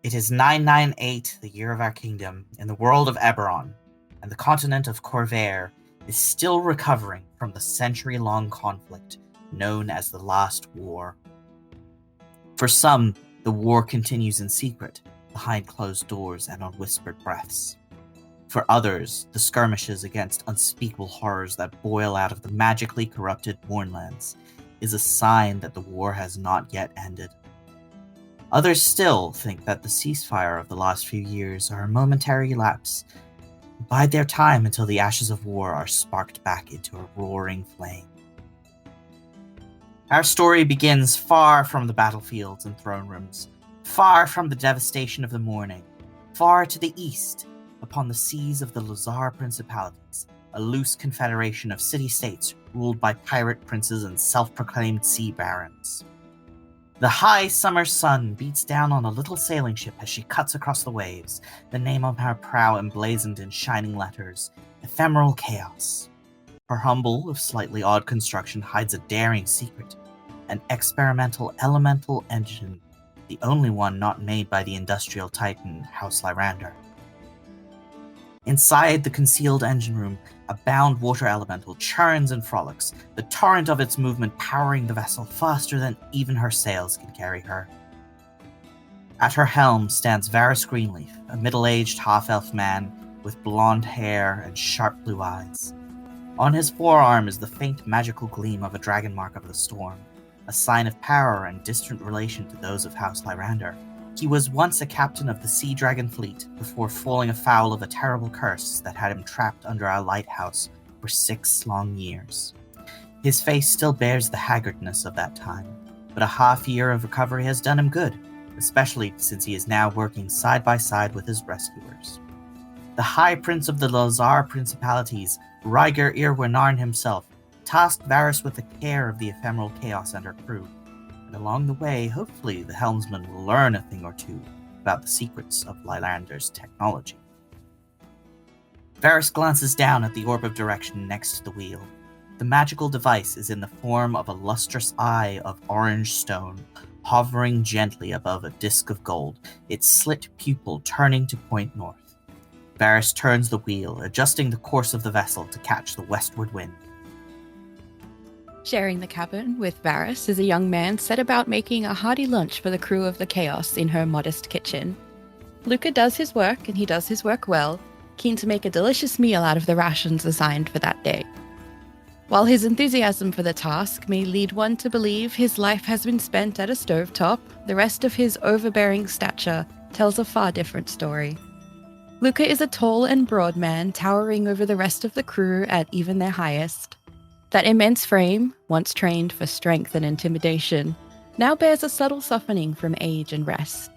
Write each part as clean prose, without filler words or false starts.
It is 998, the year of our kingdom, in the world of Eberron, and the continent of Khorvaire is still recovering from the century-long conflict known as the Last War. For some, the war continues in secret, behind closed doors and on whispered breaths. For others, the skirmishes against unspeakable horrors that boil out of the magically corrupted homelands is a sign that the war has not yet ended. Others still think that the ceasefire of the last few years are a momentary lapse, and bide their time until the ashes of war are sparked back into a roaring flame. Our story begins far from the battlefields and throne rooms, far from the devastation of the morning, far to the east, upon the seas of the Lazar Principalities, a loose confederation of city-states ruled by pirate princes and self-proclaimed sea barons. The high summer sun beats down on a little sailing ship as she cuts across the waves, the name on her prow emblazoned in shining letters, Ephemeral Chaos. Her humble, if slightly odd construction hides a daring secret, an experimental elemental engine, the only one not made by the industrial titan House Lyrander. Inside the concealed engine room, a bound water elemental churns and frolics, the torrent of its movement powering the vessel faster than even her sails can carry her. At her helm stands Varys Greenleaf, a middle-aged half-elf man with blonde hair and sharp blue eyes. On his forearm is the faint magical gleam of a dragon mark of the storm, a sign of power and distant relation to those of House Lyrander. He was once a captain of the Sea Dragon fleet before falling afoul of a terrible curse that had him trapped under our lighthouse for 6 long years. His face still bears the haggardness of that time, but a half year of recovery has done him good, especially since he is now working side by side with his rescuers. The High Prince of the Lazar Principalities, Ryger Irwinarn himself, tasked Varys with the care of the Ephemeral Chaos and her crew. And along the way, hopefully the helmsman will learn a thing or two about the secrets of Lylander's technology. Varys glances down at the orb of direction next to the wheel. The magical device is in the form of a lustrous eye of orange stone, hovering gently above a disk of gold, its slit pupil turning to point north. Varys turns the wheel, adjusting the course of the vessel to catch the westward wind. Sharing the cabin with Varys is a young man set about making a hearty lunch for the crew of the Chaos in her modest kitchen. Luca does his work, and he does his work well, keen to make a delicious meal out of the rations assigned for that day. While his enthusiasm for the task may lead one to believe his life has been spent at a stovetop, the rest of his overbearing stature tells a far different story. Luca is a tall and broad man, towering over the rest of the crew at even their highest. That immense frame, once trained for strength and intimidation, now bears a subtle softening from age and rest,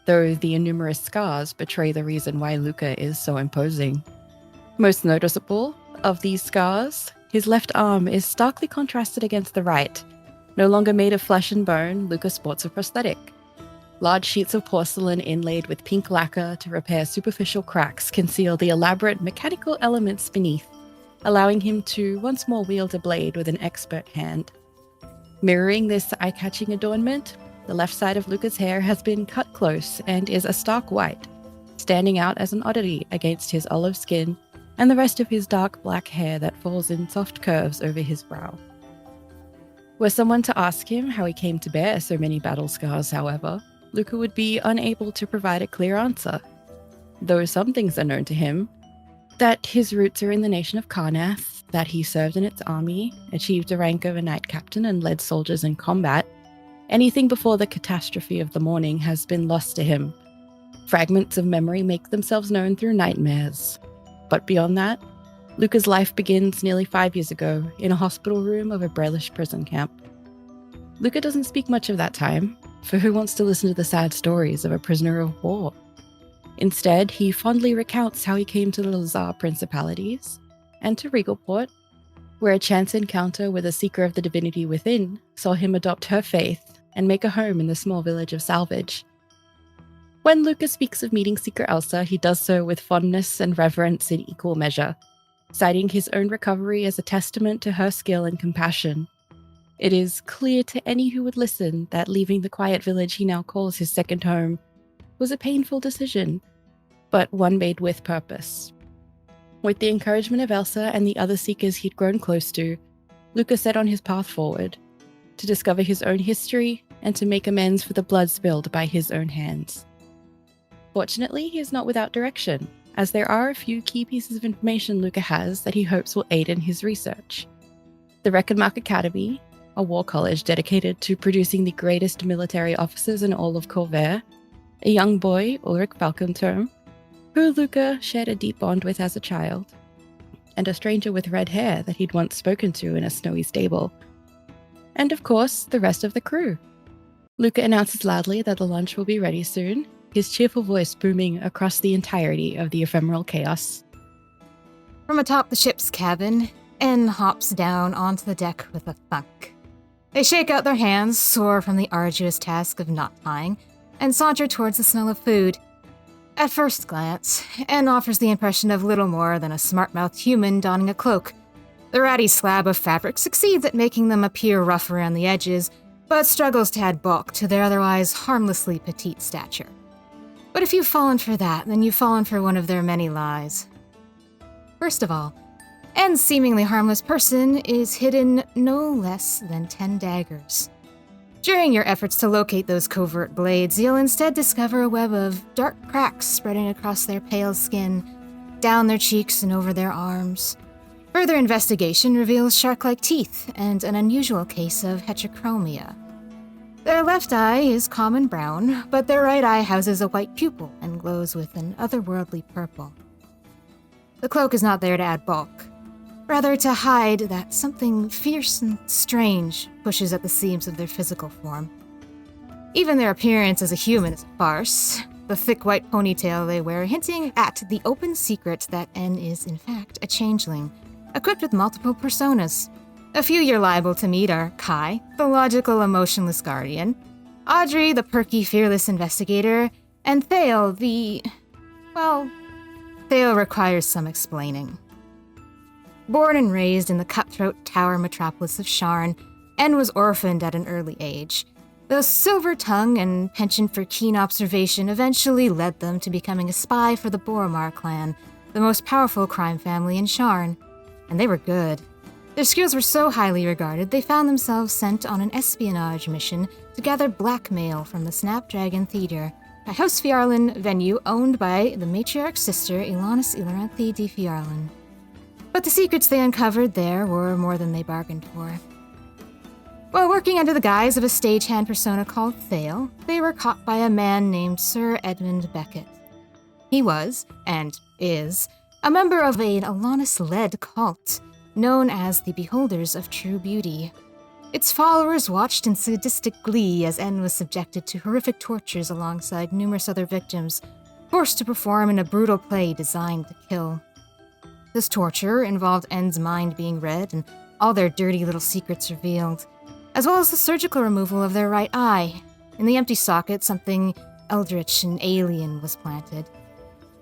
though the innumerous scars betray the reason why Luca is so imposing. Most noticeable of these scars, his left arm is starkly contrasted against the right. No longer made of flesh and bone, Luca sports a prosthetic. Large sheets of porcelain inlaid with pink lacquer to repair superficial cracks conceal the elaborate mechanical elements beneath, allowing him to once more wield a blade with an expert hand. Mirroring this eye-catching adornment, the left side of Luca's hair has been cut close and is a stark white, standing out as an oddity against his olive skin and the rest of his dark black hair that falls in soft curves over his brow. Were someone to ask him how he came to bear so many battle scars, however, Luca would be unable to provide a clear answer. Though some things are known to him, that his roots are in the nation of Karnath, that he served in its army, achieved the rank of a knight captain and led soldiers in combat, anything before the catastrophe of the morning has been lost to him. Fragments of memory make themselves known through nightmares. But beyond that, Luca's life begins nearly 5 years ago in a hospital room of a Brelish prison camp. Luca doesn't speak much of that time, for who wants to listen to the sad stories of a prisoner of war? Instead, he fondly recounts how he came to the Lazar Principalities and to Regalport, where a chance encounter with a seeker of the divinity within saw him adopt her faith and make a home in the small village of Salvage. When Luca speaks of meeting Seeker Elsa, he does so with fondness and reverence in equal measure, citing his own recovery as a testament to her skill and compassion. It is clear to any who would listen that leaving the quiet village he now calls his second home was a painful decision, but one made with purpose. With the encouragement of Elsa and the other seekers he'd grown close to, Luca set on his path forward, to discover his own history and to make amends for the blood spilled by his own hands. Fortunately, he is not without direction, as there are a few key pieces of information Luca has that he hopes will aid in his research. The Reckonmark Academy, a war college dedicated to producing the greatest military officers in all of Khorvaire, a young boy, Ulrich Falkenturm, who Luca shared a deep bond with as a child, and a stranger with red hair that he'd once spoken to in a snowy stable. And of course, the rest of the crew. Luca announces loudly that the lunch will be ready soon, his cheerful voice booming across the entirety of the ephemeral chaos. From atop the ship's cabin, N hops down onto the deck with a thunk. They shake out their hands, sore from the arduous task of knot tying, and saunter towards the smell of food. At first glance, N offers the impression of little more than a smart-mouthed human donning a cloak. The ratty slab of fabric succeeds at making them appear rough around the edges, but struggles to add bulk to their otherwise harmlessly petite stature. But if you've fallen for that, then you've fallen for one of their many lies. First of all, N's seemingly harmless person is hidden no less than 10 daggers. During your efforts to locate those covert blades, you'll instead discover a web of dark cracks spreading across their pale skin, down their cheeks and over their arms. Further investigation reveals shark-like teeth and an unusual case of heterochromia. Their left eye is common brown, but their right eye houses a white pupil and glows with an otherworldly purple. The cloak is not there to add bulk, rather to hide that something fierce and strange pushes at the seams of their physical form. Even their appearance as a human is a farce, the thick white ponytail they wear hinting at the open secret that N is in fact a changeling, equipped with multiple personas. A few you're liable to meet are Kai, the logical, emotionless guardian, Audrey, the perky, fearless investigator, and Thale, Thale requires some explaining. Born and raised in the cutthroat tower metropolis of Sharn, N was orphaned at an early age. The silver tongue and penchant for keen observation eventually led them to becoming a spy for the Boromar clan, the most powerful crime family in Sharn. And they were good. Their skills were so highly regarded, they found themselves sent on an espionage mission to gather blackmail from the Snapdragon Theater, a House Fjarlin venue owned by the matriarch's sister, Ilanis Ilaranthi di Fjarlin. But the secrets they uncovered there were more than they bargained for. While working under the guise of a stagehand persona called Thale, they were caught by a man named Sir Edmund Beckett. He was, and is, a member of an Alanis-led cult, known as the Beholders of True Beauty. Its followers watched in sadistic glee as N was subjected to horrific tortures alongside numerous other victims, forced to perform in a brutal play designed to kill. This torture involved N's mind being read and all their dirty little secrets revealed, as well as the surgical removal of their right eye. In the empty socket, something eldritch and alien was planted.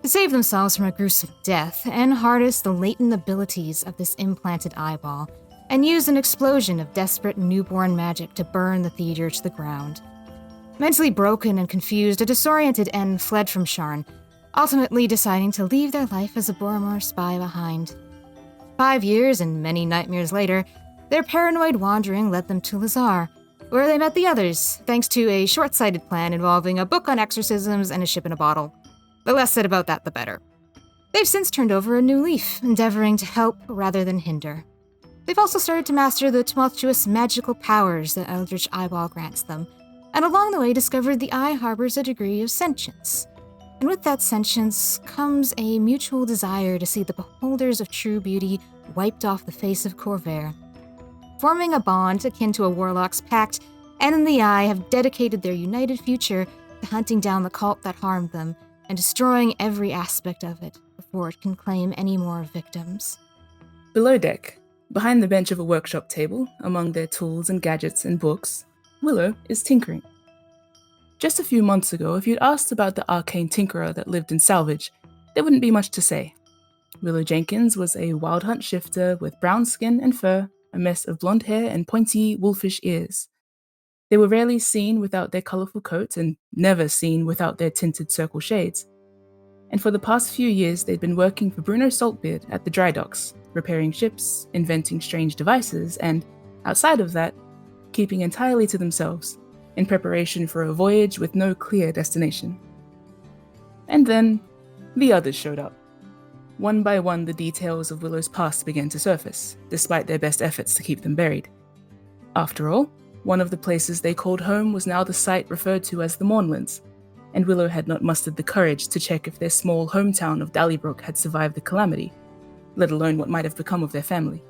To save themselves from a gruesome death, N harnessed the latent abilities of this implanted eyeball and used an explosion of desperate newborn magic to burn the theater to the ground. Mentally broken and confused, a disoriented N fled from Sharn, ultimately deciding to leave their life as a Boromar spy behind. 5 years and many nightmares later, their paranoid wandering led them to Lazar, where they met the others, thanks to a short-sighted plan involving a book on exorcisms and a ship in a bottle. The less said about that, the better. They've since turned over a new leaf, endeavoring to help rather than hinder. They've also started to master the tumultuous magical powers that Eldritch Eyeball grants them, and along the way discovered the eye harbors a degree of sentience. And with that sentience comes a mutual desire to see the beholders of true beauty wiped off the face of Khorvaire. Forming a bond akin to a warlock's pact, N and the Eye have dedicated their united future to hunting down the cult that harmed them, and destroying every aspect of it before it can claim any more victims. Below deck, behind the bench of a workshop table, among their tools and gadgets and books, Willow is tinkering. Just a few months ago, if you'd asked about the arcane tinkerer that lived in Salvage, there wouldn't be much to say. Willow Jenkins was a wild hunt shifter with brown skin and fur, a mess of blonde hair and pointy, wolfish ears. They were rarely seen without their colourful coats and never seen without their tinted circle shades. And for the past few years, they'd been working for Bruno Saltbeard at the dry docks, repairing ships, inventing strange devices, and, outside of that, keeping entirely to themselves, in preparation for a voyage with no clear destination. And then, the others showed up. One by one, the details of Willow's past began to surface, despite their best efforts to keep them buried. After all, one of the places they called home was now the site referred to as the Homelands, and Willow had not mustered the courage to check if their small hometown of Dallybrook had survived the calamity, let alone what might have become of their family.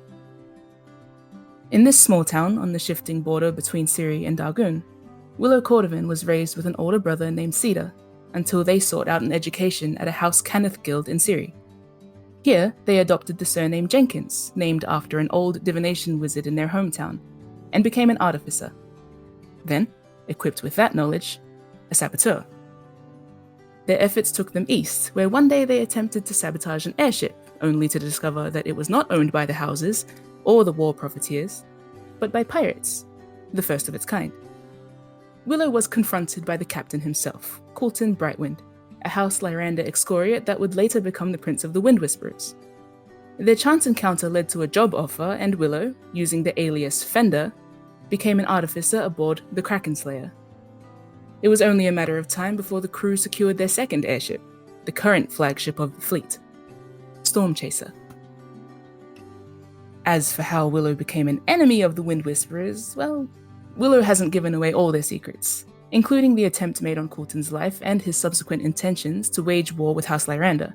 In this small town on the shifting border between Ciri and Dargoon, Willow Cordovan was raised with an older brother named Cedar, until they sought out an education at a House Cannith guild in Ciri. Here, they adopted the surname Jenkins, named after an old divination wizard in their hometown, and became an artificer. Then, equipped with that knowledge, a saboteur. Their efforts took them east, where one day they attempted to sabotage an airship, only to discover that it was not owned by the Houses or the war profiteers, but by pirates, the first of its kind. Willow was confronted by the captain himself, Colton Brightwind, a House Lyranda excoriate that would later become the Prince of the Wind Whisperers. Their chance encounter led to a job offer, and Willow, using the alias Fender, became an artificer aboard the Kraken Slayer. It was only a matter of time before the crew secured their second airship, the current flagship of the fleet, Storm Chaser. As for how Willow became an enemy of the Wind Whisperers, well, Willow hasn't given away all their secrets, including the attempt made on Colton's life and his subsequent intentions to wage war with House Lyranda.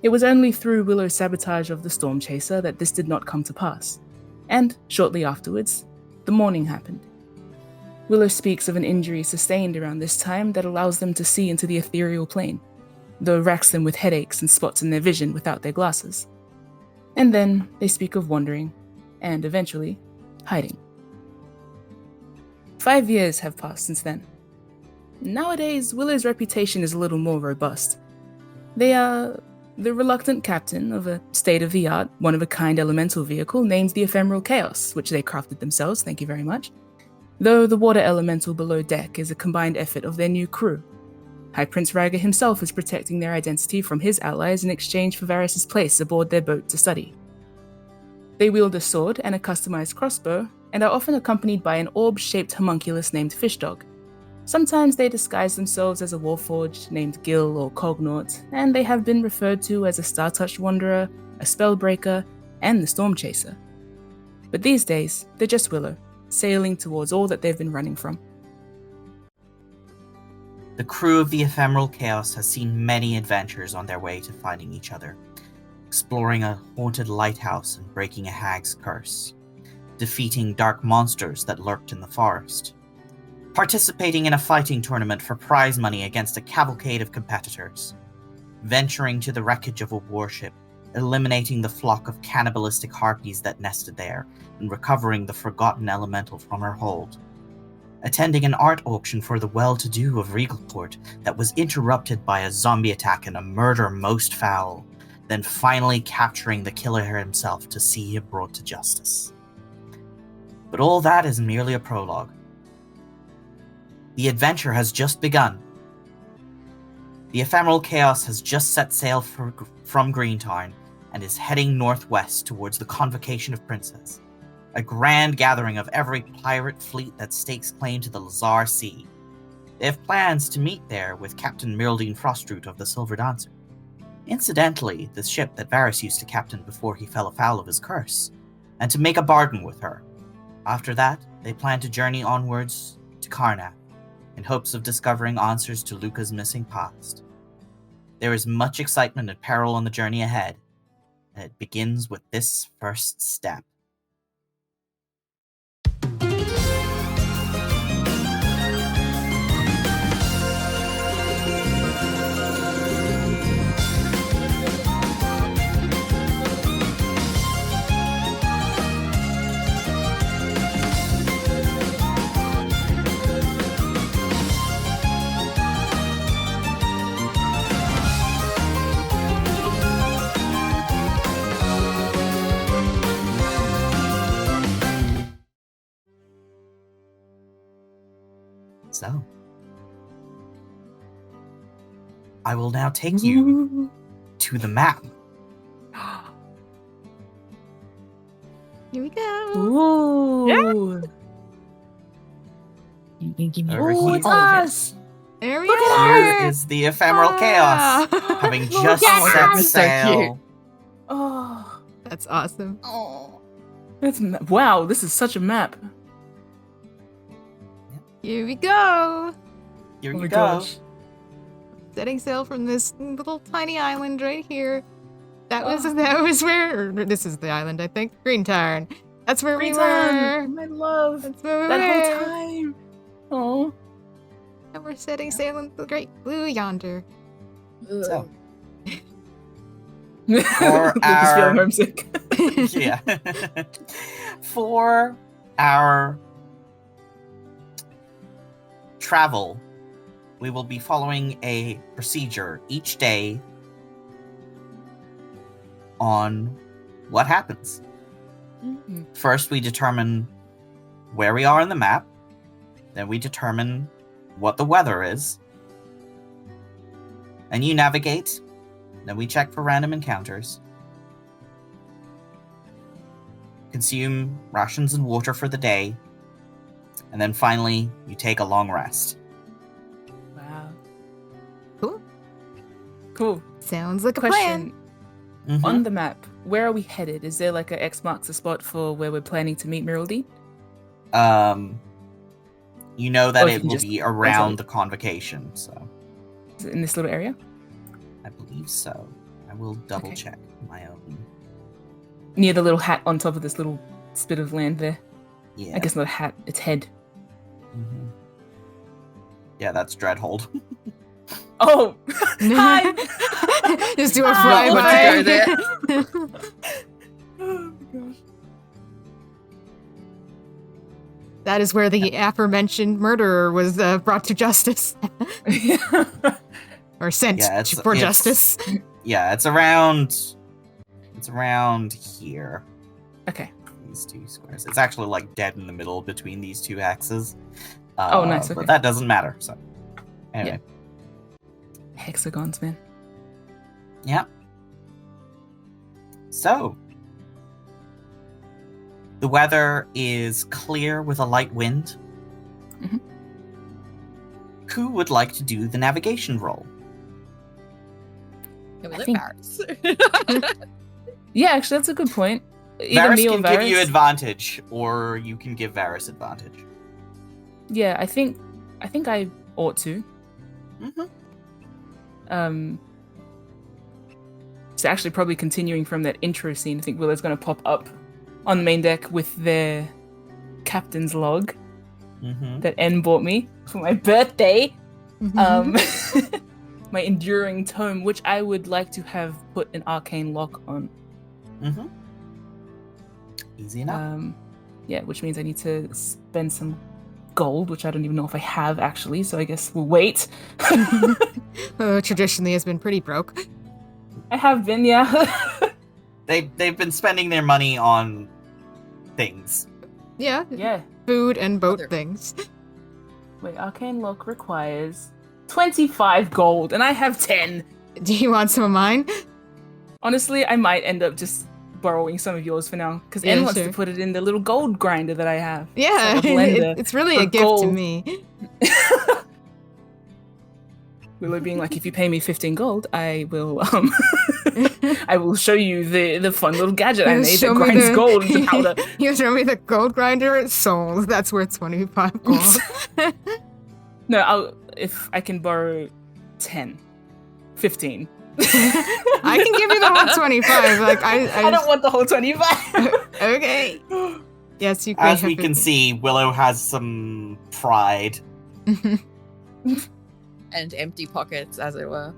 It was only through Willow's sabotage of the Storm Chaser that this did not come to pass, and shortly afterwards, the morning happened. Willow speaks of an injury sustained around this time that allows them to see into the ethereal plane, though racks them with headaches and spots in their vision without their glasses. And then they speak of wandering, and eventually, hiding. 5 years have passed since then. Nowadays, Willow's reputation is a little more robust. They are the reluctant captain of a state-of-the-art, one-of-a-kind elemental vehicle named the Ephemeral Chaos, which they crafted themselves, thank you very much. Though the water elemental below deck is a combined effort of their new crew. High Prince Ryger himself is protecting their identity from his allies in exchange for Varys' place aboard their boat to study. They wield a sword and a customized crossbow, and are often accompanied by an orb-shaped homunculus named Fishdog. Sometimes they disguise themselves as a warforged named Gil or Cognaut, and they have been referred to as a Star-Touched Wanderer, a Spellbreaker, and the Storm Chaser. But these days, they're just Willow, sailing towards all that they've been running from. The crew of the Ephemeral Chaos has seen many adventures on their way to finding each other, exploring a haunted lighthouse and breaking a hag's curse, defeating dark monsters that lurked in the forest, participating in a fighting tournament for prize money against a cavalcade of competitors, venturing to the wreckage of a warship, eliminating the flock of cannibalistic harpies that nested there, and recovering the forgotten elemental from her hold, attending an art auction for the well-to-do of Regalport that was interrupted by a zombie attack and a murder most foul, then finally capturing the killer himself to see him brought to justice. But all that is merely a prologue. The adventure has just begun. The Ephemeral Chaos has just set sail from Greentown and is heading northwest towards the Convocation of Princes, a grand gathering of every pirate fleet that stakes claim to the Lazar Sea. They have plans to meet there with Captain Myrldine Frostroot of the Silver Dancer. Incidentally, the ship that Varys used to captain before he fell afoul of his curse, and to make a bargain with her. After that, they plan to journey onwards to Karnath, in hopes of discovering answers to Luca's missing past. There is much excitement and peril on the journey ahead, and it begins with this first step. I will now take you to the map. Here we go. Ooh. You can give me Over Ooh, here. it's all of it. us. There we Look at are. Here is the ephemeral chaos, having Look just at set us. So sail. cute. Oh, That's awesome. Oh. wow, this is such a map. Here we go. Here Oh you my go. gosh. Setting sail from this little tiny island right here. That was where, or this is the island, I think. Green Tarn. That's where we were. Green my love. That's where we That were. whole time. Oh. And we're setting sail in the great blue yonder. So, Lucas our- feeling homesick. yeah. For our travel, we will be following a procedure each day on what happens. Mhm. First, we determine where we are in the map. Then we determine what the weather is. And you navigate. Then we check for random encounters. Consume rations and water for the day. And then finally, you take a long rest. Wow. Cool. Cool. Sounds like a plan. Question. Mhm. On the map, where are we headed? Is there like a X marks the spot for where we're planning to meet Miraldi? You know that Or if it you can will just be tell me. around the convocation, so Is it in this little area? I believe so. I will double Okay. check my own. Near the little hat on top of this little spit of land there. Yeah. I guess not a hat, it's head. Mhm. Yeah, that's Dreadhold. Oh! Hi! Just do a Ah, flyby. let's go Oh my gosh. That is where the aforementioned murderer was brought to justice. Or sent Yeah, for justice. Yeah, it's around here. Okay. These two squares. It's actually like dead in the middle between these two axes. Oh, nice, okay. But that doesn't matter. So, anyway, Hexagons, man. yeah. So, the weather is clear with a light wind. Mhm. Who would like to do the navigation roll? Can we I let think- Barrett's? Yeah, actually, that's a good point. Either Varys me or can give you Varys. advantage, or you can give Varys advantage. Yeah, I think I ought to. Mm-hmm. So actually, probably continuing from that intro scene, I think Willow's going to pop up on the main deck with their captain's log Mm-hmm. that N bought me for my birthday. Mhm. My enduring tome, which I would like to have put an arcane lock on. Mm-hmm. Easy enough. Yeah, which means I need to spend some gold, which I don't even know if I have actually. So I guess we'll wait. Traditionally has been pretty broke. I have been, yeah. They've been spending their money on things. Yeah, Yeah. food and boat Other- things. Wait, arcane lock requires 25 gold, and I have 10. Do you want some of mine? Honestly, I might end up just borrowing some of yours for now, because Yeah, N wants sure. to put it in the little gold grinder that I have. Yeah, It's like a blender it's really for a gift to gold. me. Willow being like, if you pay me 15 gold, I will I will show you the fun little gadget I You made show that me grinds the- gold into powder. You show me the gold grinder sold. That's worth 25 gold. No, if I can borrow 10. 15. I can give you the whole 25. Like I don't want the whole 25. Okay. Yes, you can. As have we can 15. see, Willow has some pride. And empty pockets, as it were.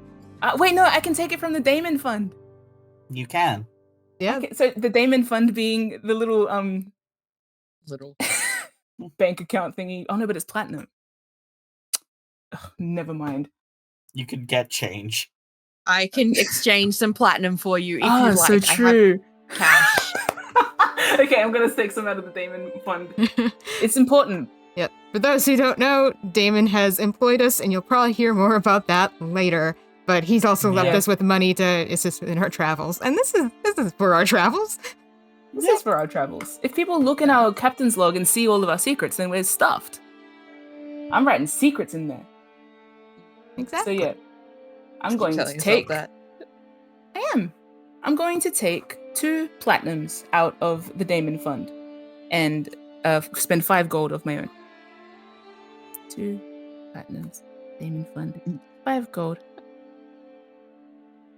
Wait, no, I can take it from the Damon Fund. You can. Yeah. Okay, so the Damon Fund being the little Little. bank account thingy. Oh no, but it's platinum. Ugh, never mind. You could get change. I can exchange some platinum for you if Ah, you'd like. so true. I have cash. Okay, I'm gonna take some out of the Damon Fund. It's important. Yep. For those who don't know, Damon has employed us, and you'll probably hear more about that later. but he's also left Yeah. us with money to assist in our travels. And this is for our travels. This is for our travels. If people look in our captain's log and see all of our secrets, then we're stuffed. I'm writing secrets in there. Exactly. So yeah, I'm going to take. that. I am. I'm going to take 2 platinums out of the Damon Fund, and spend 5 gold of my own. 2 platinums, Damon Fund, 5 gold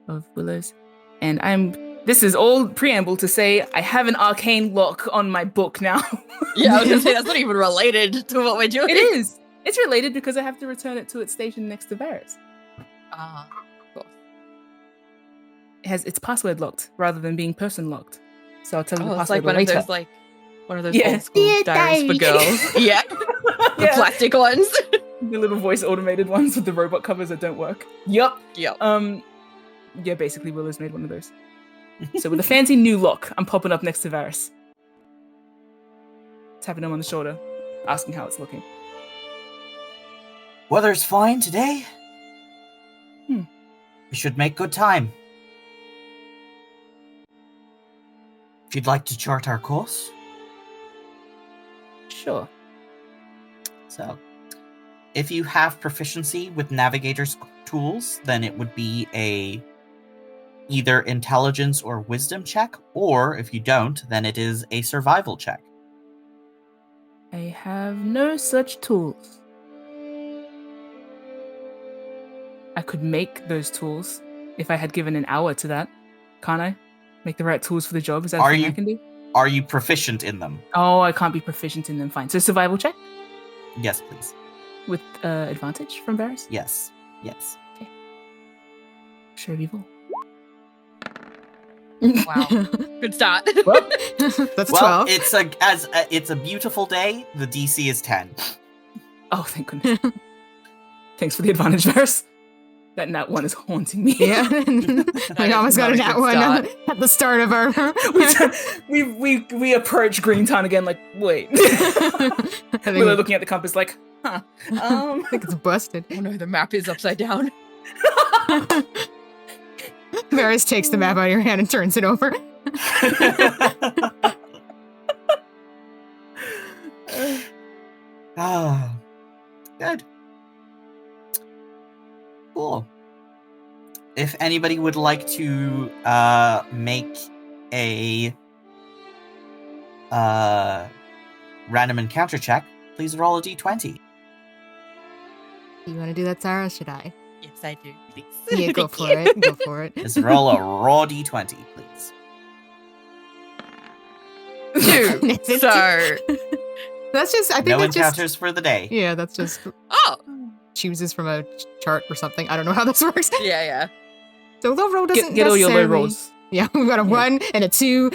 of Willow's, and This is all preamble to say I have an arcane lock on my book now. Yeah, I was gonna say that's not even related to what we're doing. It is. It's related because I have to return it to its station next to Varys. Ah, cool. It's password locked rather than being person locked. So I'll tell you the Oh, it's like password later. one of those Yeah. old school Dear diaries for diary. girls. Yeah, the Yeah. plastic ones. The little voice automated ones with the robot covers that don't work. Yup. Yep. Yeah, basically Willow's made one of those. So with a fancy new lock, I'm popping up next to Varys. Tapping him on the shoulder, asking how it's looking. Weather's fine today. Hmm. We should make good time. If you'd like to chart our course. Sure. So, if you have proficiency with navigator's tools, then it would be either intelligence or wisdom check, or if you don't, then it is a survival check. I have no such tools. I could make those tools if I had given an hour to that. Can't I? Make the right tools for the job? Is that Are a thing you- I can do? Are you proficient in them? Oh, I can't be proficient in them. Fine. So survival check Yes, please. with advantage from Varys? Yes. Yes. Sure, evil. Wow. Good start. Well, That's a Well, 12. it's a beautiful day. The DC is 10. oh, thank goodness. Thanks for the advantage, Varys. That nat 1 is haunting me. Yeah. We is almost got not a a nat good 1 start. at the start of our. we approach Greentown again like, wait. I think, We're looking at the compass like, huh. I think it's busted. Oh no, the map is upside down. Varys takes the map out of your hand and turns it over. Ah, good. Cool. If anybody would like to make a random encounter check, please roll a d20. You want to do that, Sarah? Or should I? Yes, I do. Please. Yeah, go Thank for you. it. Go for it. Just roll a raw d20, please. 2. That's it. So, That's just. I think No that's encounters just. for the day. Yeah, that's just oh, chooses from a chart or something. I don't know how this works. yeah. So low roll doesn't Get all your low necessarily- rolls. Yeah, we've got a 1 and a 2.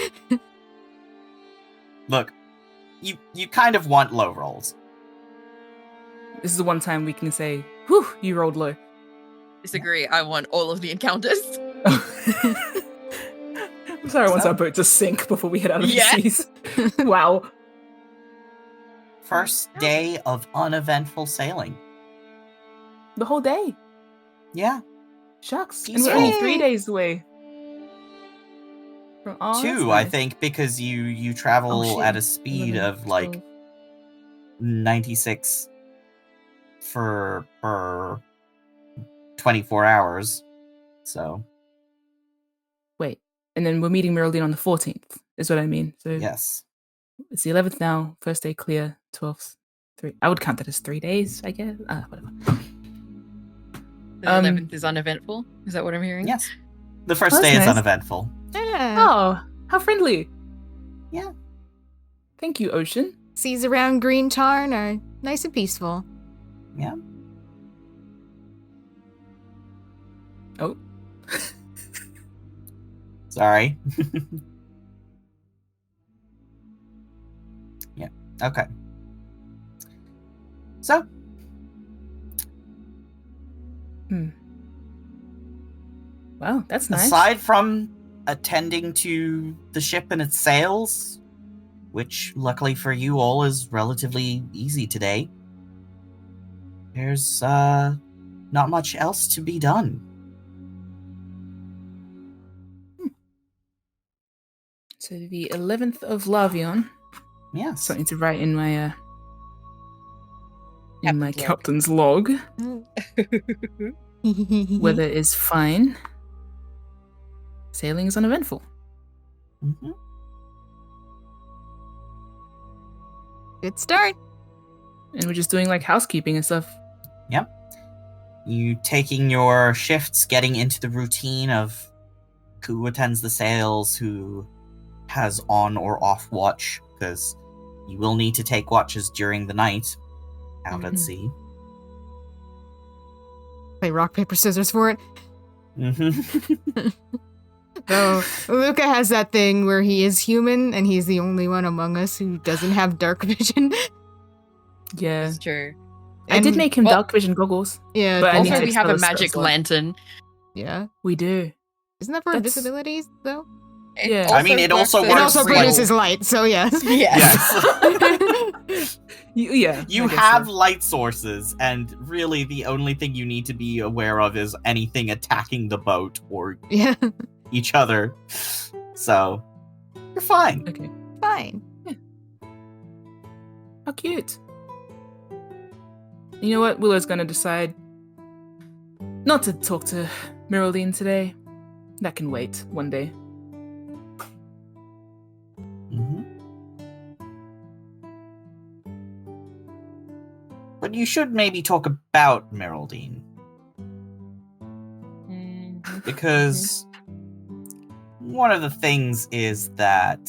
Look, you kind of want low rolls. This is the one time we can say, whew, you rolled low. Disagree. I want all of the encounters. I'm sorry, I want our boat to sink before we head out of Yeah. the seas. Wow. First day of uneventful sailing. The whole day. Yeah, Shucks. And Peaceful. we're only 3 days away. From, oh, that's 2, I nice. think, because you travel Oh, shit. at a speed 11, of like 12. 96 for 24 hours. So, Wait. And then we're meeting Merildine on the 14th, is what I mean. So yes. it's the 11th now, first day clear, 12th. 3. I would count that as 3 days, I guess. Whatever. The 11th is uneventful. Is that what I'm hearing? Yes. The first Oh, that's day is nice. uneventful. Yeah. Oh, how friendly. Yeah. Thank you, Ocean. Seas around Green Tarn are nice and peaceful. Yeah. Oh. Sorry. Yeah. Okay. So, Wow, that's nice. aside from attending to the ship and its sails, which luckily for you all is relatively easy today, there's not much else to be done. So the 11th of Lavion. Yes. Something to write in my Captain's log. captain's log. Weather is fine. Sailing is uneventful. Mm-hmm. Good start. And we're just doing like housekeeping and stuff. Yep. You taking your shifts, getting into the routine of who attends the sails, who has on or off watch, because you will need to take watches during the night out at sea. Play rock, paper, scissors for it. Mm-hmm. Though Luca has that thing where he is human and he's the only one among us who doesn't have dark vision. Yeah. That's true. I did make him well- dark vision goggles. Yeah, But I need Also, to we have tell a us magic that's what- lantern. yeah. We do. Isn't that for That's- invisibilities though? It Yeah. I mean, it also works It works also like- produces light, so yes. Yes. Yeah. You I guess have so. light sources, and really the only thing you need to be aware of is anything attacking the boat or Yeah, each other. So, you're fine. Okay. fine. How cute. You know what? Willow's gonna decide not to talk to Miraldine today. That can wait one day. Mhm. But you should maybe talk about Meraldine, because one of the things is that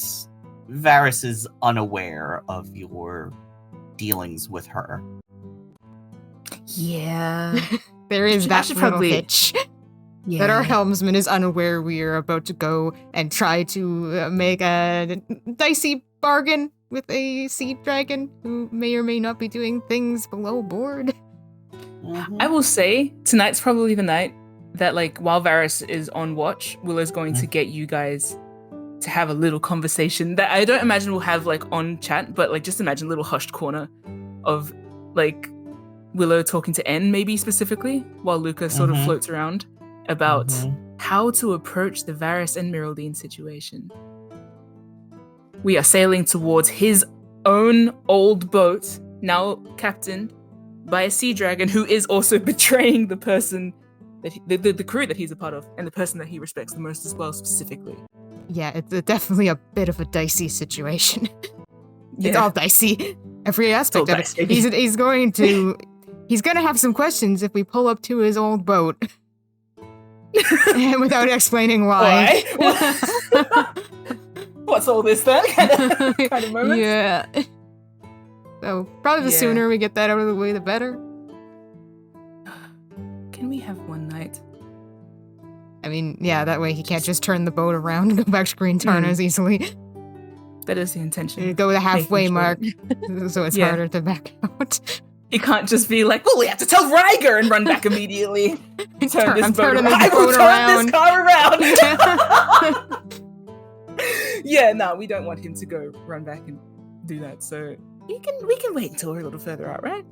Varys is unaware of your dealings with her. Yeah. There is I that should little probably- hitch. Yeah. That our helmsman is unaware we are about to go and try to make a dicey bargain with a sea dragon who may or may not be doing things below board. Mhm. I will say tonight's probably the night that, like, while Varys is on watch, Willow's going to get you guys to have a little conversation that I don't imagine we'll have like on chat, but like just imagine a little hushed corner of like Willow talking to N maybe specifically while Luca sort of Mhm. floats around about Mhm. how to approach the Varys and Miraldine situation. We are sailing towards his own old boat, now captained by a sea dragon who is also betraying the person that the crew that he's a part of and the person that he respects the most as well, specifically. Yeah, it's definitely a bit of a dicey situation. It's Yeah. all dicey. Every aspect all of dicey. it. He's gonna have some questions if we pull up to his old boat. Without explaining why. Why? What's all this then? kind of moment. Yeah. So probably the Yeah. sooner we get that out of the way, the better. Can we have one night? I mean, yeah, that way he can't just turn the boat around and go back to Green Tarn as easily. That is the intention. Go the halfway Making sure mark, so it's Yeah. harder to back out. He can't just be like, well, we have to tell Ryger and run back immediately. Turn this I'm boat turning around. this I will boat turn this around. car around. Yeah, no, we don't want him to go run back and do that. So we can wait until we're a little further out, right?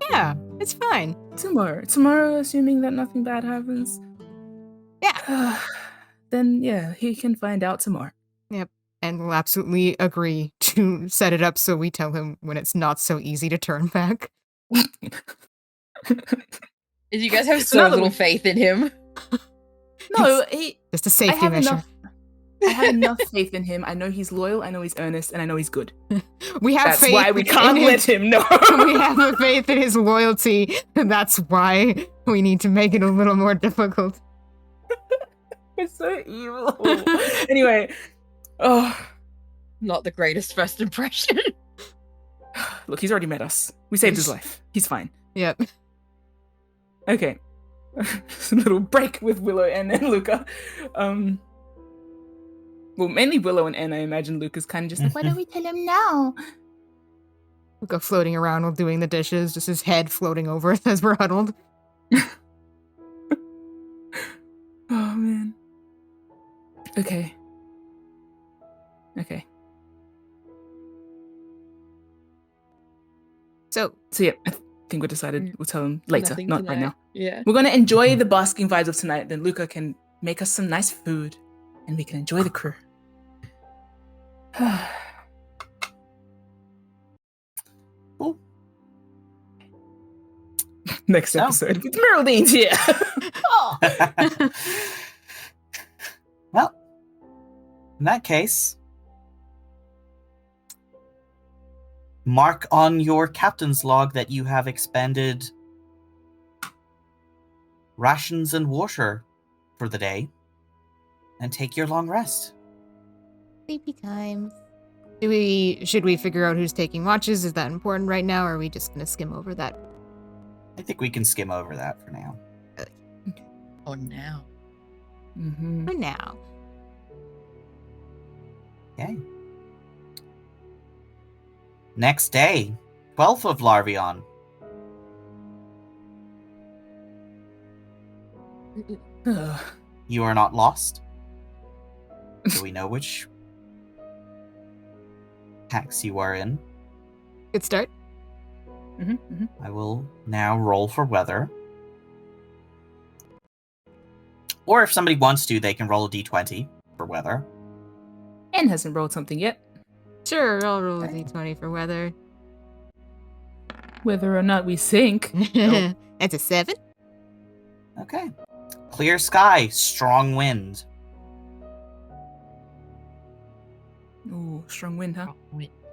Yeah, it's fine. Tomorrow, assuming that nothing bad happens. Yeah. Then yeah, he can find out tomorrow. And we'll absolutely agree to set it up so we tell him when it's not so easy to turn back. You guys have So so now that little we- faith in him. No, Just a I safety have measure. enough. I have enough faith in him. I know he's loyal. I know he's earnest, and I know he's good. We have That's faith why we in can't his- let him know. we have a faith in his loyalty. And that's why we need to make it a little more difficult. It's so evil. Anyway, oh, Not the greatest first impression. look, he's already met us. We saved his life. He's fine. Yep. Okay. Just a little break with Willow and Luca. Well, mainly Willow and N, I imagine. Luca's kind of just like, why don't we tell him now? We'll go floating around while doing the dishes, just his head floating over us as we're huddled. Oh, man. Okay. So, So, yeah, I think we decided we'll tell him later, Nothing not right tonight. now. Yeah. We're going to enjoy the basking vibes of tonight. Then Luca can make us some nice food and we can enjoy the crew. Cool. Next So. episode with Meryldean's here. Well, in that case, mark on your captain's log that you have expended rations and water for the day, and take your long rest. Sleepy time. Should we figure out who's taking watches? Is that important right now, or are we just gonna skim over that? I think we can skim over that for now. Oh, now. Mm-hmm. For now. Okay. Next day, 12th of Larvion. You are not lost. Do we know which tax you are in? Good start. I will now roll for weather. Or if somebody wants to, they can roll a d20 for weather. Anne hasn't rolled something yet. Sure, I'll roll a d20 for weather. Whether or not we sink. Nope. That's a 7. Okay. Clear sky, strong wind. Ooh, strong wind, huh?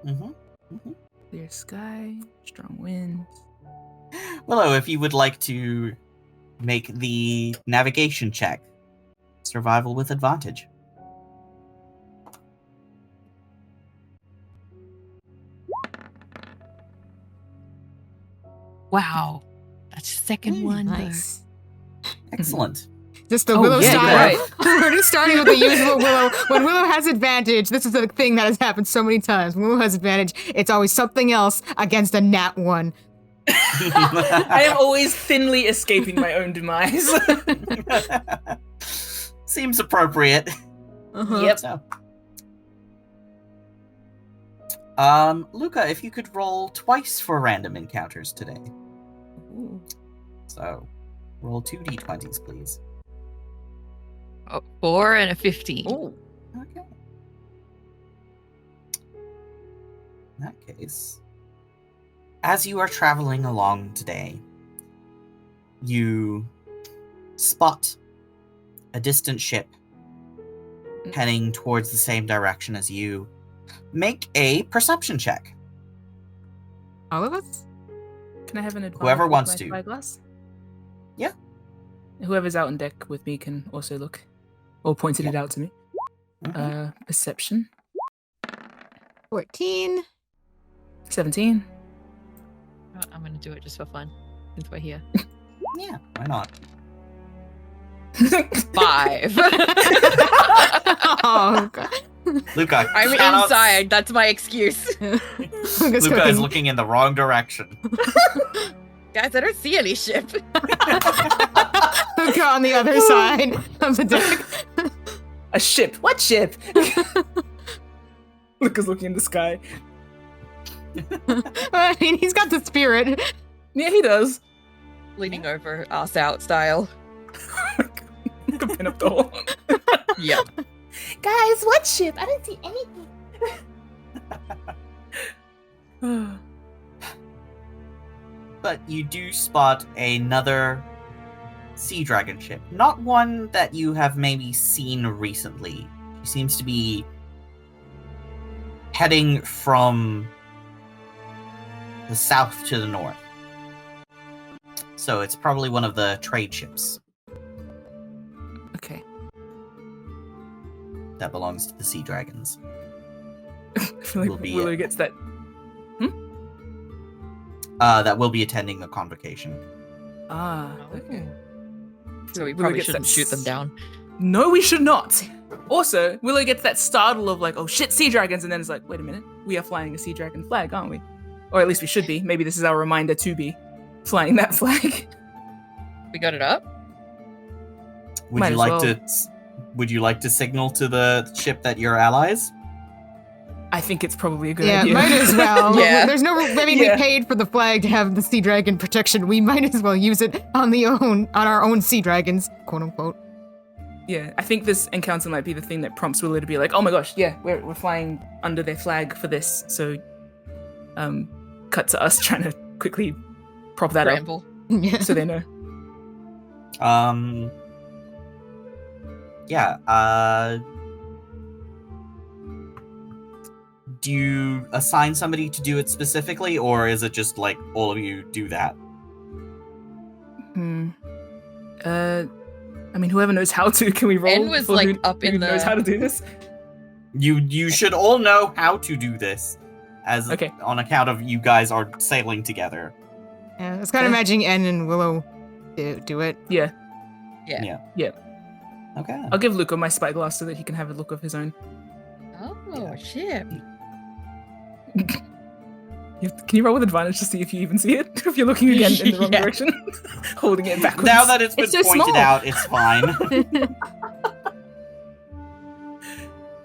Mm-hmm. Clear sky, strong winds. Willow, if you would like to make the navigation check. Survival with advantage. Wow. That's the second one. Nice. Excellent. Just the Oh, Willow yeah, style. right. We're just starting with the usual Willow. When Willow has advantage, this is a thing that has happened so many times. When Willow has advantage, it's always something else against a nat 1. I am always thinly escaping my own demise. Seems appropriate. Uh-huh. Yep. So. Luca, if you could roll twice for random encounters today. Ooh. So, roll 2 d20s, please. Oh, 4 and a 15. Ooh. Okay. In that case, as you are traveling along today, you spot a distant ship heading towards the same direction as you. Make a perception check. All of us? Can I have an advantage? Whoever with wants my to. spyglass? Yeah. Whoever's out on deck with me can also look. Or pointed it Yeah. out to me. Mhm. Perception. 14. 17. I'm going to do it just for fun, since we're here. Yeah, why not? 5. Oh, God. Luca, I'm cannot- inside. That's my excuse. Lucas Luca is going- looking in the wrong direction. Guys, I don't see any ship. Luca on the other side of the deck. A ship. What ship? Luca's looking in the sky. I mean, he's got the spirit. Yeah, he does. Leaning over, ass out style. Luca pin up the hole. Yep. Guys, what ship? I didn't see anything. But you do spot another sea dragon ship. Not one that you have maybe seen recently. She seems to be heading from the south to the north. So it's probably one of the trade ships Okay. that belongs to the sea dragons. I feel like Will be Willow it. gets that. That will be attending the convocation. Ah, okay. So we Willow probably gets shouldn't that shoot them down. No, we should not. Also, Willow gets that startle of like, oh shit, sea dragons, and then it's like, wait a minute, we are flying a sea dragon flag, aren't we? Or at least we should be. Maybe this is our reminder to be flying that flag. We got it up? Would Might you as like well. to? Would you like to signal to the ship that you're allies? I think it's probably a good Yeah, idea. might as well. Yeah. There's no. I mean, Yeah. we paid for the flag to have the sea dragon protection. We might as well use it on our own sea dragons, quote unquote. Yeah, I think this encounter might be the thing that prompts Willow to be like, "Oh my gosh, yeah, we're flying under their flag for this." So, cut to us trying to quickly prop that Ramble. Yeah. up so they know. Yeah. Do you assign somebody to do it specifically, or is it just like all of you do that? I mean, whoever knows how to, can we roll? En was, for like, who, up who in knows the- how to do this? You should all know how to do this, as Okay. on account of you guys are sailing together. Yeah, I was kind of Okay. imagining En and Willow do it. Yeah. Okay. I'll give Luca my spyglass so that he can have a look of his own. Oh, shit. Can you roll with advantage to see if you even see it? If you're looking again in the wrong Yeah. direction, holding it backwards. Now that it's been It's so pointed small. out, it's fine.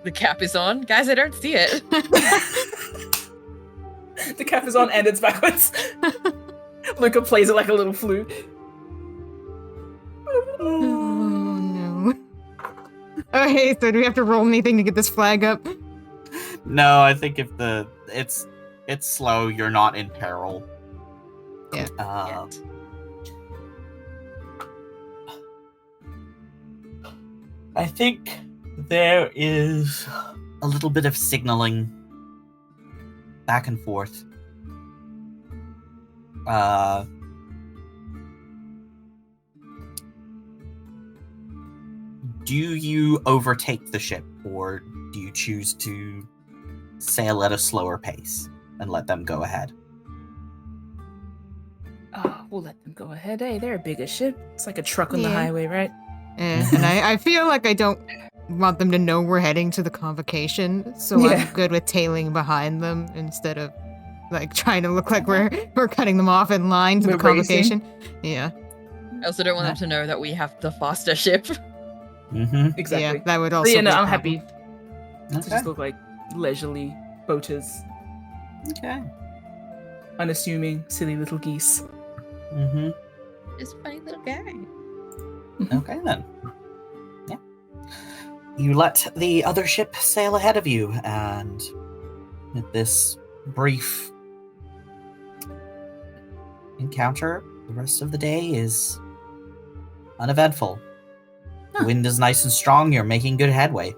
The cap is on. Guys, I don't see it. The cap is on and it's backwards. Luca plays it like a little flute. Oh no. Okay, so do we have to roll anything to get this flag up? No, I think if it's slow, you're not in peril. Yeah. Yet. I think there is a little bit of signaling back and forth. Do you overtake the ship, or do you choose to sail at a slower pace and let them go ahead? Oh, we'll let them go ahead. Hey, they're a bigger ship. It's like a truck on the Yeah. highway, right? And I feel like I don't want them to know we're heading to the convocation, so Yeah. I'm good with tailing behind them instead of like trying to look like we're cutting them off in line to We're the convocation. Yeah. I also don't want them to know that we have the faster ship. Mm-hmm. Exactly. Yeah, that would So, also yeah, be no, a I'm problem. happy to just look like leisurely boaters, Okay. unassuming, silly little geese. Mm-hmm. Just funny little guy. Okay then. Yeah. You let the other ship sail ahead of you, and with this brief encounter, the rest of the day is uneventful. The wind is nice and strong, you're making good headway.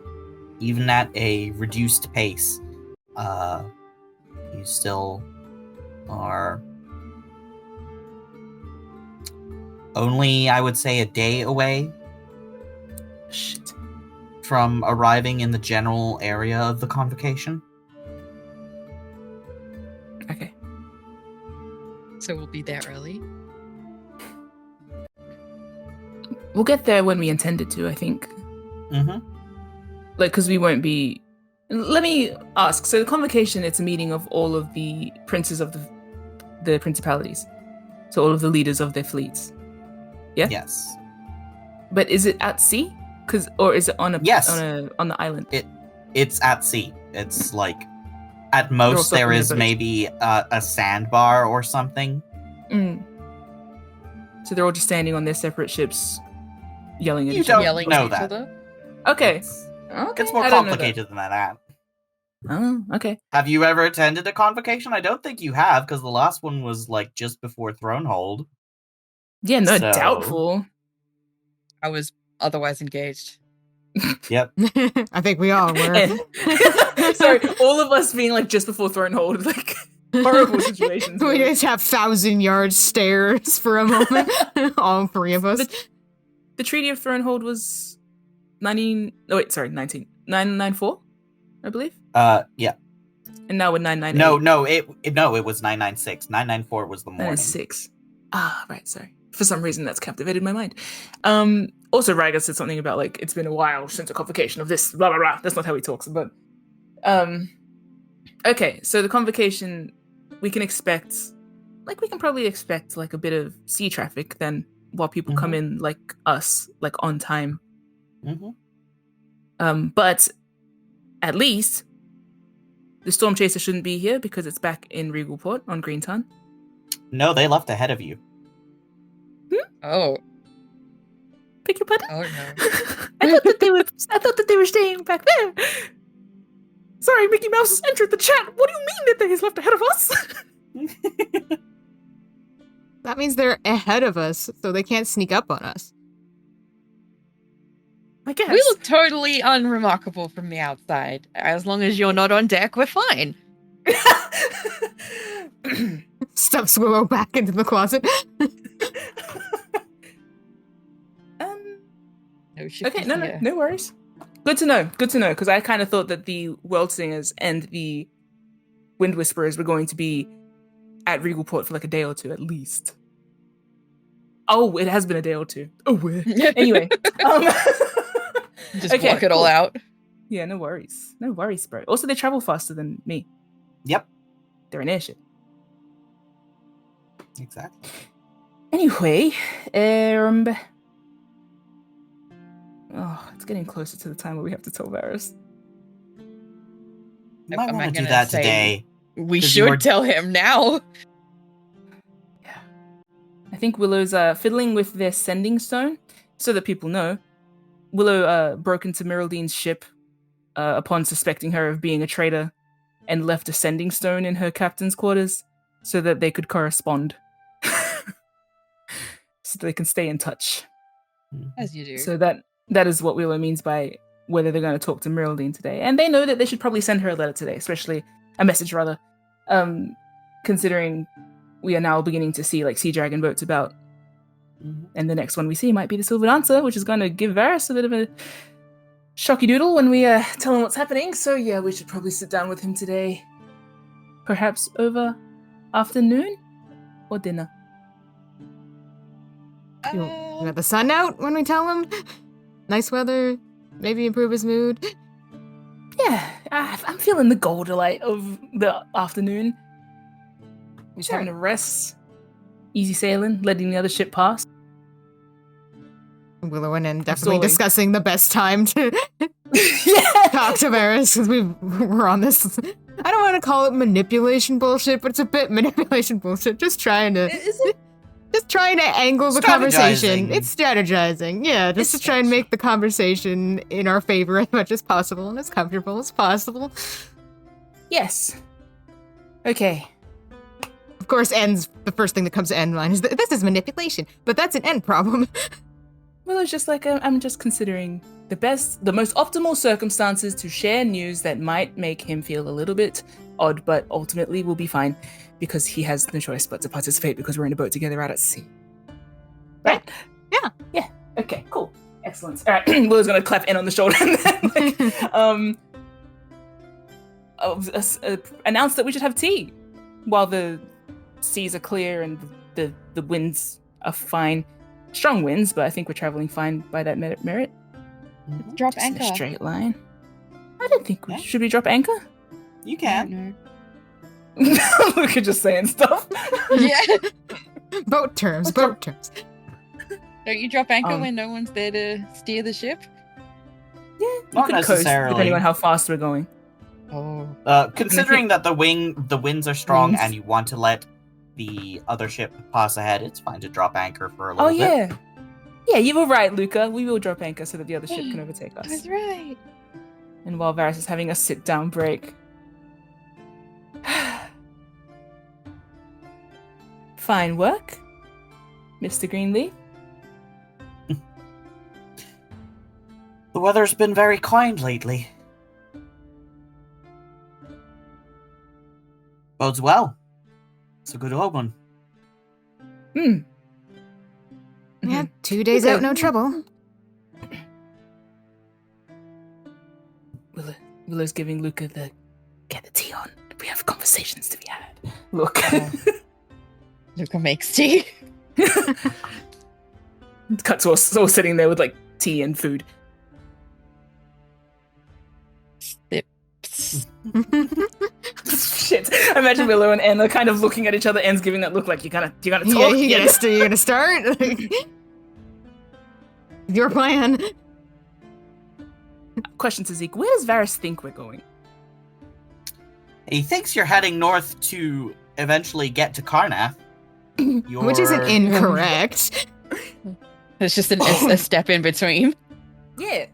Even at a reduced pace, you still are only, I would say, a day away Shit. from arriving in the general area of the convocation. Okay. So we'll be there early. We'll get there when we intended to, I think. Mm-hmm. Like, because we won't be... Let me ask. So the convocation, it's a meeting of all of the princes of the principalities. So all of the leaders of their fleets. Yeah? Yes. But is it at sea? Or is it on Yes. on the island? It's at sea. It's like, at most, stopping there the is boats. maybe a sandbar or something. Mm. So they're all just standing on their separate ships, yelling at You each other. don't Yelling know at each that. other. Okay. It's, Okay. it's more I don't know that. complicated than that. Oh, okay. Have you ever attended a convocation? I don't think you have, because the last one was like just before Thronehold. Yeah, no, So- doubtful. I was otherwise engaged. Yep. I think we all were. And- sorry, all of us being like just before Thronehold, like horrible situations. We really. just have 1,000-yard stares for a moment. All three of us. The Treaty of Thronehold was 994, I believe. Yeah. And now we're 998. No, it was 996. 994 was the morning. 996. Ah, right, sorry. For some reason, that's captivated my mind. Also, Ryga said something about, like, it's been a while since a convocation of this, blah, blah, blah. That's not how he talks, but... Okay, so the convocation, we can probably expect, like, a bit of sea traffic then while people come in, like, us, like, on time. Mm-hmm. But at least the Storm Chaser shouldn't be here because it's back in Regalport on Greenton. No, they left ahead of you. Oh. Beg your pardon? Oh no. I thought that they were staying back there. Sorry, Mickey Mouse has entered the chat. What do you mean that he's left ahead of us? That means they're ahead of us, so they can't sneak up on us. I guess. We look totally unremarkable from the outside. As long as you're not on deck, we're fine. Stuffs Willow back into the closet. No ship Okay, is no, here. no worries. Good to know, because I kind of thought that the World Singers and the Wind Whisperers were going to be at Regalport for like a day or two at least. Oh, it has been a day or two. Oh, anyway. Just okay, block it all cool. out. Yeah, no worries. No worries, bro. Also, they travel faster than me. Yep, They're an airship. exactly. Anyway, it's getting closer to the time where we have to tell Varys. You might Am I want to do gonna that say- today. We 'Cause you should were- tell him now. Yeah. I think Willow's fiddling with their sending stone so that people know. Willow broke into Miraldine's ship upon suspecting her of being a traitor and left a sending stone in her captain's quarters so that they could correspond. So they can stay in touch. As you do. So that is what Willow means by whether they're going to talk to Miraldine today. And they know that they should probably send her a letter today, especially a message rather, considering we are now beginning to see like sea dragon boats about. And the next one we see might be the Silver Dancer, which is going to give Varys a bit of a shocky doodle when we tell him what's happening. So yeah, we should probably sit down with him today. Perhaps over afternoon or dinner. You got the sun out when we tell him? Nice weather, maybe improve his mood. Yeah, I'm feeling the golden of the afternoon. Just Sure. having a rest, easy sailing, letting the other ship pass. Willow and N definitely Stalling. discussing the best time to Yeah. talk to Varys because we're on this. I don't want to call it manipulation bullshit, but it's a bit manipulation bullshit. Just trying to angle the conversation. Strategizing. It's strategizing. Yeah, just It's to try and make the conversation in our favor as much as possible and as comfortable as possible. Yes. Okay. Of course, N's the first thing that comes to N mind is that this is manipulation, but that's an N problem. Well, it's just like I'm just considering the most optimal circumstances to share news that might make him feel a little bit odd, but ultimately will be fine because he has no choice but to participate because we're in a boat together out at sea. Right? Yeah. Yeah. Okay, cool. Excellent. All right. Willow's going to clap N on the shoulder and then announce that we should have tea while the seas are clear and the winds are fine. Strong winds, but I think we're traveling fine by that merit. Drop Just in anchor. a straight line. I don't think we Yeah. should we drop anchor? You I can. don't know. Look at just saying stuff. Yeah. Boat terms, What's boat terms. Don't you drop anchor Um, when no one's there to steer the ship? Yeah, Not we could coast necessarily. depending on how fast we're going. Oh. Considering that the winds are strong Winds. and you want to let the other ship pass ahead, it's fine to drop anchor for a little Oh bit. yeah. Yeah, you were right, Luca. We will drop anchor so that the other ship can overtake us. That's right. And while Varys is having a sit-down break. Fine work, Mr. Greenleaf. The weather's been very kind lately. Bodes well. It's a good omen. Hmm. Yeah, 2 days out, no trouble. Willow's giving Luca the get the tea on. We have conversations to be had. Look. Luca makes tea. Cut to us all sitting there with like tea and food. Shit. I imagine Willow and Anne are kind of looking at each other. Anne's giving that look like you gotta talk. Yeah, you gonna start? Your plan. Question to Zeke: where does Varys think we're going? He thinks you're heading north to eventually get to Karnath. Which isn't incorrect. There's just a step in between. Yeah.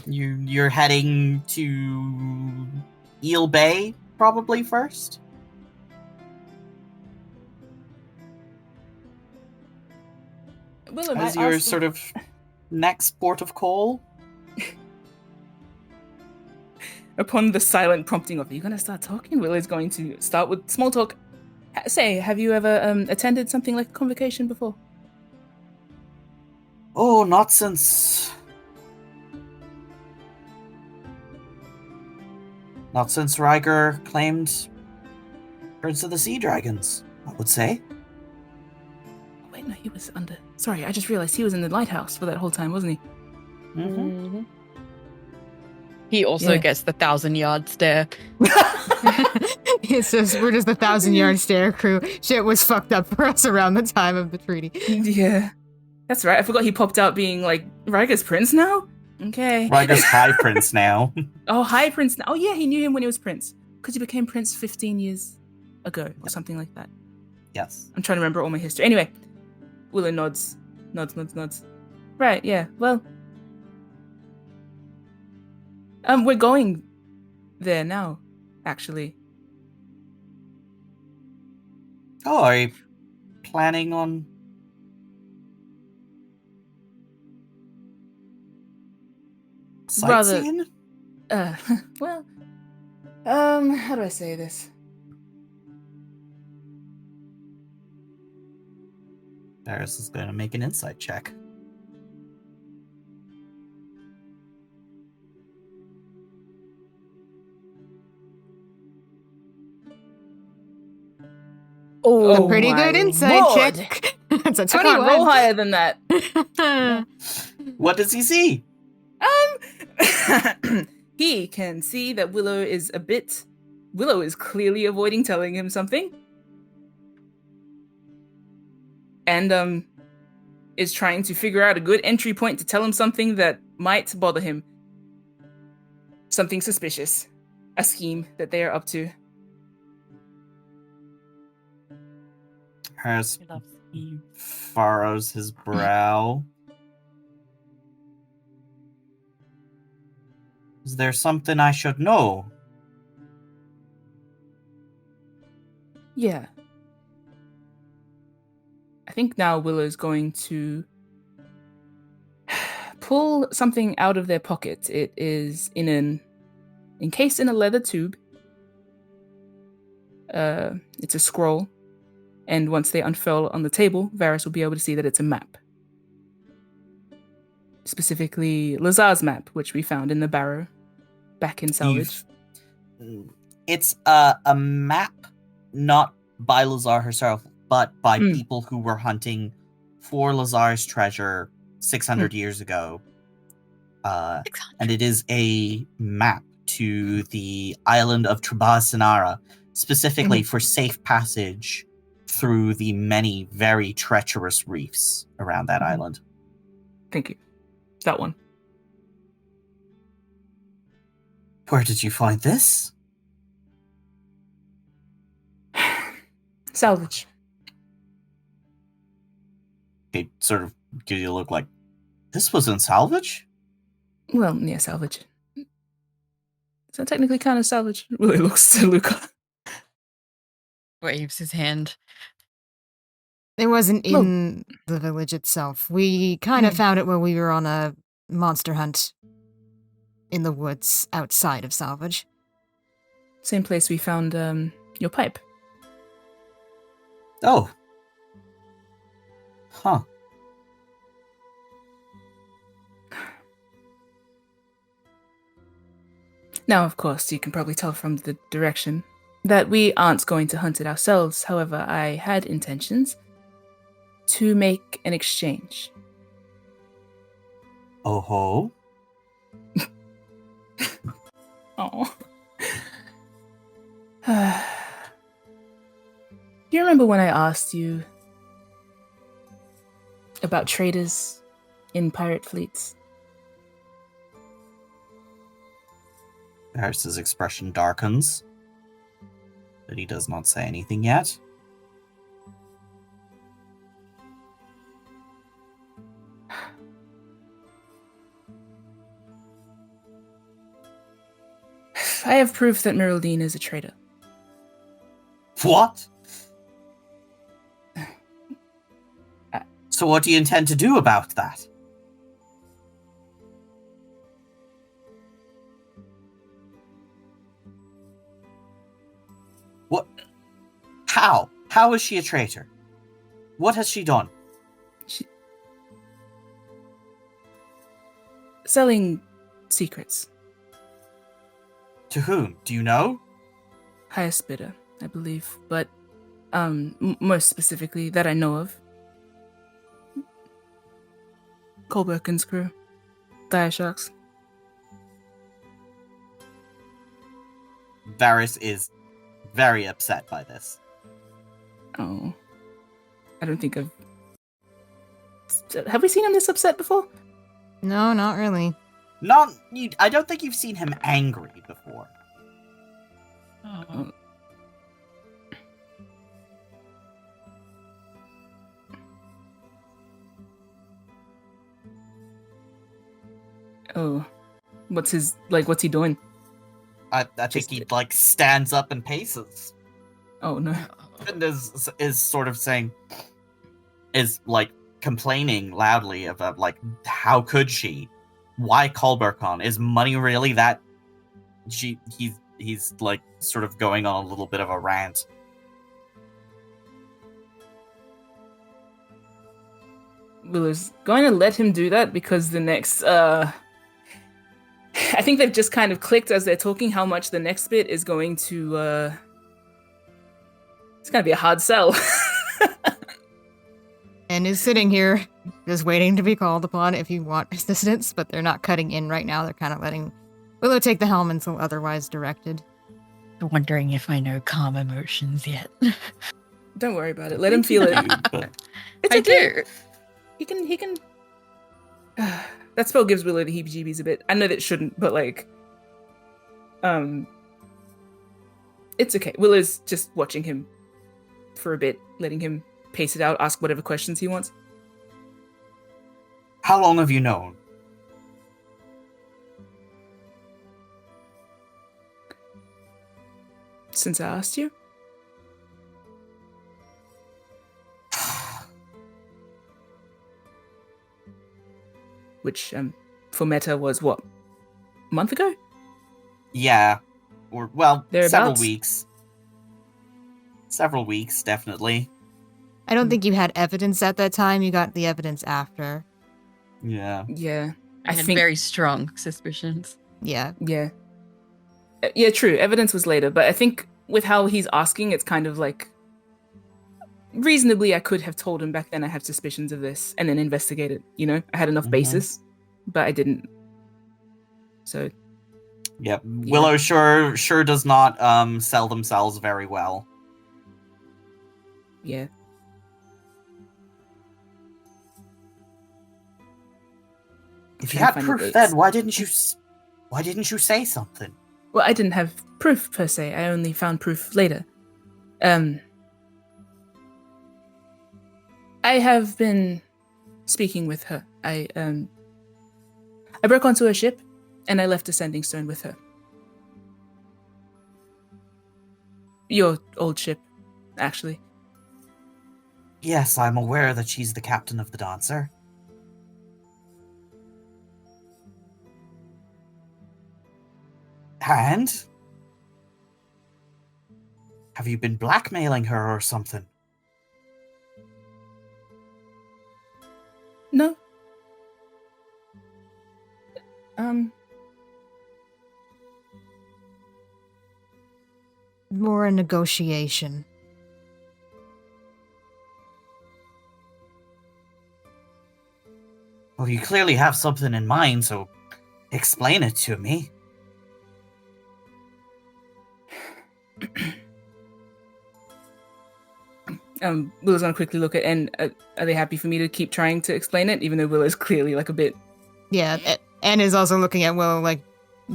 You're heading to Eel Bay probably first. Willem, As your sort of next port of call. Upon the silent prompting of, "Are you going to start talking?" Will is going to start with small talk. Say, have you ever attended something like a convocation before? Oh, not since Riker claimed Prince of the Sea Dragons, I would say. Oh, wait, no, he was under... Sorry, I just realized he was in the lighthouse for that whole time, wasn't he? Mm-hmm. He also gets the 1,000-yard stare. It's just, we're just the 1,000-yard stare crew. Shit was fucked up for us around the time of the treaty. Yeah. That's right. I forgot he popped out being like, Riker's prince now? Okay. Riker's High Prince now. Oh, High Prince now. Oh, yeah, he knew him when he was prince. Because he became prince 15 years ago or something like that. Yes. I'm trying to remember all my history. Anyway, Willow nods. Nods. Right, yeah, well. We're going there now, actually. Oh, are you planning on sightseeing? Well, how do I say this? Varys is going to make an insight check. A pretty good insight Lord. check. It's a I can't 21. roll higher than that. What does he see? He can see that Willow is clearly avoiding telling him something. And is trying to figure out a good entry point to tell him something that might bother him. Something suspicious. A scheme that they are up to. Varys furrows his brow. Is there something I should know? Yeah. I think now Willow's going to pull something out of their pocket. It is encased in a leather tube. It's a scroll. And once they unfurl on the table, Varys will be able to see that it's a map. Specifically, Lazar's map, which we found in the barrow back in Salvage. It's a map, not by Lazar herself, but by people who were hunting for Lazar's treasure 600 years ago. And it is a map to the island of Trubasinara, specifically for safe passage through the many very treacherous reefs around that island. Thank you. That one. Where did you find this? Salvage. He sort of gives you a look like, this was in salvage? Well, yeah, salvage. So technically kind of salvage. Willie looks to Luca. Waves his hand. It wasn't in the village itself. We kind of found it when we were on a monster hunt in the woods outside of Salvage. Same place we found your pipe. Oh. Huh. Now, of course, you can probably tell from the direction that we aren't going to hunt it ourselves. However, I had intentions to make an exchange. Oh ho. Oh. Do you remember when I asked you about traders in pirate fleets? Varys' expression darkens, but he does not say anything yet. I have proof that Miraldine is a traitor. What? So what do you intend to do about that? What? How? How is she a traitor? What has she done? Selling secrets. To whom? Do you know? Highest bidder, I believe, but most specifically that I know of. Colberkin's crew. Dire Sharks. Varys is very upset by this. Oh. I don't think I've... Have we seen him this upset before? No, not really. I don't think you've seen him angry before. Oh. Oh. What's he doing? I think he, stands up and paces. Oh, no. And is sort of saying... Is, complaining loudly about, how could she? Why Colbercon? Is money really that... He's sort of going on a little bit of a rant. Willer's going to let him do that because the next, I think they've just kind of clicked as they're talking how much the next bit is going to, it's going to be a hard sell. And is sitting here just waiting to be called upon if you want assistance, but they're not cutting in right now. They're kind of letting Willow take the helm until otherwise directed. Wondering if I know calm emotions yet. Don't worry about it. Let him feel it. It's I okay. do. He can. That spell gives Willow the heebie-jeebies a bit. I know that it shouldn't, but it's okay. Willow's just watching him for a bit, letting him pace it out, ask whatever questions he wants. How long have you known? Since I asked you? Which, for Meta was what? A month ago? Yeah. Or, well, Thereabouts? several weeks. Several weeks, definitely. I don't think you had evidence at that time. You got the evidence after. Yeah. Yeah. I had very strong suspicions. Yeah. Yeah. Yeah, true. Evidence was later, but I think with how he's asking, it's kind of reasonably I could have told him back then I have suspicions of this and then investigate it, I had enough basis, but I didn't. So. Yep. Yeah. Willow sure does not sell themselves very well. Yeah. If you had proof then, why didn't you say something? Well, I didn't have proof per se. I only found proof later. I have been speaking with her. I broke onto her ship, and I left a sending stone with her. Your old ship, actually. Yes, I'm aware that she's the captain of the Dancer. And? Have you been blackmailing her or something? No. More a negotiation. Well, you clearly have something in mind, so explain it to me. Willow's gonna quickly look at and are they happy for me to keep trying to explain it, even though Willow's clearly a bit... Yeah, and is also looking at Willow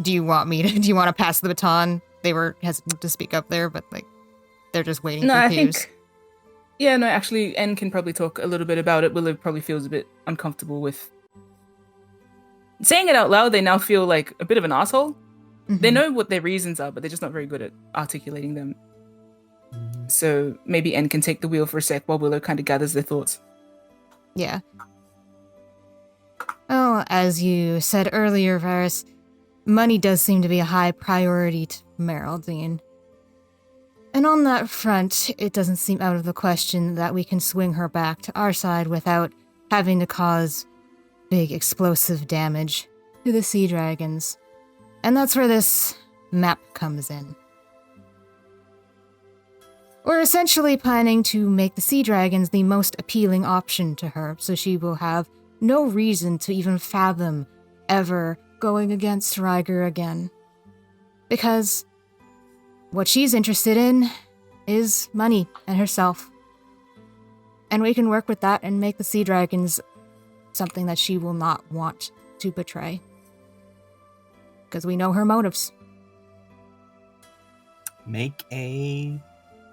do you want to pass the baton? They were hesitant to speak up there, but they're just waiting for cues. Yeah, no, actually, N can probably talk a little bit about it. Willow probably feels a bit uncomfortable with saying it out loud. They now feel like a bit of an asshole, They know what their reasons are, but they're just not very good at articulating them. So maybe N can take the wheel for a sec while Willow kind of gathers their thoughts. Yeah. Oh, as you said earlier, Varys, money does seem to be a high priority to Meraldine. And on that front, it doesn't seem out of the question that we can swing her back to our side without having to cause big explosive damage to the sea dragons. And that's where this map comes in. We're essentially planning to make the sea dragons the most appealing option to her, so she will have no reason to even fathom ever going against Ryger again. Because what she's interested in is money and herself. And we can work with that and make the sea dragons something that she will not want to betray. Because we know her motives. Make a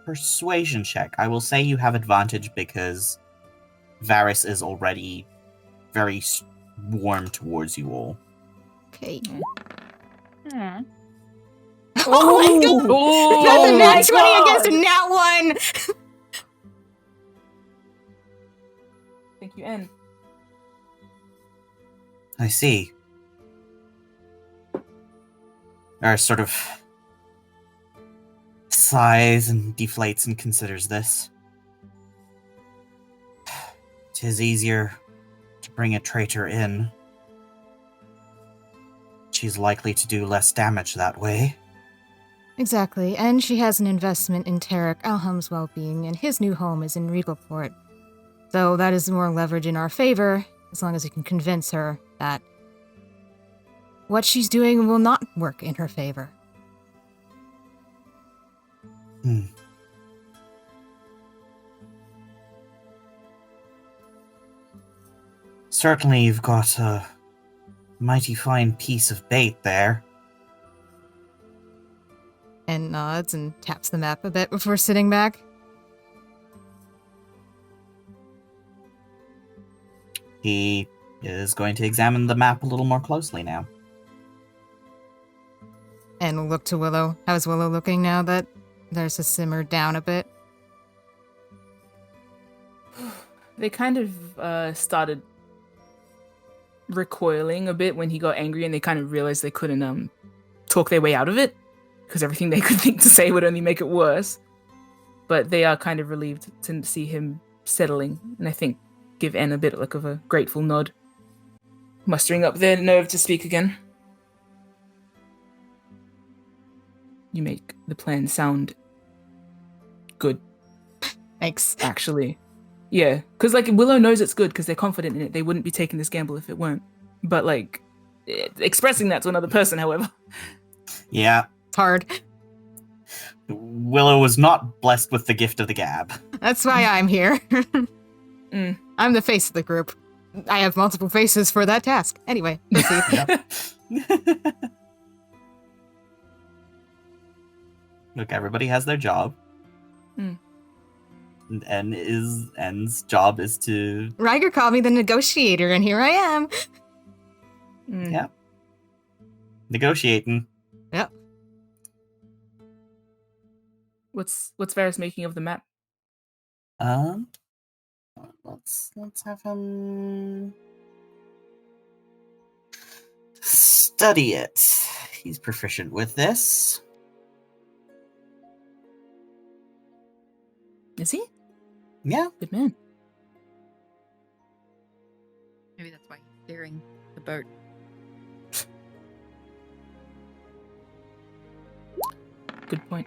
persuasion check. I will say you have advantage because Varys is already very warm towards you all. Okay. Hmm. Oh my god! Oh, That's a my nat 20 God. against a nat 1! Thank you, N. I see. Varys sort of sighs and deflates and considers this. 'Tis easier to bring a traitor in. She's likely to do less damage that way. Exactly, and she has an investment in Tarek Alham's well-being, and his new home is in Regalport. So that is more leverage in our favor, as long as we can convince her that what she's doing will not work in her favor. Certainly you've got a mighty fine piece of bait there. And nods and taps the map a bit before sitting back. He is going to examine the map a little more closely now. And we'll look to Willow. How's Willow looking now that there's a simmer down a bit? They kind of started recoiling a bit when he got angry, and they kind of realized they couldn't talk their way out of it, because everything they could think to say would only make it worse. But they are kind of relieved to see him settling, and I think give N a bit like of a grateful nod, mustering up their nerve to speak again. You make the plan sound good, Thanks. actually. Yeah, because like Willow knows it's good because they're confident in it. They wouldn't be taking this gamble if it weren't. But like expressing that to another person, however. Yeah, It's hard. Willow was not blessed with the gift of the gab. That's why I'm here. Mm. I'm the face of the group. I have multiple faces for that task. Anyway, proceed. Look, everybody has their job. Mm. And N's job is to... Ryger called me the negotiator, and here I am. Mm. Yeah. Negotiating. Yep. What's Varys making of the map? Let's have him study it. He's proficient with this. Is he? Yeah. Good man. Maybe that's why he's steering the boat. Good point.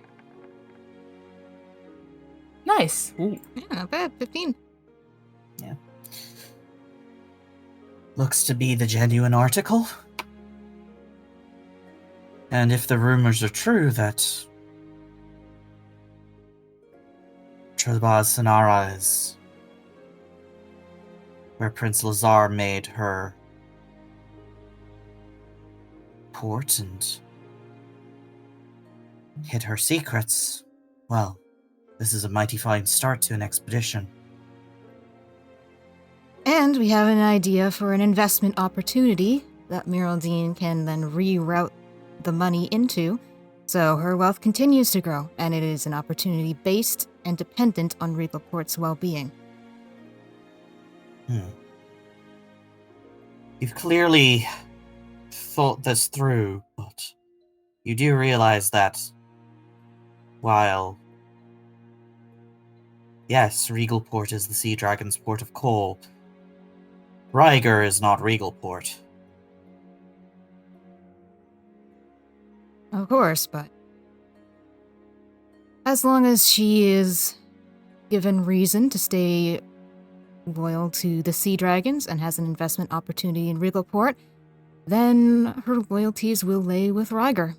Nice. Ooh. Yeah, not bad. 15. Looks to be the genuine article. And if the rumors are true that Trebaz Sanara is where Prince Lazar made her port and hid her secrets, well, this is a mighty fine start to an expedition. And we have an idea for an investment opportunity that Miraldine can then reroute the money into, so her wealth continues to grow, and it is an opportunity based and dependent on Regal Port's well-being. You've clearly thought this through, but you do realize that while, yes, Regalport is the Sea Dragon's port of call, Ryger is not Regalport. Of course, but as long as she is given reason to stay loyal to the Sea Dragons and has an investment opportunity in Regalport, then her loyalties will lay with Ryger.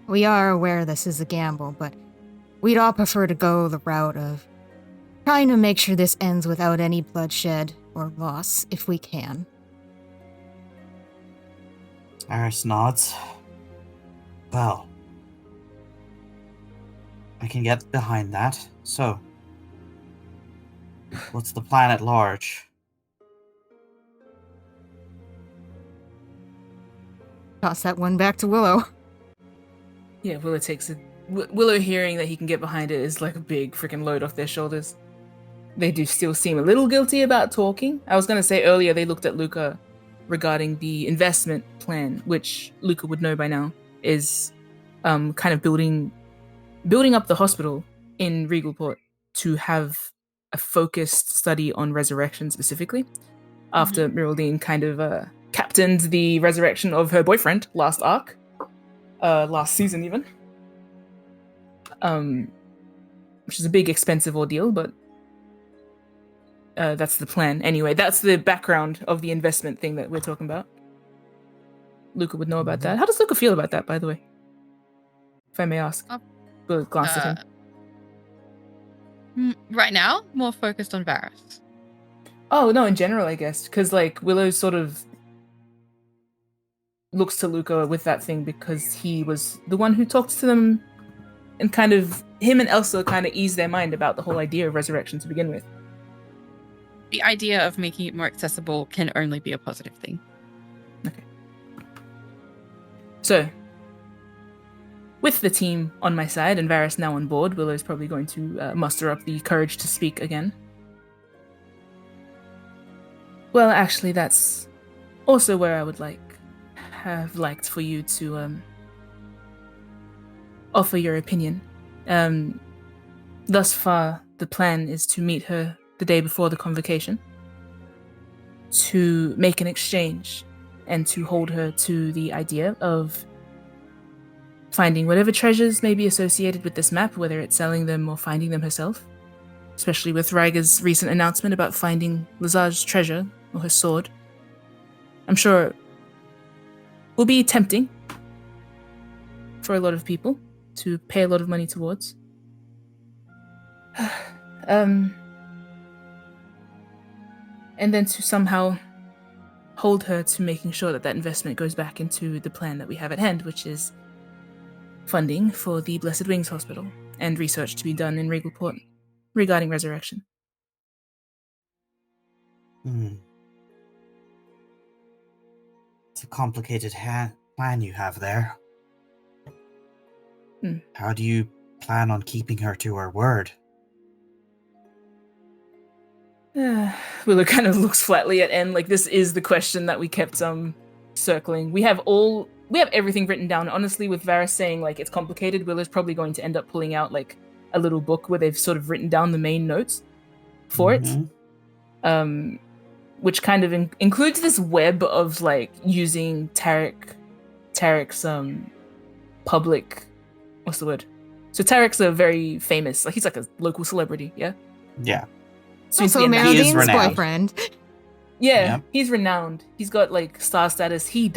We are aware this is a gamble, but we'd all prefer to go the route of trying to make sure this ends without any bloodshed or loss, if we can. Aris nods. Well, I can get behind that. So, what's the plan at large? Toss that one back to Willow. Yeah, Willow takes it. Willow hearing that he can get behind it is like a big freaking load off their shoulders. They do still seem a little guilty about talking. I was going to say earlier they looked at Luca regarding the investment plan, which Luca would know by now, is kind of building up the hospital in Regalport to have a focused study on resurrection specifically, after Miraldine kind of captained the resurrection of her boyfriend last arc. Last season even. Which is a big expensive ordeal, but that's the plan. Anyway, that's the background of the investment thing that we're talking about. Luca would know about that. How does Luca feel about that, by the way? If I may ask. We'll glance at him. Right now, more focused on Varys. Oh, no, in general, I guess. Because, like, Willow sort of looks to Luca with that thing because he was the one who talked to them, and kind of him and Elsa kind of eased their mind about the whole idea of resurrection to begin with. The idea of making it more accessible can only be a positive thing. Okay. So, with the team on my side and Varys now on board, Willow's probably going to muster up the courage to speak again. Well, actually, that's also where I would have liked for you to offer your opinion. Thus far, the plan is to meet her the day before the convocation, to make an exchange, and to hold her to the idea of finding whatever treasures may be associated with this map, whether it's selling them or finding them herself, especially with Ryger's recent announcement about finding Lazar's treasure or her sword. I'm sure will be tempting for a lot of people to pay a lot of money towards. And then to somehow hold her to making sure that that investment goes back into the plan that we have at hand, which is funding for the Blessed Wings Hospital and research to be done in Regalport regarding resurrection. It's a complicated plan you have there. How do you plan on keeping her to her word? Willow kind of looks flatly at En, like this is the question that we kept circling. We have everything written down. Honestly, with Varys saying like it's complicated, Willow's probably going to end up pulling out like a little book where they've sort of written down the main notes for it. Which kind of includes this web of like using Tarek's public, what's the word? So Tarek's a very famous, like he's like a local celebrity, yeah? Yeah. Also Meryldine's boyfriend. Yeah, he's renowned. He's got like star status. He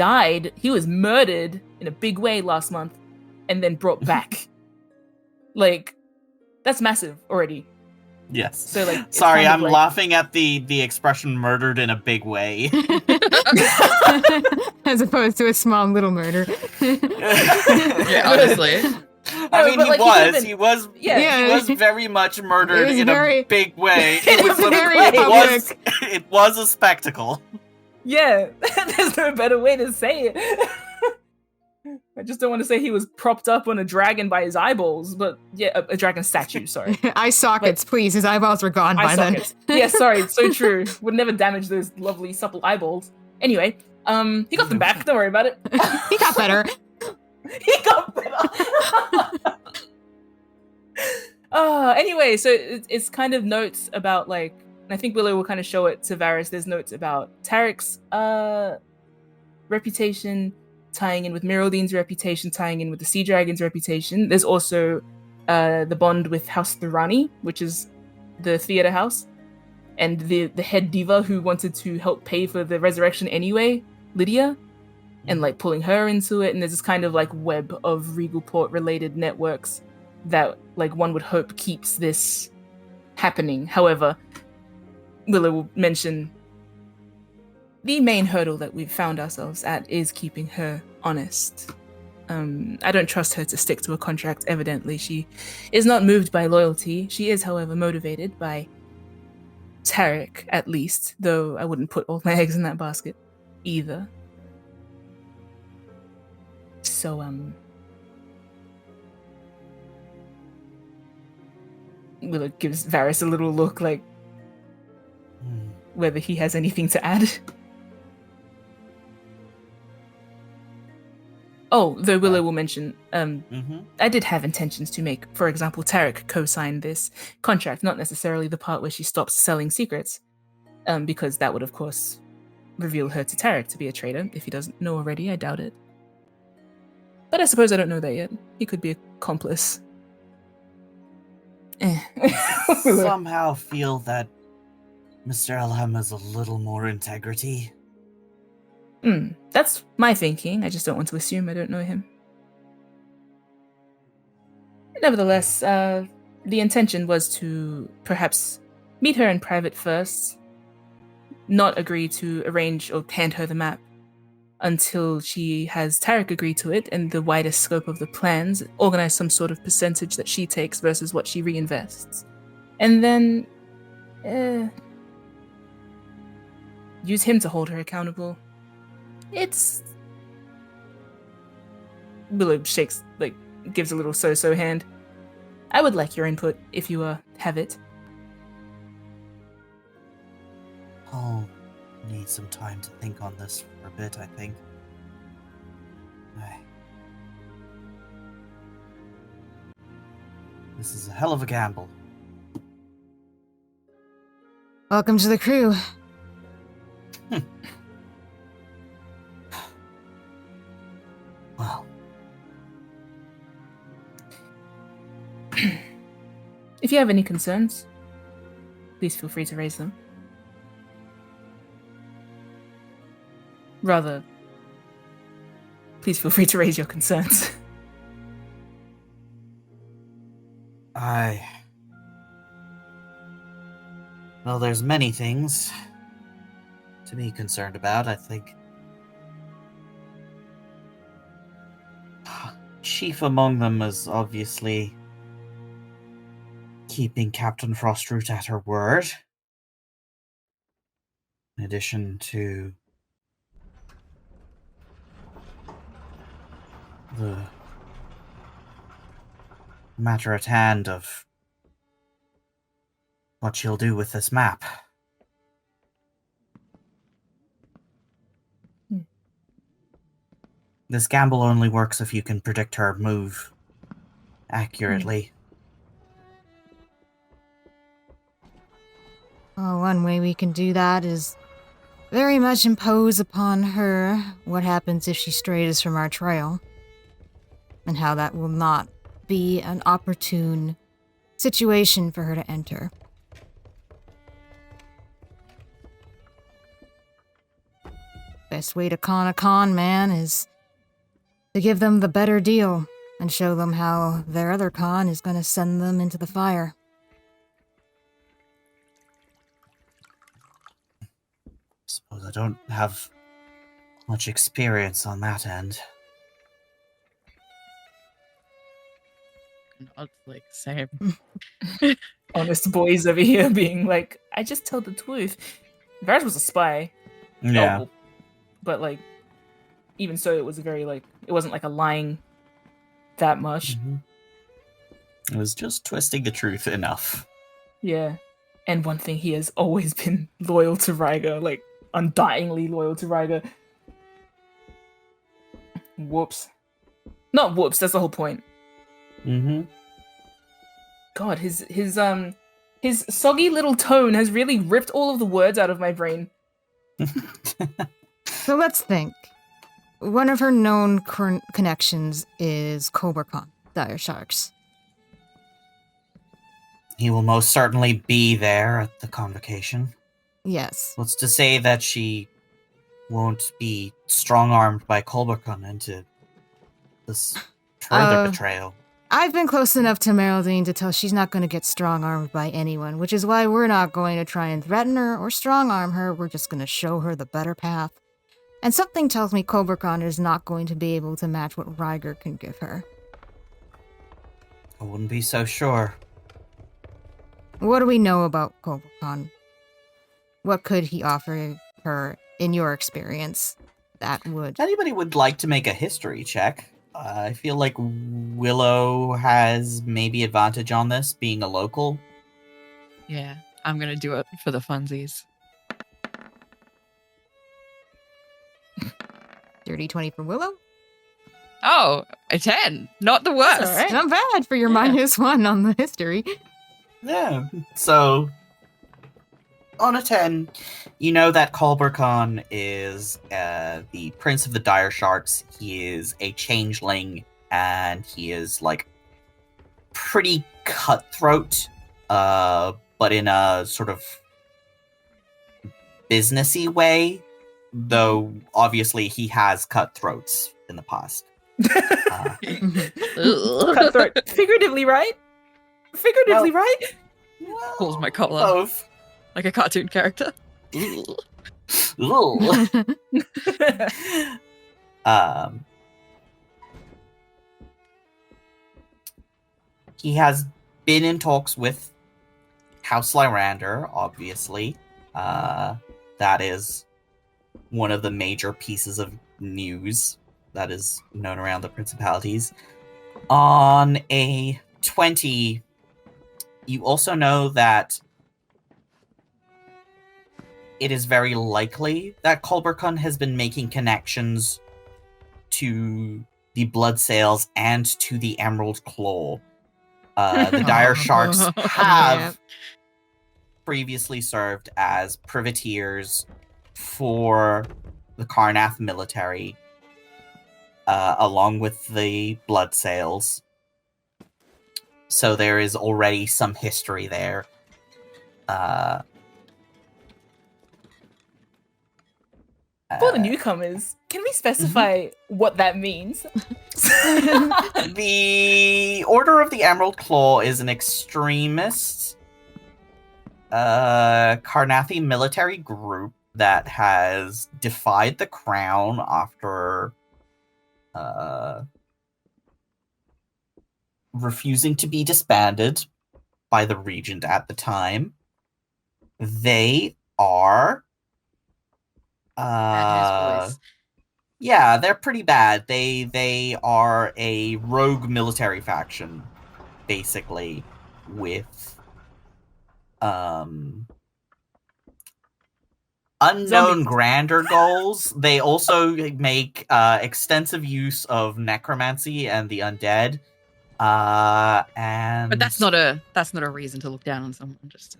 was murdered in a big way last month and then brought back. Like, that's massive already. Yes. So like, sorry, I'm laughing at the expression "murdered in a big way." As as opposed to a small little murder. Yeah, honestly. I mean, but, like, he was Yeah. very much murdered It was in very- a big way. It was very public. It was a spectacle. Yeah, there's no better way to say it. I just don't want to say he was propped up on a dragon by his eyeballs, but yeah, a dragon statue, sorry. Eye sockets, please. His eyeballs were gone by Eye then. sockets. Yeah, sorry, so true. Would never damage those lovely, supple eyeballs. Anyway, he got them back, don't worry about it. He got better. He got better. Anyway, so it's kind of notes about, like, and I think Willow will kind of show it to Varys. There's notes about Tarek's reputation tying in with Myraldine's reputation, tying in with the Sea Dragon's reputation. There's also the bond with House Thurani, which is the theater house, and the head diva who wanted to help pay for the resurrection anyway, Lydia, and like pulling her into it. And there's this kind of like web of Regalport related networks that like one would hope keeps this happening. However, Willow will mention the main hurdle that we've found ourselves at is keeping her honest. I don't trust her to stick to a contract, evidently. She is not moved by loyalty. She is, however, motivated by Tarek, at least, though I wouldn't put all my eggs in that basket either. So, Willow gives Varys a little look like whether he has anything to add. Oh, though Willow will mention, I did have intentions to make, for example, Tarek co-sign this contract, not necessarily the part where she stops selling secrets, because that would, of course, reveal her to Tarek to be a traitor. If he doesn't know already, I doubt it. But I suppose I don't know that yet. He could be an accomplice. Somehow feel that Mr. Elham has a little more integrity. That's my thinking. I just don't want to assume I don't know him. Nevertheless, the intention was to perhaps meet her in private first, not agree to arrange or hand her the map until she has Tarek agree to it and the wider scope of the plans, organize some sort of percentage that she takes versus what she reinvests. And then use him to hold her accountable. It's... Willow shakes, like, gives a little so-so hand. I would like your input, if you have it. I'll need some time to think on this for a bit, I think. This is a hell of a gamble. Welcome to the crew. Well, If you have any concerns, please feel free to raise them. Rather, please feel free to raise your concerns. Well, there's many things to be concerned about, I think. Chief among them is obviously keeping Captain Frostroot at her word. In addition to the matter at hand of what she'll do with this map. This gamble only works if you can predict her move accurately. Well, one way we can do that is very much impose upon her what happens if she strays from our trail, and how that will not be an opportune situation for her to enter. Best way to con a con man is to give them the better deal and show them how their other con is going to send them into the fire. Suppose I don't have much experience on that end. It's like same. Honest boys over here being like, I just tell the truth. Varys was a spy. Yeah. Oh, but like, even so, it was very like, it wasn't like a lying that much. Mhm. It was just twisting the truth enough. Yeah. And one thing, he has always been loyal to Ryga, like undyingly loyal to Ryga. Whoops. Not whoops, that's the whole point. Mm-hmm. God, his soggy little tone has really ripped all of the words out of my brain. So let's think. One of her known connections is Khorvaire, Dire Sharks. He will most certainly be there at the convocation. Yes. What's to say that she won't be strong-armed by Khorvaire into this further betrayal? I've been close enough to Meraldine to tell she's not going to get strong-armed by anyone, which is why we're not going to try and threaten her or strong-arm her. We're just going to show her the better path. And something tells me Khorvaire is not going to be able to match what Ryger can give her. I wouldn't be so sure. What do we know about Khorvaire? What could he offer her, in your experience, that would... Anybody would like to make a history check? I feel like Willow has maybe advantage on this, being a local. Yeah, I'm gonna do it for the funsies. Dirty 20 for Willow? Oh, a 10. Not the worst. That's all right. Not bad for your -1 on the history. Yeah, so on a 10, you know that Khorvaire is the Prince of the Dire Sharks. He is a changeling, and he is like pretty cutthroat, but in a sort of businessy way. Though obviously he has cutthroats in the past. Cutthroat. Figuratively, right? Figuratively, right? Well, Pulls my collar. both. Like a cartoon character. Ooh. He has been in talks with House Lyrander, obviously. That is one of the major pieces of news that is known around the principalities. On a 20, you also know that it is very likely that Khorvaire has been making connections to the Blood Sails and to the Emerald Claw. The Dire Sharks have previously served as privateers for the Karnath military, along with the Blood Sails. So there is already some history there. For the newcomers, can we specify what that means? The Order of the Emerald Claw is an extremist Karnathi military group that has defied the crown after refusing to be disbanded by the regent at the time. They are Bad boys. yeah, they're pretty bad. They are a rogue military faction, basically, with unknown Zombies. grander goals. They also make extensive use of necromancy and the undead. And But that's not a reason to look down on someone. Just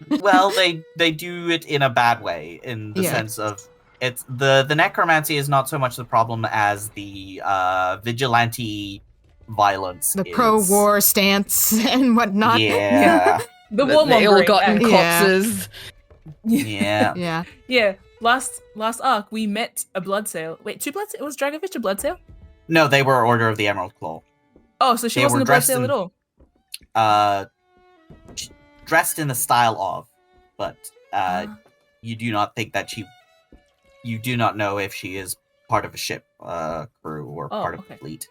well, they do it in a bad way, in the sense of it's the necromancy is not so much the problem as the vigilante violence. The pro-war stance and whatnot. Yeah. The the warmongering. ill-gotten Yeah. corpses. Yeah. Yeah. Yeah. Last arc, we met a blood sail. Wait, two blood sail? Was Dragovich a blood sail? No, they were Order of the Emerald Claw. Oh, so she They wasn't were a blood dressed sail in- at all. Dressed in the style of, but you do not think that you do not know if she is part of a ship crew or part of the fleet.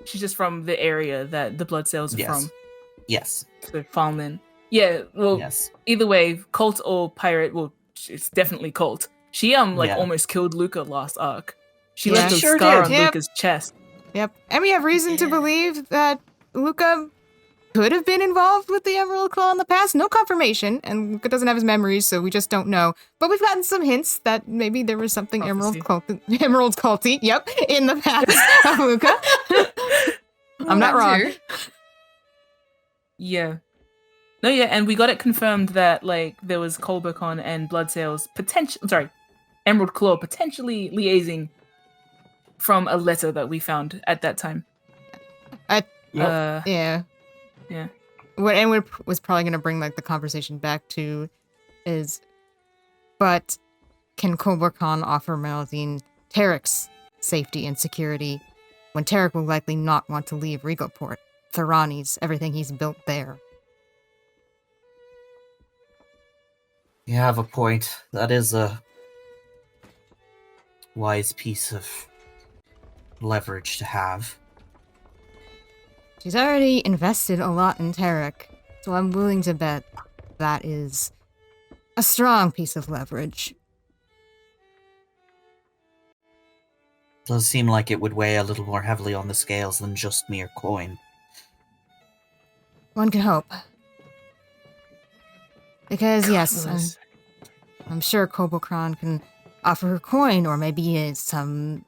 She's just from the area that the blood sails are from. Yes. So Fallen. Yeah, well, either way, cult or pirate, well, it's definitely cult. She almost killed Luca last arc. She left a scar on Luca's chest. Yep. And we have reason to believe that Luca could have been involved with the Emerald Claw in the past. No confirmation, and Luca doesn't have his memories, so we just don't know. But we've gotten some hints that maybe there was something Emerald culty, in the past of Luca. I'm not wrong. Yeah. No, yeah, and we got it confirmed that, like, there was Khorvaire and Bloodsails Emerald Claw potentially liaising from a letter that we found at that time. Yeah. What Enwood was probably going to bring, like, the conversation back to is, but can Khorvaire offer Meladine Tarek's safety and security when Tarek will likely not want to leave Regoport, Thorani's, everything he's built there? You have a point. That is a wise piece of leverage to have. She's already invested a lot in Tarek, so I'm willing to bet that is a strong piece of leverage. Does seem like it would weigh a little more heavily on the scales than just mere coin. One can hope. Because, yes, I'm sure Khorvaire can offer her coin, or maybe some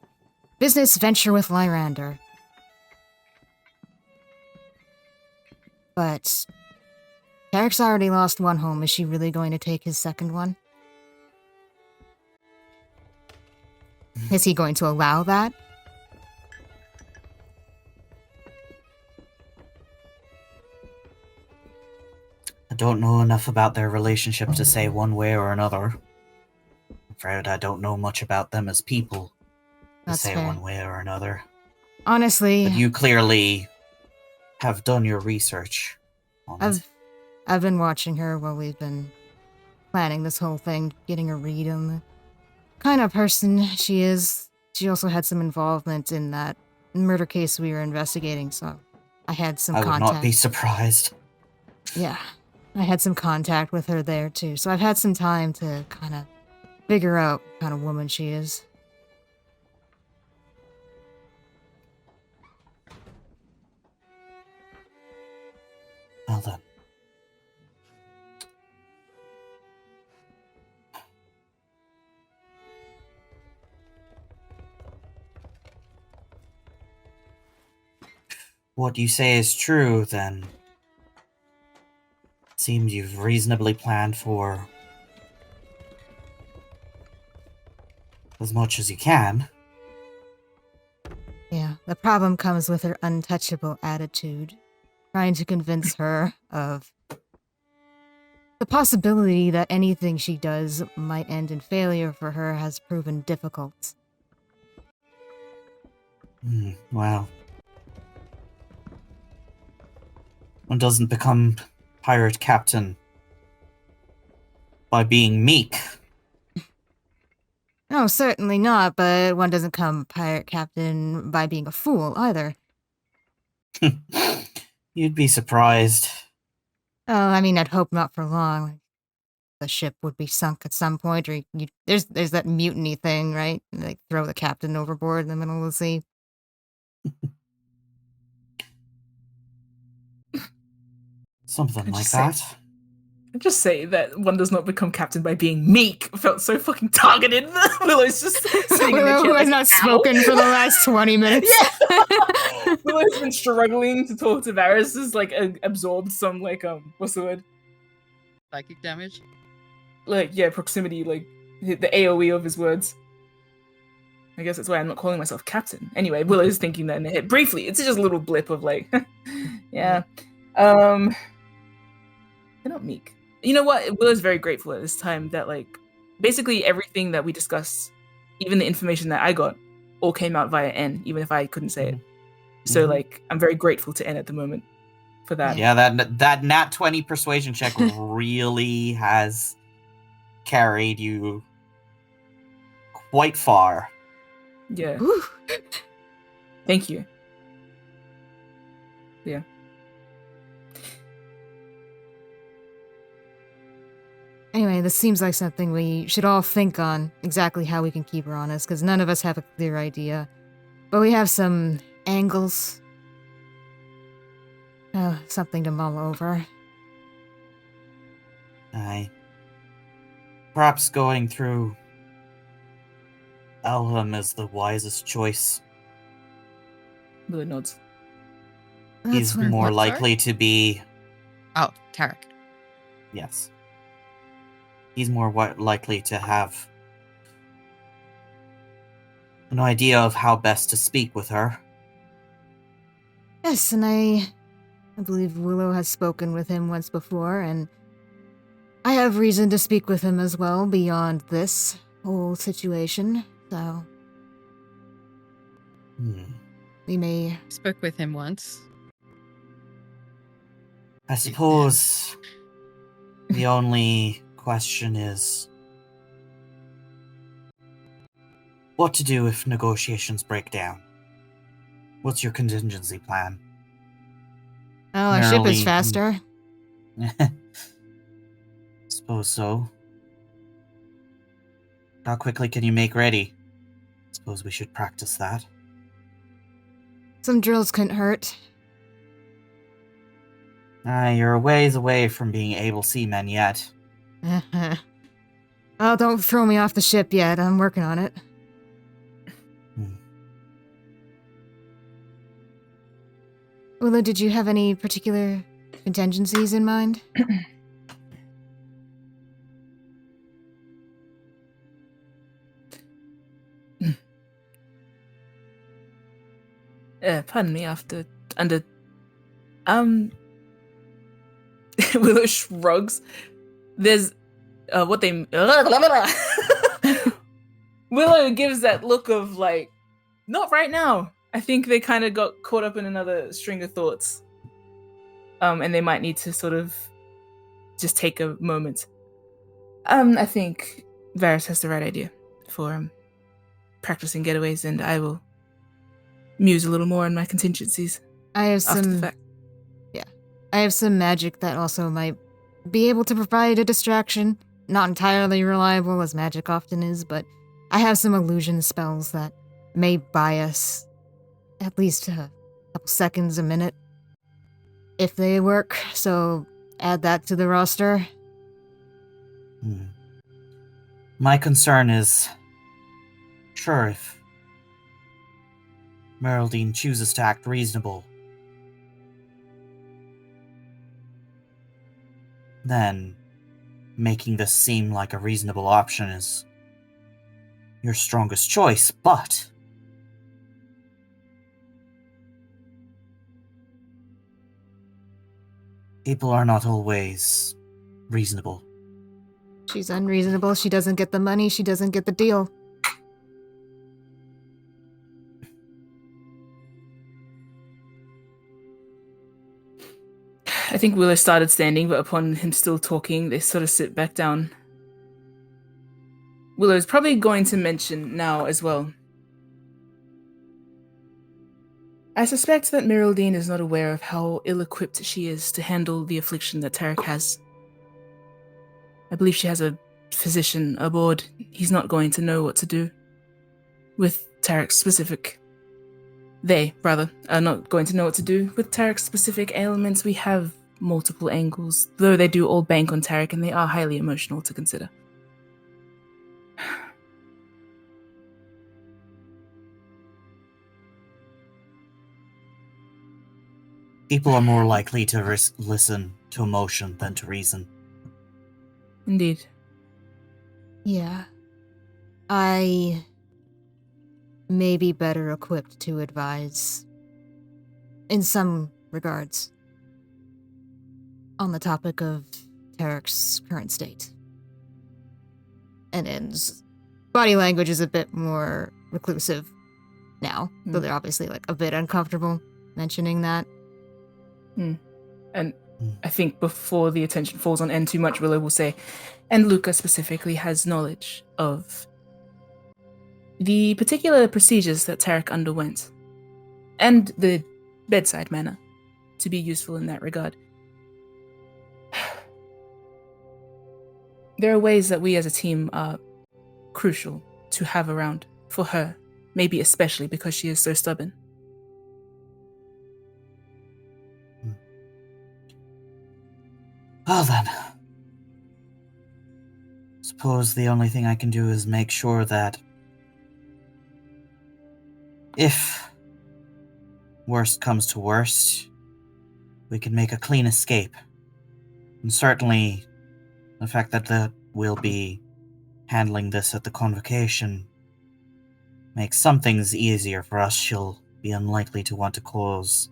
business venture with Lyrander. But Tarek's already lost one home. Is she really going to take his second one? Is he going to allow that? I don't know enough about their relationship to say one way or another. I'm afraid I don't know much about them as people to say one way or another. Honestly... But you clearly have done your research on it. I've been watching her while we've been planning this whole thing, getting a read on the kind of person she is. She also had some involvement in that murder case we were investigating, so I had some contact. I would not be surprised. Yeah, I had some contact with her there too, so I've had some time to kind of figure out what kind of woman she is. Well then. What you say is true, then. Seems you've reasonably planned for as much as you can. Yeah, the problem comes with her untouchable attitude. Trying to convince her of the possibility that anything she does might end in failure for her has proven difficult. Well, one doesn't become pirate captain by being meek. No, certainly not, but one doesn't become pirate captain by being a fool either. You'd be surprised. Oh, I mean, I'd hope not for long. The ship would be sunk at some point, or there's that mutiny thing, right? Like, throw the captain overboard in the middle of the sea. Something like that. Just say that one does not become captain by being meek. Felt so fucking targeted. Willow's just sitting in the chair. Willow has not spoken for the last 20 minutes. Yeah. Willow's been struggling to talk to Varys. Has like absorbed some what's the word? Psychic damage. Proximity, like the AOE of his words. I guess that's why I'm not calling myself captain. Anyway, Willow's thinking that in her head briefly. It's just a little blip of yeah. They're not meek. You know what? Willow's very grateful at this time that, basically everything that we discussed, even the information that I got, all came out via N, even if I couldn't say it. So, I'm very grateful to N at the moment for that. Yeah, that nat 20 persuasion check really has carried you quite far. Yeah. Whew. Thank you. Yeah. Anyway, this seems like something we should all think on, exactly how we can keep her honest, because none of us have a clear idea. But we have some angles. Something to mull over. Perhaps going through Elham is the wisest choice. Willow nods. He's where- more what, sorry? likely to be... Oh, Tarek. Yes. He's more likely to have an idea of how best to speak with her. Yes, and I believe Willow has spoken with him once before, and I have reason to speak with him as well beyond this whole situation, so we may... Spoke with him once. I suppose the only question is what to do if negotiations break down. What's your contingency plan? Oh, our ship is Merely- faster. Suppose so. How quickly can you make ready? Suppose we should practice that. Some drills couldn't hurt. You're a ways away from being able seamen yet. Oh, don't throw me off the ship yet. I'm working on it. Willow, did you have any particular contingencies in mind? Pardon me, Willow shrugs. There's what they Willow gives that look of like, not right now. I think they kind of got caught up in another string of thoughts. And they might need to sort of just take a moment. I think Varys has the right idea for practicing getaways, and I will muse a little more on my contingencies I have after the some... fact. I have some magic that also might be able to provide a distraction. Not entirely reliable, as magic often is, but I have some illusion spells that may buy us at least a couple seconds, a minute, if they work, so add that to the roster. My concern is, sure, if Meraldine chooses to act reasonable, then making this seem like a reasonable option is your strongest choice, but people are not always reasonable. She's unreasonable, she doesn't get the money, she doesn't get the deal. I think Willow started standing, but upon him still talking, they sort of sit back down. Willow's probably going to mention now as well. I suspect that Meraldine is not aware of how ill-equipped she is to handle the affliction that Tarek has. I believe she has a physician aboard. He's not going to know what to do with Tarek's specific... They, rather, are not going to know what to do with Tarek's specific ailments. We have multiple angles, though they do all bank on Tarek, and they are highly emotional to consider. People are more likely to listen to emotion than to reason. Indeed. Yeah. I may be better equipped to advise, in some regards, on the topic of Tarek's current state. And his body language is a bit more reclusive now, though they're obviously like a bit uncomfortable mentioning that. And I think before the attention falls on N too much, Willow will say, and Luca specifically has knowledge of the particular procedures that Tarek underwent, and the bedside manner, to be useful in that regard. There are ways that we as a team are crucial to have around for her, maybe especially because she is so stubborn. Well then. Suppose the only thing I can do is make sure that if worst comes to worst, we can make a clean escape. And certainly the fact that we'll be handling this at the convocation makes some things easier for us. She'll be unlikely to want to cause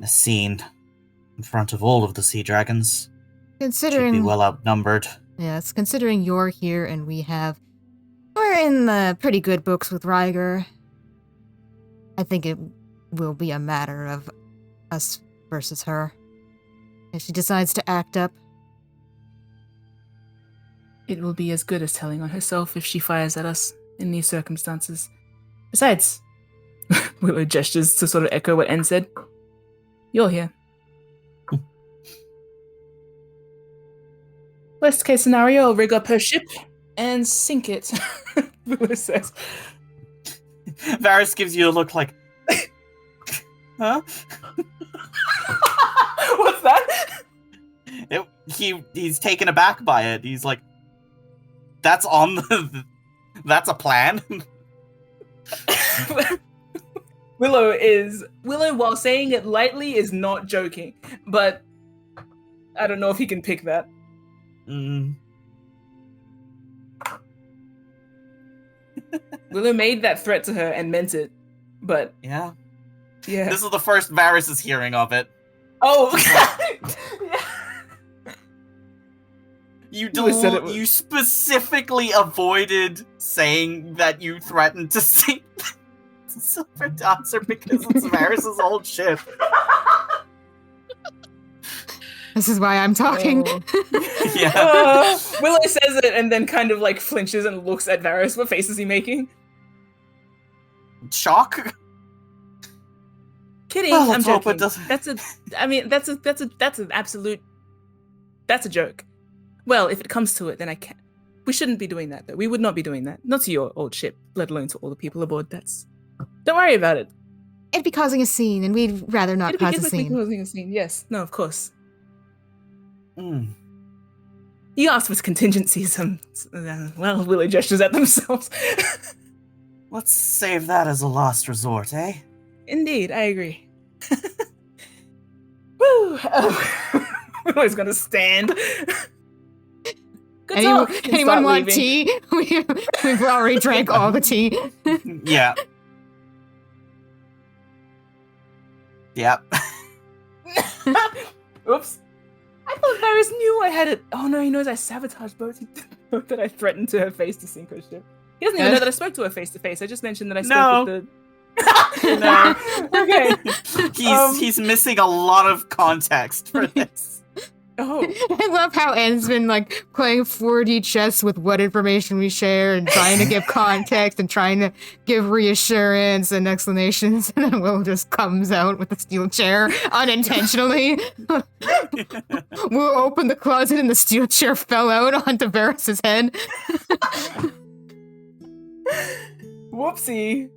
a scene in front of all of the sea dragons. Considering Should be well outnumbered. Yes, considering you're here and we're in the pretty good books with Ryger, I think it will be a matter of us versus her. If she decides to act up, It will be as good as telling on herself if she fires at us in these circumstances. Besides, Willow gestures to sort of echo what En said. You're here. Worst case scenario, I'll rig up her ship and sink it, Willow says. Varys gives you a look like, huh? What's that? He's taken aback by it. He's like, that's that's a plan. Willow, while saying it lightly, is not joking, but I don't know if he can pick that. Willow made that threat to her and meant it, but Yeah. yeah. This is the first Varys is hearing of it. Oh, You specifically avoided saying that you threatened to sink the Silver Dancer because it's Varys' old ship. this is why I'm talking. Oh. Yeah. Willow says it and then kind of like flinches and looks at Varys. What face is he making? Shock? Kidding. Well, I'm let's hope joking. it doesn't- That's a joke. Well, if it comes to it, then I can't. We shouldn't be doing that, though. We would not be doing that. Not to your old ship, let alone to all the people aboard. Don't worry about it. It'd be causing a scene, and we'd rather not It'd be cause a physically scene. causing a scene. Yes. No, of course. Mm. You asked for contingencies. Well, Willow gestures at themselves. Let's save that as a last resort, eh? Indeed, I agree. Woo! Willow's gonna stand. Good talk. You can Anyone start want leaving. tea? We've already drank all the tea. Yeah. Yep. Oops. I thought Varys knew I had it. Oh no, he knows I sabotaged both. He didn't know that I threatened to her face to sink her ship. He doesn't even know that I spoke to her face to face. I just mentioned that I spoke with the... No. Okay. He's missing a lot of context for this. Oh. I love how En's been like playing 4D chess with what information we share and trying to give context and trying to give reassurance and explanations, and then Will just comes out with a steel chair unintentionally. We'll open the closet and the steel chair fell out onto Varys' head. Whoopsie.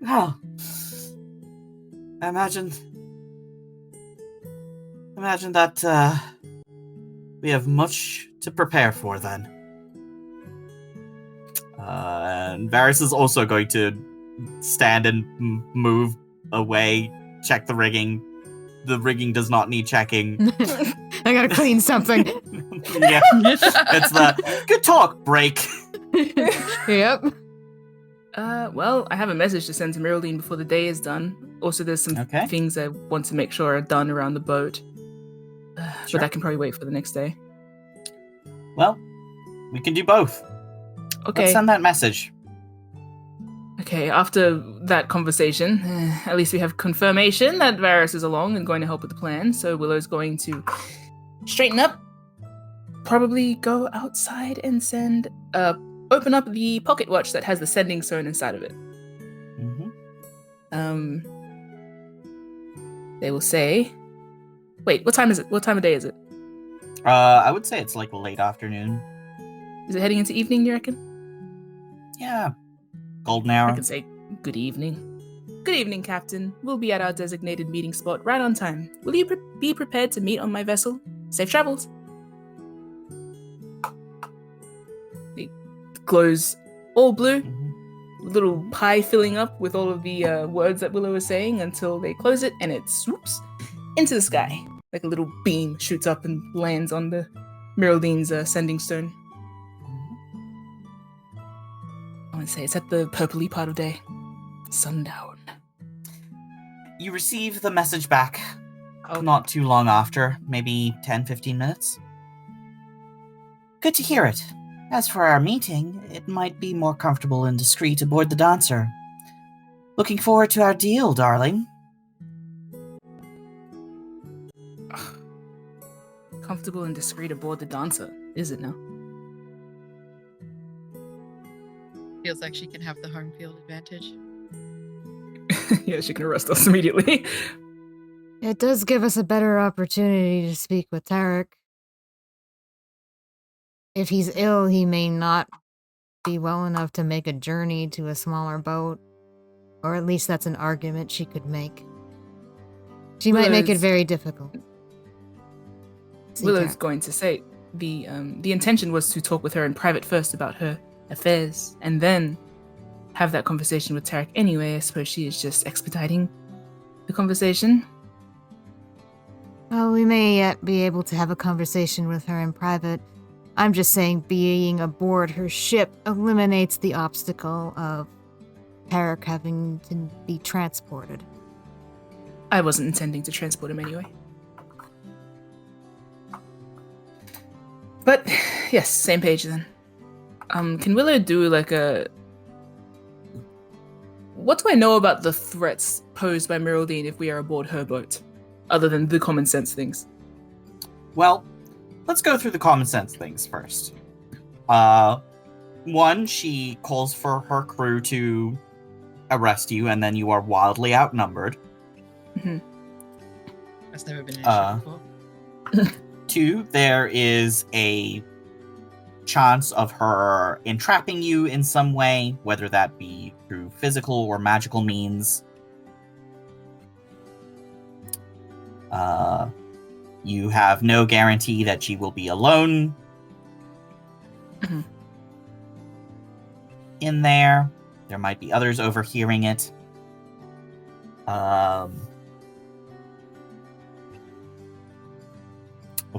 Oh. Imagine that we have much to prepare for then. And Varys is also going to stand and move away, check the rigging. The rigging does not need checking. I gotta clean something. Yeah, it's the good talk break. Yep. Well, I have a message to send to Merilene before the day is done. Also, there's some Okay. things I want to make sure are done around the boat. Sure. But that can probably wait for the next day. Well, we can do both. Okay. Let's send that message. Okay, after that conversation, at least we have confirmation that Varys is along and going to help with the plan. So Willow's going to straighten up, probably go outside and open up the pocket watch that has the sending stone inside of it. They will say, wait, what time is it? What time of day is it? I would say it's like late afternoon. Is it heading into evening, you reckon? Yeah. Golden hour. I can say good evening. Good evening, Captain. We'll be at our designated meeting spot right on time. Will you be prepared to meet on my vessel? Safe travels. It glows all blue. Little pie filling up with all of the words that Willow is saying until they close it, and it swoops into the sky. Like a little beam shoots up and lands on the Miraldine's sending stone. I want to say it's at the purpley part of day. Sundown. You receive the message back not too long after, maybe 10-15 minutes. Good to hear it. As for our meeting, it might be more comfortable and discreet aboard the Dancer. Looking forward to our deal, darling. Comfortable and discreet aboard the Dancer, is it now? Feels like she can have the home field advantage. Yeah, she can arrest us immediately. It does give us a better opportunity to speak with Tarek. If he's ill, he may not be well enough to make a journey to a smaller boat. Or at least that's an argument she could make. She might make it very difficult. Willow's going to say the intention was to talk with her in private first about her affairs, and then have that conversation with Tarek anyway. I suppose she is just expediting the conversation. Well, we may yet be able to have a conversation with her in private. I'm just saying being aboard her ship eliminates the obstacle of Tarek having to be transported. I wasn't intending to transport him anyway. But, yes, same page then. Can Willow do like a... What do I know about the threats posed by Miraldine if we are aboard her boat? Other than the common sense things. Well, let's go through the common sense things first. One, she calls for her crew to arrest you, and then you are wildly outnumbered. Mm-hmm. That's never been an issue before. Two, there is a chance of her entrapping you in some way, whether that be through physical or magical means. You have no guarantee that she will be alone in there. There might be others overhearing it.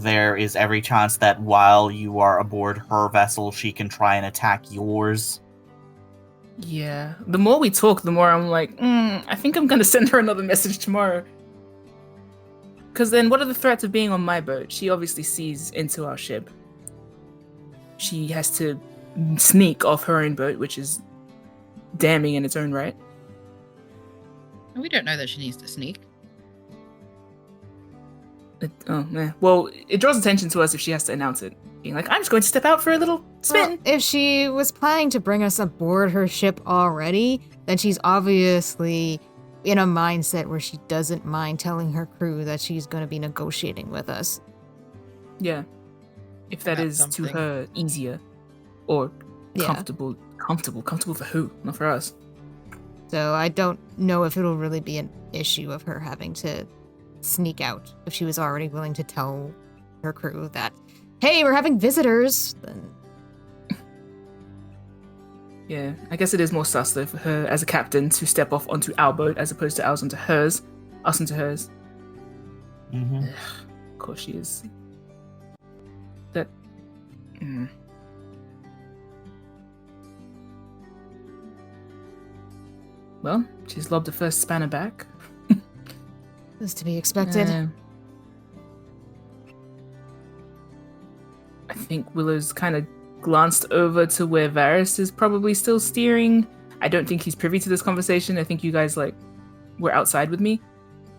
There is every chance that while you are aboard her vessel, she can try and attack yours. Yeah. The more we talk, the more I'm like, I think I'm going to send her another message tomorrow. Because then what are the threats of being on my boat? She obviously sees into our ship. She has to sneak off her own boat, which is damning in its own right. We don't know that she needs to sneak. Well, it draws attention to us if she has to announce it. Being like, I'm just going to step out for a little spin. Well, if she was planning to bring us aboard her ship already, then she's obviously in a mindset where she doesn't mind telling her crew that she's going to be negotiating with us. Yeah. If that is something to her easier. Or comfortable. Comfortable for who? Not for us. So I don't know if it'll really be an issue of her having to sneak out. If she was already willing to tell her crew that, hey, we're having visitors, then... Yeah, I guess it is more sus though for her as a captain to step off onto our boat as opposed to ours onto hers. Us onto hers. Mm-hmm. Ugh, of course she is. That... Well, she's lobbed the first spanner back. Was to be expected. I think Willow's kind of glanced over to where Varys is probably still steering. I don't think he's privy to this conversation. I think you guys were outside with me.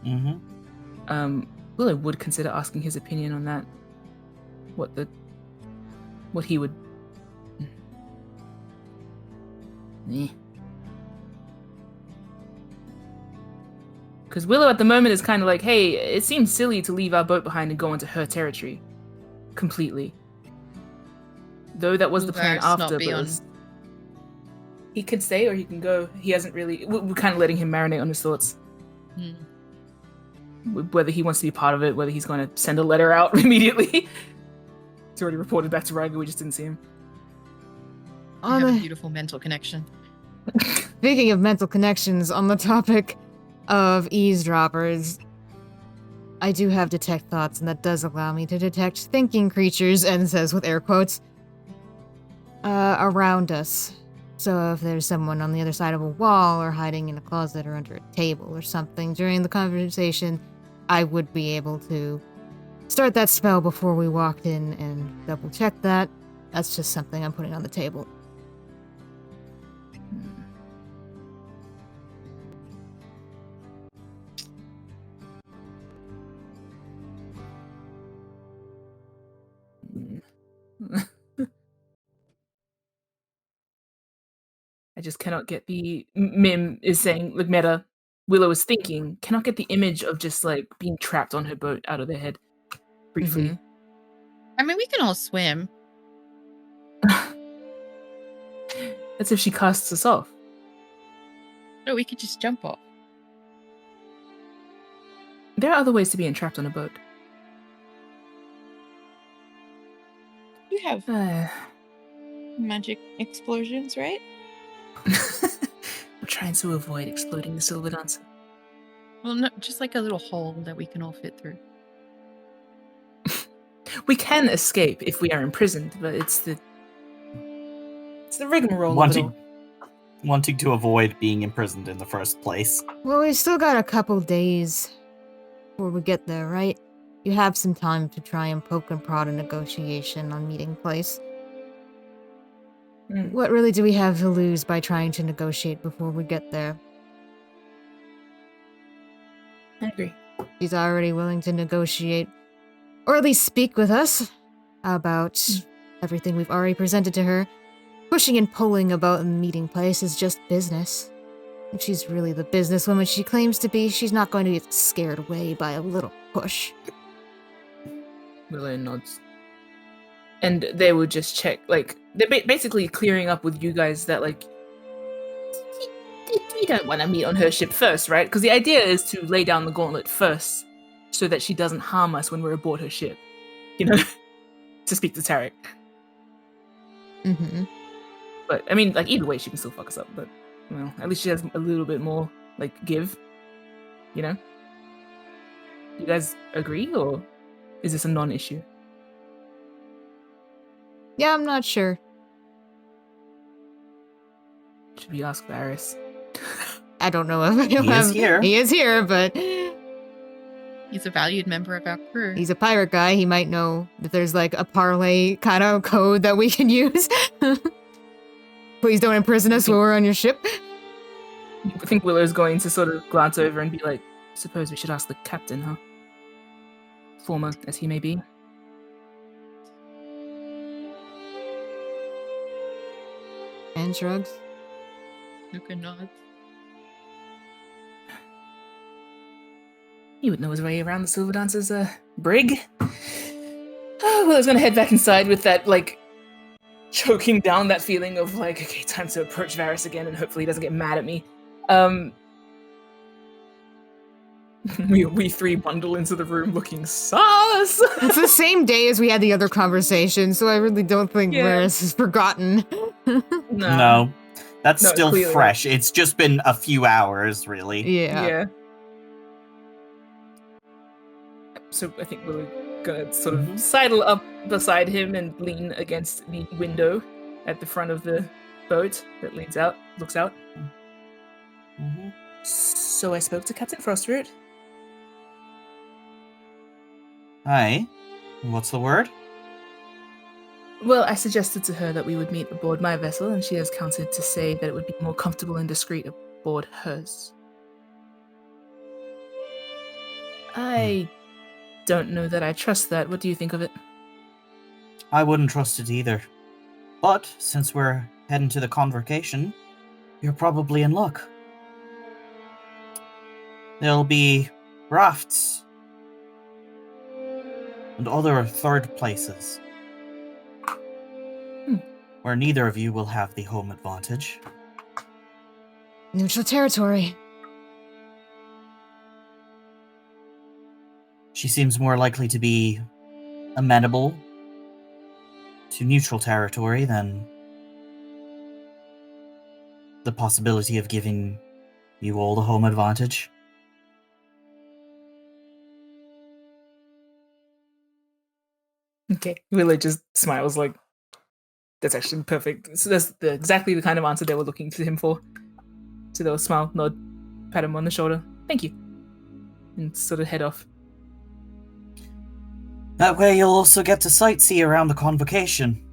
Mm-hmm. Willow would consider asking his opinion on that. What the what he would... Because Willow at the moment is kind of like, hey, it seems silly to leave our boat behind and go into her territory. Completely. Though that was the plan Khorvaire's after, not but he could stay or he can go. He hasn't really... We're kind of letting him marinate on his thoughts. Whether he wants to be part of it, whether he's going to send a letter out immediately. He's already reported back to Ryga, we just didn't see him. I have a beautiful mental connection. Speaking of mental connections, on the topic of eavesdroppers, I do have detect thoughts, and that does allow me to detect thinking creatures, and it says with air quotes, around us. So if there's someone on the other side of a wall, or hiding in a closet, or under a table, or something during the conversation, I would be able to start that spell before we walked in and double check that. That's just something I'm putting on the table. I just cannot get the... Mim is saying, like, Meta, Willow is thinking, cannot get the image of just, like, being trapped on her boat out of their head. Briefly. Mm-hmm. I mean, we can all swim. That's if she casts us off. Or we could just jump off. There are other ways to be entrapped on a boat. You have We're magic explosions, right? trying to avoid exploding the silver dancer. Well, no, just like a little hole that we can all fit through. We can escape if we are imprisoned, but it's the rigmarole of it all. Wanting to avoid being imprisoned in the first place. Well, we've still got a couple days before we get there, right? You have some time to try and poke and prod a negotiation on meeting place. What really do we have to lose by trying to negotiate before we get there? I agree. She's already willing to negotiate, or at least speak with us about everything we've already presented to her. Pushing and pulling about the meeting place is just business. If she's really the businesswoman she claims to be, she's not going to get scared away by a little push. Willow nods. And they would just check, like, they're basically clearing up with you guys that, like, we don't want to meet on her ship first, right? Because the idea is to lay down the gauntlet first so that she doesn't harm us when we're aboard her ship. You know? To speak to Tarek. Mm-hmm. But, I mean, like, either way, she can still fuck us up. But, well, at least she has a little bit more, like, give. You know? You guys agree, or is this a non-issue? Yeah, I'm not sure. Should we ask Varys? I don't know if he'll He is here. He is here, but He's a valued member of our crew. he's a pirate guy. He might know that there's like a parlay kind of code that we can use. Please don't imprison us while we're on your ship. I think Willow's going to sort of glance over and be like, suppose we should ask the captain, huh? Former as he may be. And shrugs. Luca nods. He would know his way around the Silver Dancer's brig. Oh, Willow's gonna head back inside with that, like, choking down that feeling of, like, okay, time to approach Varys again and hopefully he doesn't get mad at me. We three bundle into the room looking sus! It's the same day as we had the other conversation, so I really don't think Varys has forgotten. No. That's No, still clearly. fresh. It's just been a few hours, really. Yeah. So I think we're gonna sort of sidle up beside him and lean against the window at the front of the boat that looks out. Mm-hmm. So I spoke to Captain Frostroot. Hi. What's the word? Well, I suggested to her that we would meet aboard my vessel, and she has counted to say that it would be more comfortable and discreet aboard hers. I don't know that I trust that. What do you think of it? I wouldn't trust it either. But since we're heading to the convocation, you're probably in luck. There'll be rafts and other third places where neither of you will have the home advantage. Neutral territory. She seems more likely to be amenable to neutral territory than the possibility of giving you all the home advantage. Okay. Willow just smiles like, that's actually perfect. So that's exactly the kind of answer they were looking to him for. So they'll smile, nod, pat him on the shoulder. Thank you. And sort of head off. That way you'll also get to sightsee around the convocation.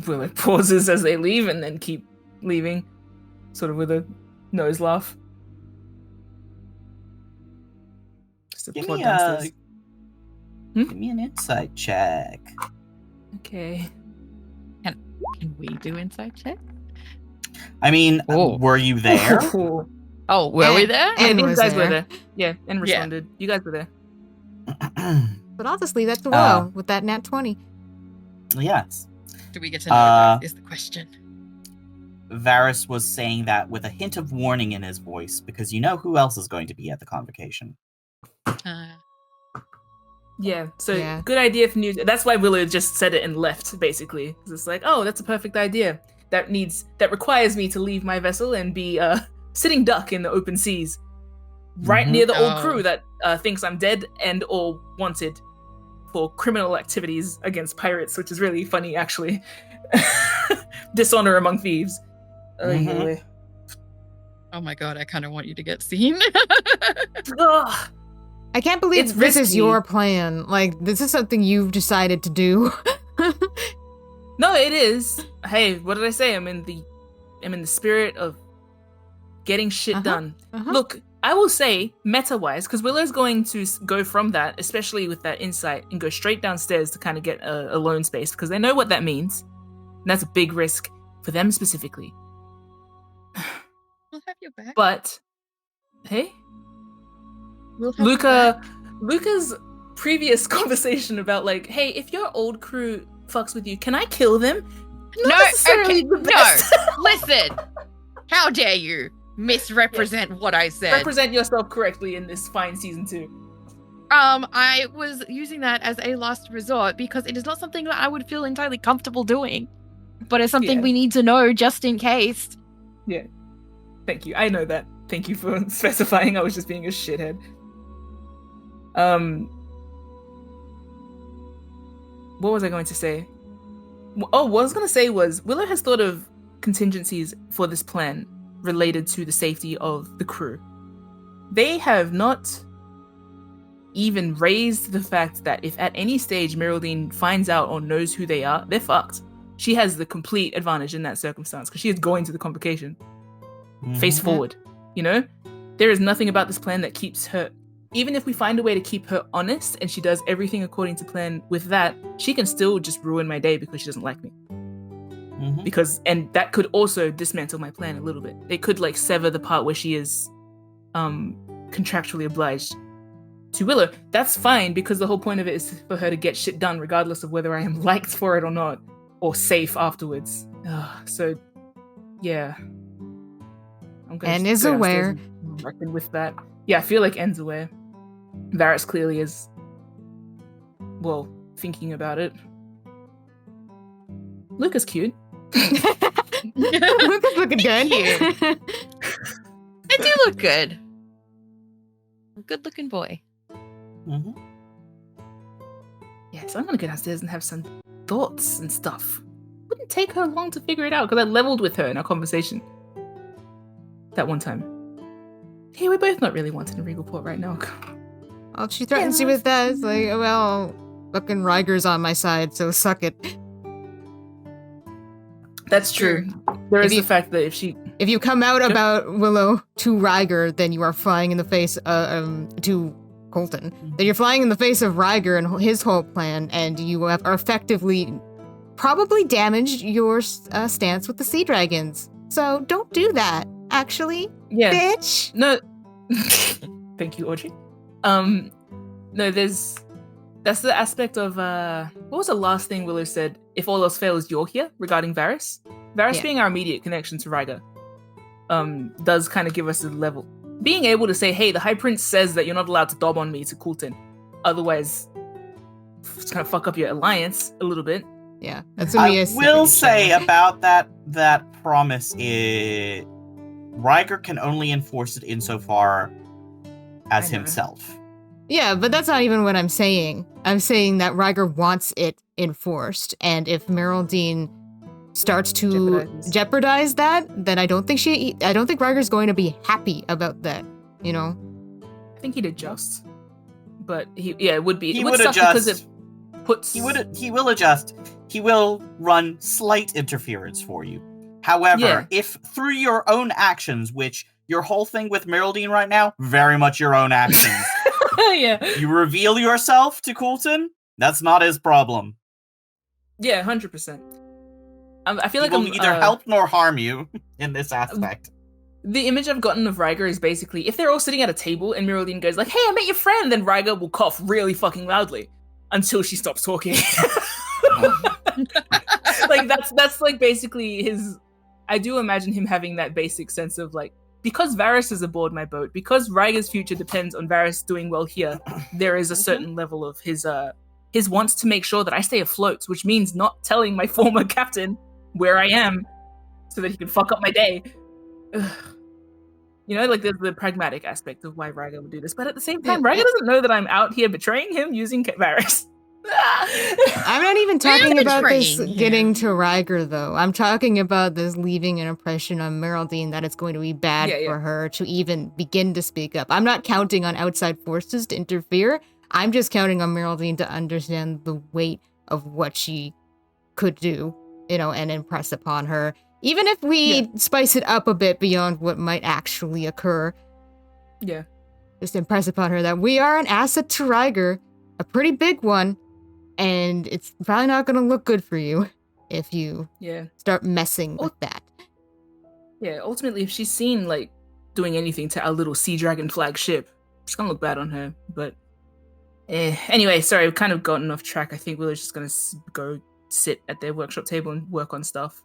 Willow pauses as they leave and then keep leaving, sort of with a nose laugh. Just a Give plod me downstairs. give me an insight check. Okay. Can we do insight check? I mean, Oh. were you there? Oh, were we there? Yeah, And you was guys were there. there. Yeah, and responded. You guys were there. But I'll just leave that to Willow with that nat 20. Yes. Do we get to know both is the question. Varys was saying that with a hint of warning in his voice, because you know who else is going to be at the convocation. Yeah, so Yeah. good idea for news. That's why Willow just said it and left, basically. 'Cause it's like, oh, that's a perfect idea. That requires me to leave my vessel and be sitting duck in the open seas, right Mhm. near the old Oh. crew that thinks I'm dead and or wanted for criminal activities against pirates, which is really funny, actually. Dishonor among thieves. Mhm. Oh my god, I kind of want you to get seen. Ugh. I can't believe It's this is risky. your plan. Like, this is something you've decided to do. No, it is. Hey, what did I say? I'm in the spirit of getting shit Uh-huh. done. Uh-huh. Look, I will say, meta-wise, because Willow's going to go from that, especially with that insight, and go straight downstairs to kind of get a alone space, because they know what that means. And that's a big risk for them specifically. We'll have your back. But, hey, We'll have your back. Luca's previous conversation about, like, hey, if your old crew fucks with you, can I kill them? Not No, necessarily okay, the best. no. Listen, how dare you misrepresent what I said? Represent yourself correctly in this fine season 2. I was using that as a last resort because it is not something that I would feel entirely comfortable doing, but it's something Yeah. we need to know just in case. Yeah. Thank you. I know that. Thank you for specifying. I was just being a shithead. What was I going to say? Oh, what I was going to say was Willow has thought of contingencies for this plan related to the safety of the crew. They have not even raised the fact that if at any stage Meraldine finds out or knows who they are, they're fucked. She has the complete advantage in that circumstance because she is going to the convocation. Face forward. You know? There is nothing about this plan that keeps her. Even if we find a way to keep her honest and she does everything according to plan with that, she can still just ruin my day because she doesn't like me. Mhm. And that could also dismantle my plan a little bit. They could like sever the part where she is contractually obliged to Willow. That's fine because the whole point of it is for her to get shit done regardless of whether I am liked for it or not, or safe afterwards. So yeah. I'm gonna And just is go downstairs aware. and reckon with that. Yeah, I feel like En's aware. Varys clearly is, well, thinking about it. Luca's cute. Luca's looking good. I do look good. A good-looking boy. Mhm. Yeah, so I'm gonna go downstairs and have some thoughts and stuff. Wouldn't take her long to figure it out because I leveled with her in our conversation that one time. Hey, we're both not really wanting a regal port right now. Well, if she threatens you with that, it's like, well, fucking Ryger's on my side, so suck it. That's true. There is If the you- fact that If you come out about Willow to Ryger, then you are flying in the face to Colton. That you're flying in the face of Ryger and his whole plan, and you are effectively probably damaged your stance with the sea dragons. So don't do that, actually, bitch. No. Thank you, Audrey. No, that's the aspect of, what was the last thing Willow said? If all else fails, you're here, regarding Varys. Varys being our immediate connection to Ryger, does kind of give us a level. Being able to say, hey, the High Prince says that you're not allowed to dob on me to Coulton. Otherwise, it's kind of fuck up your alliance a little bit. Yeah, that's what I will say about that promise is Ryger can only enforce it insofar as himself. Yeah, but that's not even what I'm saying. I'm saying that Ryger wants it enforced, and if Meraldine starts to jeopardize that, then I don't think Ryger's going to be happy about that. You know. I think he'd adjust, but it would be. He would adjust because it puts. He will adjust. He will run slight interference for you. However, if through your own actions, which your whole thing with Meraldine right now, very much your own actions. You reveal yourself to Coulton, that's not his problem. Yeah, 100%. I feel like he will neither help nor harm you in this aspect. The image I've gotten of Ryger is basically, if they're all sitting at a table and Meraldine goes like, hey, I met your friend, then Ryger will cough really fucking loudly until she stops talking. Like, that's like basically his... I do imagine him having that basic sense of like, because Varys is aboard my boat, because Ryger's future depends on Varys doing well here, there is a certain level of his wants to make sure that I stay afloat, which means not telling my former captain where I am so that he can fuck up my day. Ugh. You know, like there's the pragmatic aspect of why Ryger would do this, but at the same time, Ryger doesn't know that I'm out here betraying him using Varys. I'm not even talking about this getting to Ryger, though. I'm talking about this leaving an impression on Meraldine that it's going to be bad for her to even begin to speak up. I'm not counting on outside forces to interfere. I'm just counting on Meraldine to understand the weight of what she could do, you know, and impress upon her. Even if we spice it up a bit beyond what might actually occur. Yeah. Just impress upon her that we are an asset to Ryger, a pretty big one. And it's probably not going to look good for you if you start messing with that. Yeah, ultimately, if she's seen, like, doing anything to our little sea dragon flag ship, it's going to look bad on her. But anyway, sorry, I've kind of gotten off track. I think Willow's just going to go sit at their workshop table and work on stuff.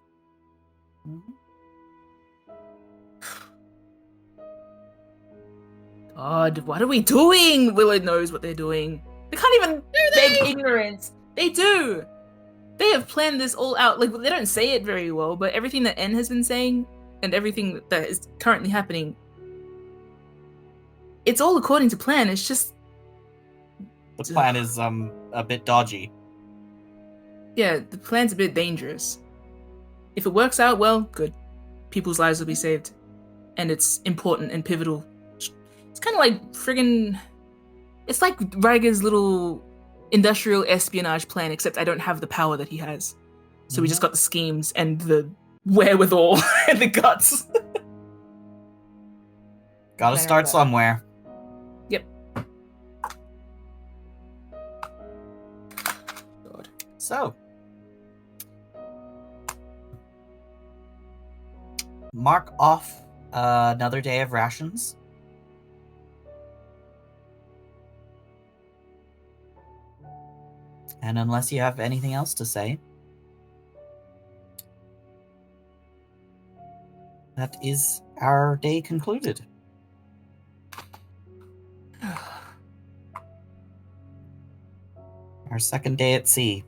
God, what are we doing? Willow knows what they're doing. They can't even beg ignorance. They do. They have planned this all out. Like, they don't say it very well, but everything that N has been saying and everything that is currently happening, it's all according to plan. It's just... The plan is a bit dodgy. Yeah, the plan's a bit dangerous. If it works out, well, good. People's lives will be saved. And it's important and pivotal. It's kind of like friggin'... It's like Ryger's little industrial espionage plan, except I don't have the power that he has. So we just got the schemes and the wherewithal and the guts. Gotta start somewhere. Yep. God. So. Mark off another day of rations. And unless you have anything else to say, that is our day concluded. Our second day at sea.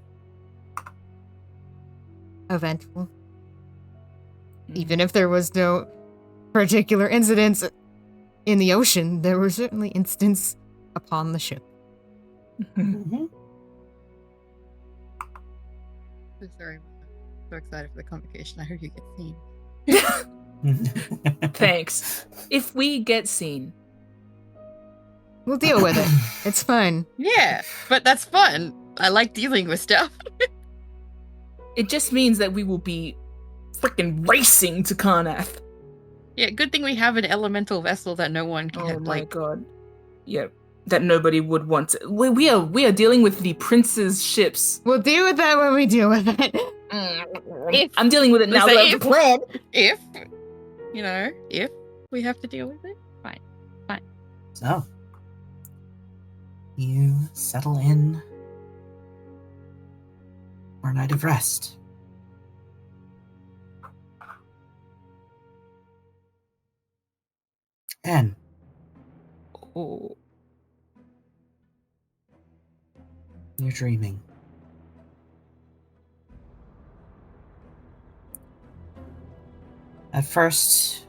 Eventful. Even if there was no particular incidents in the ocean, there were certainly incidents upon the ship. Sorry, I'm so excited for the convocation. I hope you get seen. Thanks. If we get seen, we'll deal with it. It's fun. Yeah, but that's fun. I like dealing with stuff. It just means that we will be freaking racing to Karnath. Yeah, good thing we have an elemental vessel that no one can Oh my god. Yep. that nobody would want to. We are dealing with the prince's ships. We'll deal with that when we deal with it. I'm dealing with it now. So That I've declared. If we have to deal with it, fine. So, you settle in for a night of rest. And Oh. you're dreaming. At first,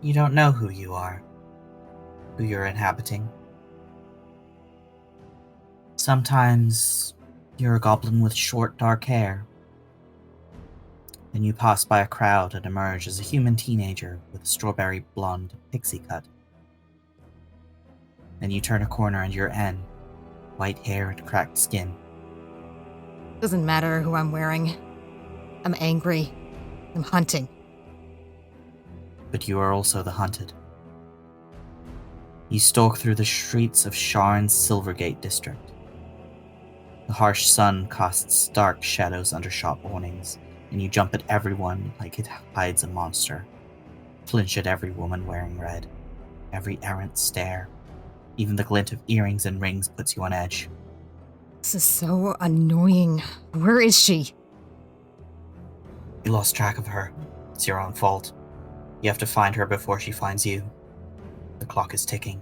you don't know who you are, who you're inhabiting. Sometimes you're a goblin with short, dark hair. Then you pass by a crowd and emerge as a human teenager with a strawberry blonde pixie cut. Then you turn a corner and you're N, white hair and cracked skin. Doesn't matter who I'm wearing. I'm angry. I'm hunting. But you are also the hunted. You stalk through the streets of Sharn's Silvergate district. The harsh sun casts dark shadows under shop awnings, and you jump at everyone like it hides a monster. Flinch at every woman wearing red, every errant stare. Even the glint of earrings and rings puts you on edge. This is so annoying. Where is she? You lost track of her. It's your own fault. You have to find her before she finds you. The clock is ticking.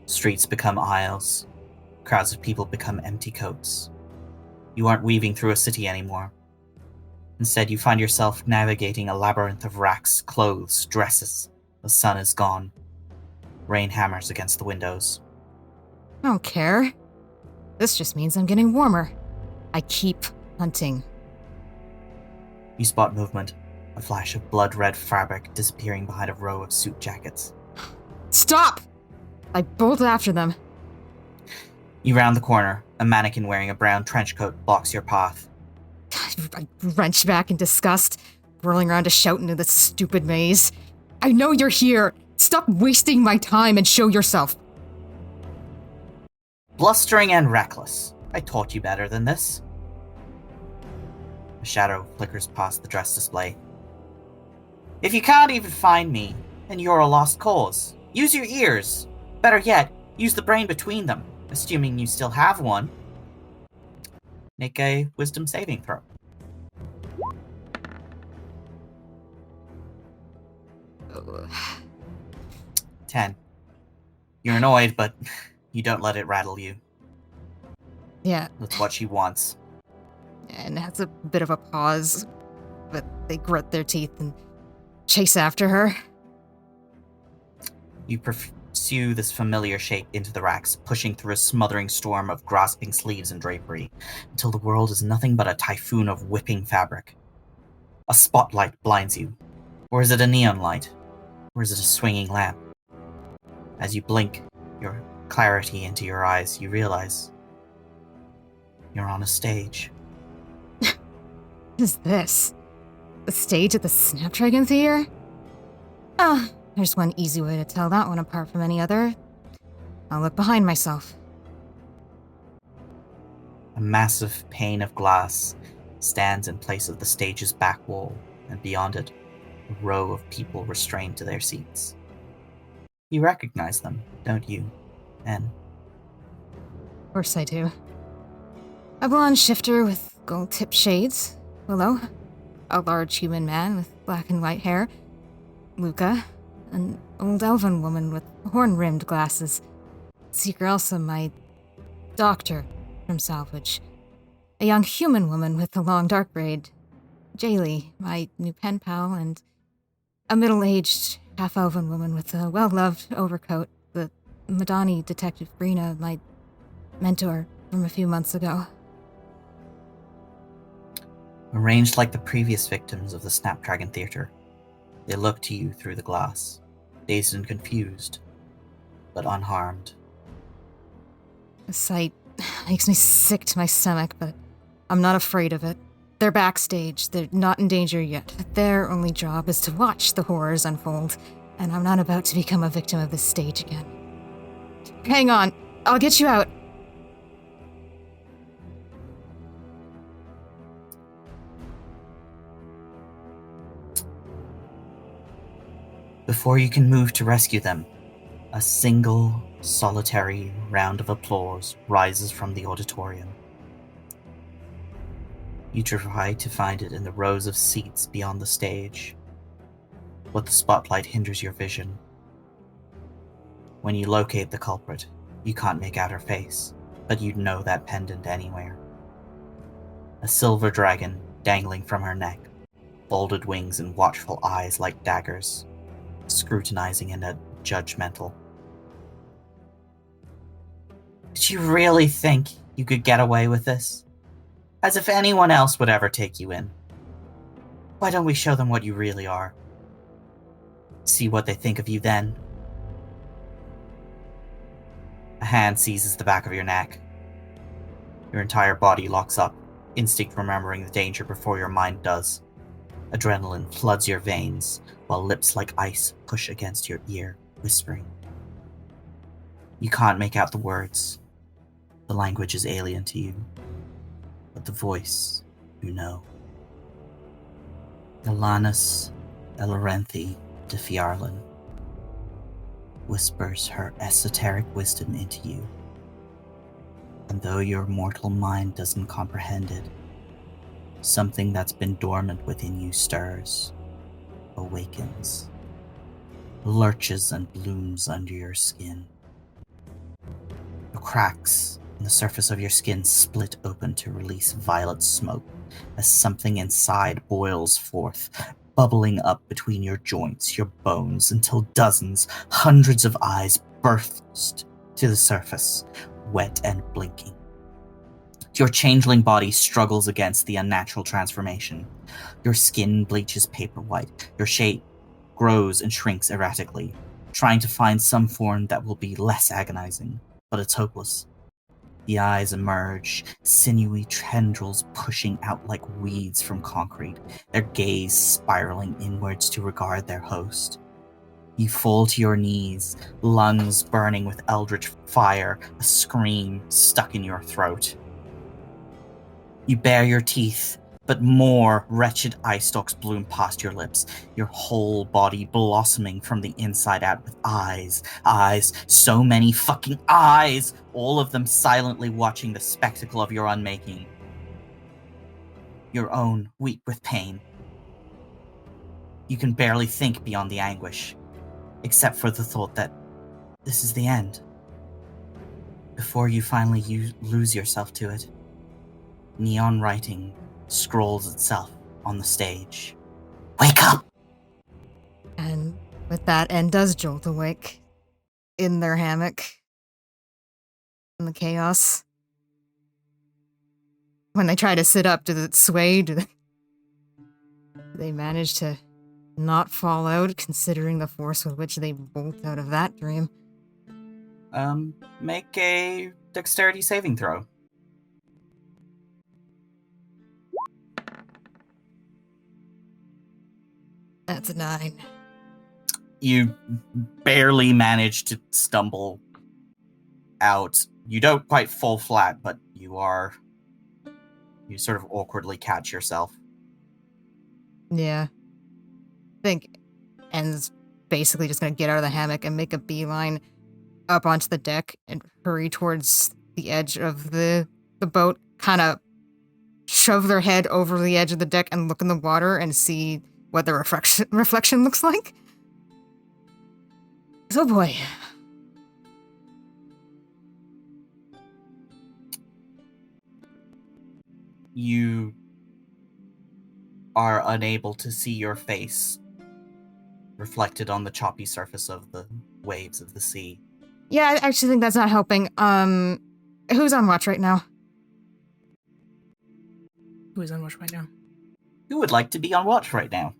Streets become aisles. Crowds of people become empty coats. You aren't weaving through a city anymore. Instead, you find yourself navigating a labyrinth of racks, clothes, dresses. The sun is gone. Rain hammers against the windows. I don't care. This just means I'm getting warmer. I keep hunting. You spot movement. A flash of blood-red fabric disappearing behind a row of suit jackets. Stop! I bolt after them. You round the corner. A mannequin wearing a brown trench coat blocks your path. I wrench back in disgust, whirling around to shout into this stupid maze. I know you're here! Stop wasting my time and show yourself! Blustering and reckless. I taught you better than this. A shadow flickers past the dress display. If you can't even find me, then you're a lost cause. Use your ears. Better yet, use the brain between them, assuming you still have one. Make a wisdom saving throw. Ugh. 10. You're annoyed, but you don't let it rattle you. Yeah, That's what she wants. and has a bit of a pause, but they grit their teeth and chase after her. You pursue this familiar shape into the racks, pushing through a smothering storm of grasping sleeves and drapery, until the world is nothing but a typhoon of whipping fabric. A spotlight blinds you. Or is it a neon light? Or is it a swinging lamp? As you blink your clarity into your eyes, you realize you're on a stage. What is this? The stage at the Snapdragon Theater? Ah, there's one easy way to tell that one apart from any other. I'll look behind myself. A massive pane of glass stands in place of the stage's back wall, and beyond it, a row of people restrained to their seats. You recognize them, don't you, Anne? Of course I do. A blonde shifter with gold-tipped shades, Willow. A large human man with black and white hair, Luca. An old elven woman with horn-rimmed glasses, Seeker Elsa, my doctor from Salvage. A young human woman with a long dark braid, Jaylee, my new pen pal, and a middle-aged half-elven woman with a well-loved overcoat, the Madani Detective Brina, my mentor from a few months ago. Arranged like the previous victims of the Snapdragon Theater, they look to you through the glass, dazed and confused, but unharmed. The sight makes me sick to my stomach, but I'm not afraid of it. They're backstage, they're not in danger yet. Their only job is to watch the horrors unfold, and I'm not about to become a victim of this stage again. Hang on. I'll get you out. Before you can move to rescue them, a single, solitary round of applause rises from the auditorium. You try to find it in the rows of seats beyond the stage, but the spotlight hinders your vision. When you locate the culprit, you can't make out her face, but you'd know that pendant anywhere. A silver dragon dangling from her neck, folded wings and watchful eyes like daggers, scrutinizing and judgmental. Did you really think you could get away with this? As if anyone else would ever take you in. Why don't we show them what you really are? See what they think of you then. A hand seizes the back of your neck. Your entire body locks up, instinct remembering the danger before your mind does. Adrenaline floods your veins, while lips like ice push against your ear, whispering. You can't make out the words. The language is alien to you, but the voice, you know. Elanus Elarenthi de Fiarlan whispers her esoteric wisdom into you, and though your mortal mind doesn't comprehend it, something that's been dormant within you stirs, awakens, lurches and blooms under your skin. The cracks in the surface of your skin split open to release violet smoke as something inside boils forth, bubbling up between your joints, your bones, until dozens, hundreds of eyes burst to the surface, wet and blinking. Your changeling body struggles against the unnatural transformation. Your skin bleaches paper white. Your shape grows and shrinks erratically, trying to find some form that will be less agonizing, but it's hopeless. The eyes emerge, sinewy tendrils pushing out like weeds from concrete, their gaze spiraling inwards to regard their host. You fall to your knees, lungs burning with eldritch fire, a scream stuck in your throat. You bare your teeth, but more wretched eye stalks bloom past your lips, your whole body blossoming from the inside out with eyes, so many fucking eyes, all of them silently watching the spectacle of your unmaking. Your own, weak with pain. You can barely think beyond the anguish, except for the thought that this is the end. Before you finally lose yourself to it, neon writing scrolls itself on the stage. Wake up! And with that, N does jolt awake in their hammock in the chaos. When they try to sit up, does it sway? Do they manage to not fall out, considering the force with which they bolt out of that dream? Make a dexterity saving throw. That's a 9. You barely manage to stumble out. You don't quite fall flat, but you sort of awkwardly catch yourself. Yeah. I think N's basically just gonna get out of the hammock and make a beeline up onto the deck and hurry towards the edge of the boat, kind of shove their head over the edge of the deck and look in the water and see what the reflection looks like. Oh boy. You are unable to see your face reflected on the choppy surface of the waves of the sea. Yeah, I actually think that's not helping. Who's on watch right now? Who is on watch right now? Who would like to be on watch right now?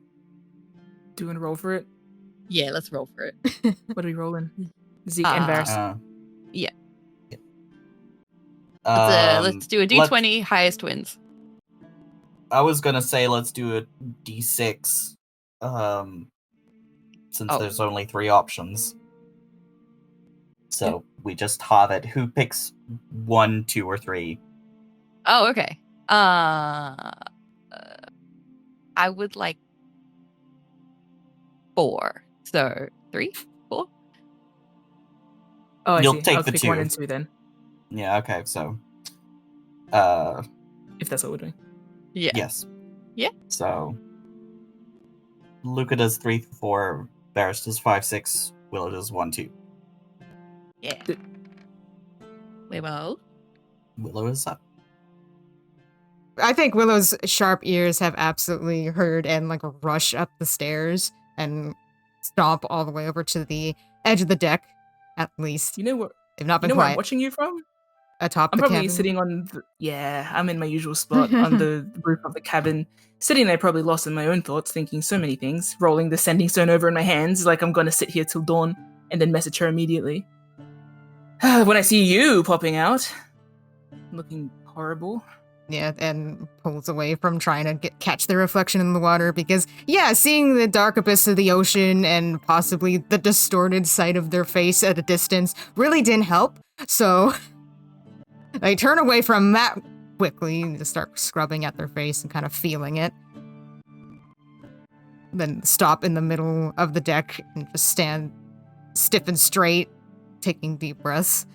Do you want to roll for it? Yeah, let's roll for it. What are we rolling? Zeke and Varys. Yeah. Um, Let's do a D20, highest wins. I was gonna say let's do a D6, since there's only 3 options. So we just have it. Who picks 1, 2, or 3? Oh, okay. I would like 4. So 3, 4. Oh, I You'll see. take I'll the pick 2. 1 and 2 then, Yeah, okay, so... if that's what we're doing. Yeah. Yes. Yeah. So... Luca does 3, 4, Varys does 5, 6, Willow does 1, 2. Yeah. Well. Willow is up. I think Willow's sharp ears have absolutely heard and like rush up the stairs and stomp all the way over to the edge of the deck, at least. You know what? They've not You been know where I'm quiet. watching you from? Atop I'm the probably cabin. sitting on I'm in my usual spot on the roof of the cabin, sitting there probably lost in my own thoughts, thinking so many things, rolling the sending stone over in my hands like I'm going to sit here till dawn and then message her immediately. When I see you popping out, looking horrible. Yeah, and pulls away from trying to catch the reflection in the water because, yeah, seeing the dark abyss of the ocean and possibly the distorted sight of their face at a distance really didn't help. So they turn away from that quickly and just start scrubbing at their face and kind of feeling it. Then stop in the middle of the deck and just stand stiff and straight, taking deep breaths.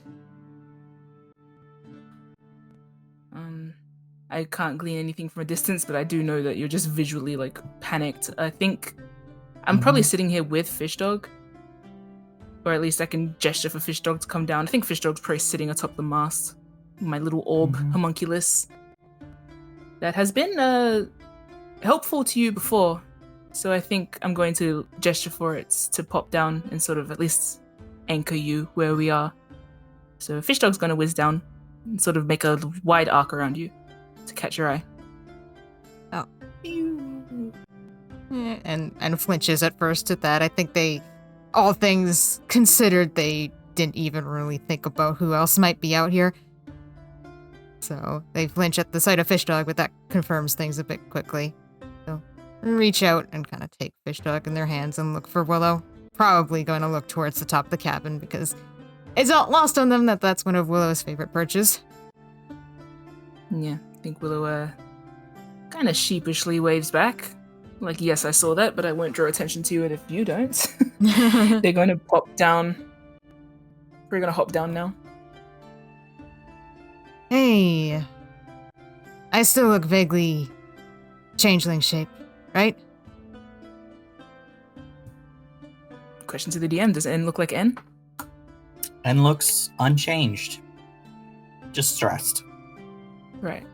I can't glean anything from a distance, but I do know that you're just visually, like, panicked. I think I'm probably sitting here with Fishdog. Or at least I can gesture for Fishdog to come down. I think Fishdog's probably sitting atop the mast. My little orb homunculus. That has been helpful to you before. So I think I'm going to gesture for it to pop down and sort of at least anchor you where we are. So Fishdog's going to whiz down and sort of make a wide arc around you to catch your eye. Oh. And flinches at first at that. I think they, all things considered, they didn't even really think about who else might be out here. So they flinch at the sight of Fishdog, but that confirms things a bit quickly. So reach out and kind of take Fishdog in their hands and look for Willow. Probably going to look towards the top of the cabin because it's not lost on them that that's one of Willow's favorite perches. Yeah, I think Willow kind of sheepishly waves back. Like, yes, I saw that, but I won't draw attention to it if you don't. They're going to pop down. We're going to hop down now. Hey, I still look vaguely changeling shape, right? Question to the DM, does N look like N? N looks unchanged. Just stressed. Right.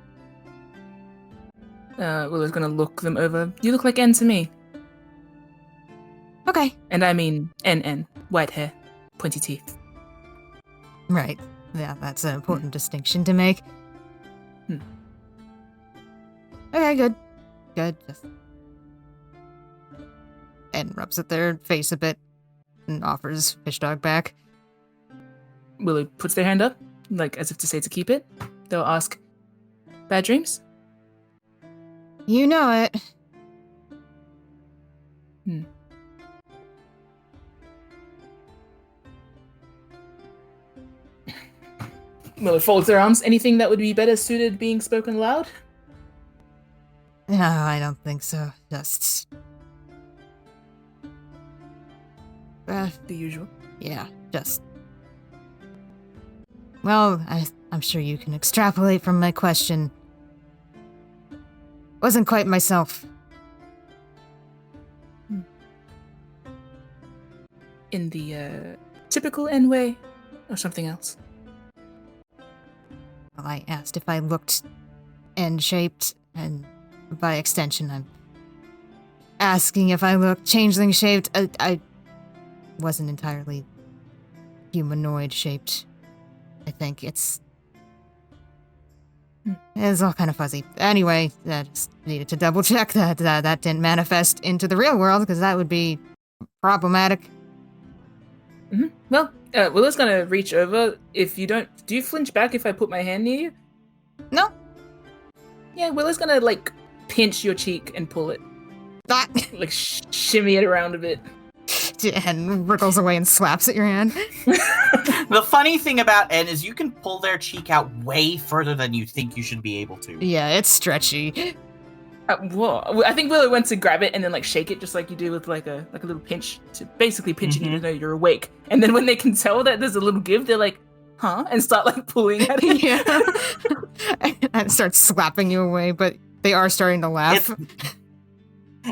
Willow's gonna look them over. You look like N to me. Okay. And I mean N, white hair, pointy teeth. Right. Yeah, that's an important distinction to make. Okay, good. Good. And rubs at their face a bit and offers Fishdog back. Willow puts their hand up, like as if to say to keep it. They'll ask, bad dreams? You know it. Willow folds their arms. Anything that would be better suited being spoken loud? No, I don't think so. Just... the usual. Yeah, just... Well, I'm sure you can extrapolate from my question. Wasn't quite myself. In the typical N way, or something else? Well, I asked if I looked N-shaped, and by extension, I'm asking if I looked changeling-shaped. I wasn't entirely humanoid-shaped. I think it's all kind of fuzzy. Anyway, I just needed to double-check that that didn't manifest into the real world, because that would be problematic. Mm-hmm. Well, Willow's gonna reach over. If you don't... Do you flinch back if I put my hand near you? No. Yeah, Willow's gonna, like, pinch your cheek and pull it. Ah. Like, shimmy it around a bit. And wriggles away and slaps at your hand. The funny thing about N is you can pull their cheek out way further than you think you should be able to. Yeah, it's stretchy. Whoa. I think Willow went to grab it and then like shake it just like you do with like a little pinch to basically pinching you to know you're awake. And then when they can tell that there's a little give, they're like, huh? And start like pulling at it. Yeah. And start slapping you away, but they are starting to laugh.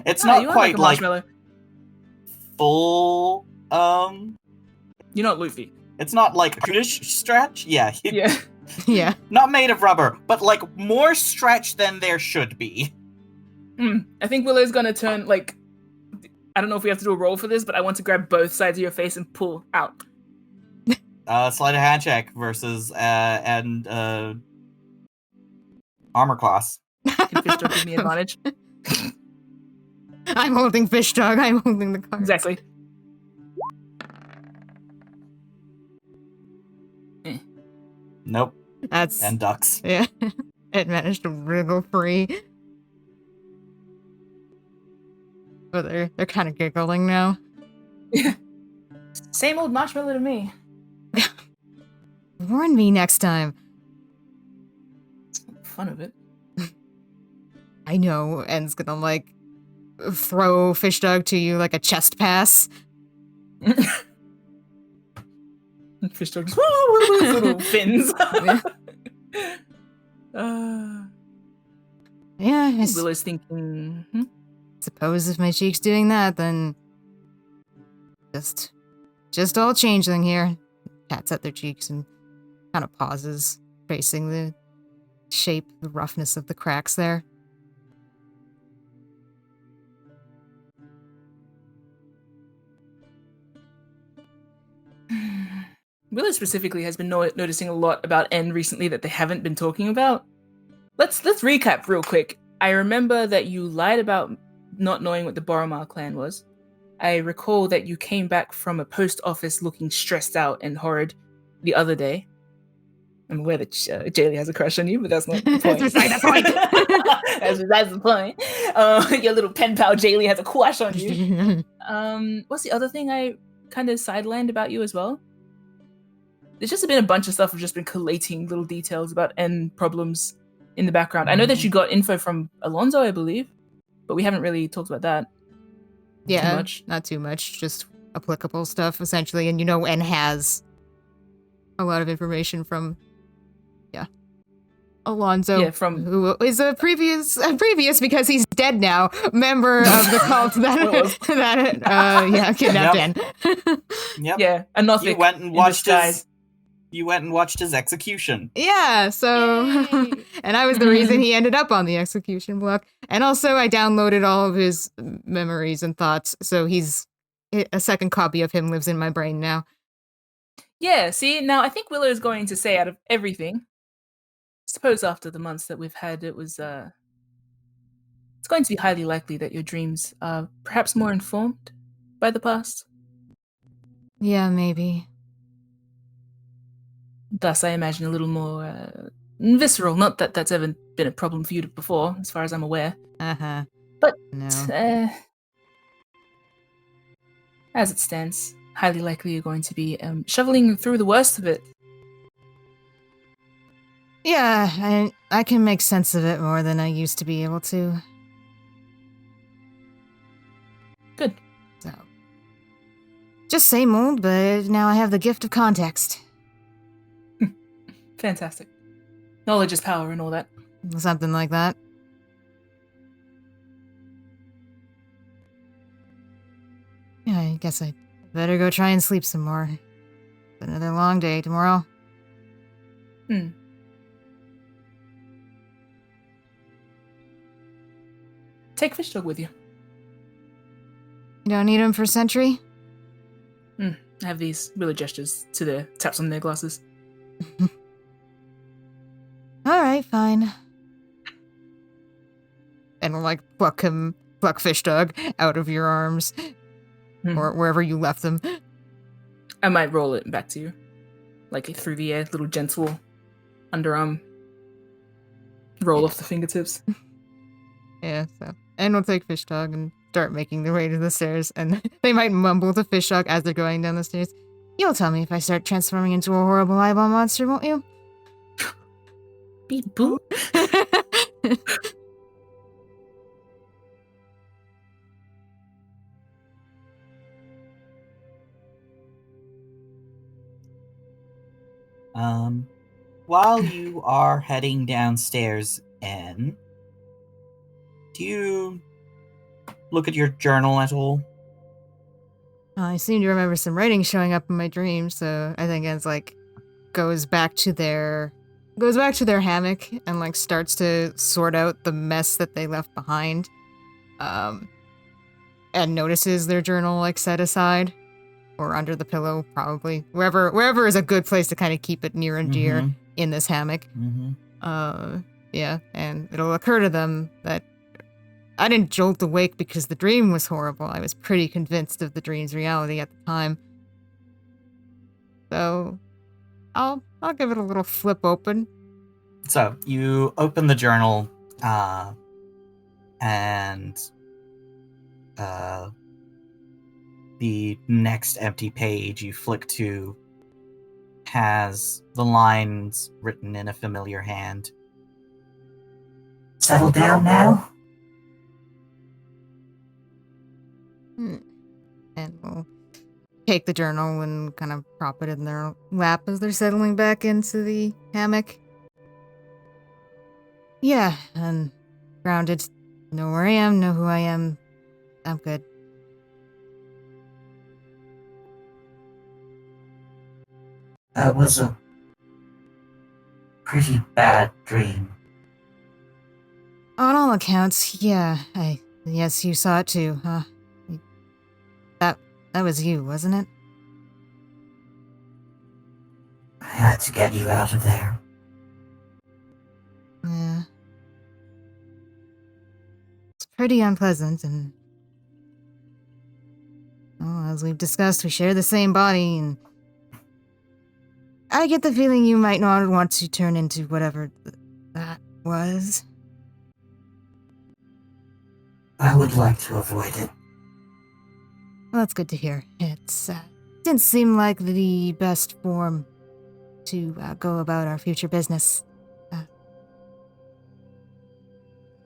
It's not you are quite a marshmallow. full, You're not Luffy. it's not like Kudish stretch. Yeah. Yeah. Yeah. Not made of rubber, but like more stretch than there should be. I think Willow's gonna turn like, I don't know if we have to do a roll for this, but I want to grab both sides of your face and pull out. Sleight of hand check versus armor class. Can Fish Dog give me advantage? I'm holding Fish Dog. I'm holding the card. Exactly. Nope. That's And ducks. yeah. It managed to wriggle free. But they're kind of giggling now. Same old marshmallow to me. Warn me next time. Fun of it. I know. En's gonna like throw Fish Dog to you like a chest pass. Fish Dog just little fins. Yeah, I Willow's thinking, suppose if my cheek's doing that, then just all changeling here. Pats at their cheeks and kind of pauses, tracing the shape, the roughness of the cracks there. Willow specifically has been noticing a lot about N recently that they haven't been talking about. Let's recap real quick. I remember that you lied about not knowing what the Boromar clan was. I recall that you came back from a post office looking stressed out and horrid the other day. I'm aware that Jaylee has a crush on you, but that's not the point. That's beside the point. that's the point. Your little pen pal Jaylee has a crush on you. What's the other thing I kind of sidelined about you as well? There's just been a bunch of stuff. I've just been collating little details about N problems in the background. I know that you got info from Alonzo, I believe, but we haven't really talked about that. Yeah, too much. not too much, just applicable stuff essentially. And N has a lot of information from, Alonzo, who is a previous because he's dead now, member of the cult that kidnapped N. Yep. Yeah, and nothing. You went and watched his execution. Yeah, so and I was the reason he ended up on the execution block. And also I downloaded all of his memories and thoughts, so he's a second copy of him lives in my brain now. Yeah, see, now I think Willow is going to say out of everything, suppose after the months that we've had, it's going to be highly likely that your dreams are perhaps more informed by the past. Yeah, maybe. Thus, I imagine a little more visceral. Not that that's ever been a problem for you before, as far as I'm aware. Uh-huh. But, No. As it stands, highly likely you're going to be shoveling through the worst of it. Yeah, I can make sense of it more than I used to be able to. Good. So, just same old, but now I have the gift of context. Fantastic. Knowledge is power and all that. Something like that. Yeah, I guess I better go try and sleep some more. It's another long day tomorrow. Take Fish Dog with you. You don't need him for sentry? I have these Willow gestures to their taps on their glasses. Alright, fine. And pluck Fish Dog out of your arms. Or wherever you left them. I might roll it back to you. Like through the air, little gentle underarm roll off the fingertips. Yeah, so. And we'll take Fish Dog and start making their way to the stairs. And they might mumble to Fish Dog as they're going down the stairs. You'll tell me if I start transforming into a horrible eyeball monster, won't you? Beep boop. While you are heading downstairs, do you look at your journal at all? I seem to remember some writing showing up in my dreams, so I think it's like goes back to their hammock and like starts to sort out the mess that they left behind. And notices their journal like set aside or under the pillow, probably wherever is a good place to kind of keep it near and dear in this hammock. Yeah, and it'll occur to them that I didn't jolt awake because the dream was horrible. I was pretty convinced of the dream's reality at the time. So I'll give it a little flip open. So you open the journal, and the next empty page you flick to has the lines written in a familiar hand. Settle down now? And we'll take the journal and kind of prop it in their lap as they're settling back into the hammock. Yeah, and grounded. Know where I am, know who I am. I'm good. That was a pretty bad dream. On all accounts, yeah. Yes, you saw it too, huh? That was you, wasn't it? I had to get you out of there. Yeah. It's pretty unpleasant, and well, as we've discussed, we share the same body, and I get the feeling you might not want to turn into whatever that was. I would like to avoid it. Well, that's good to hear. It's didn't seem like the best form to go about our future business.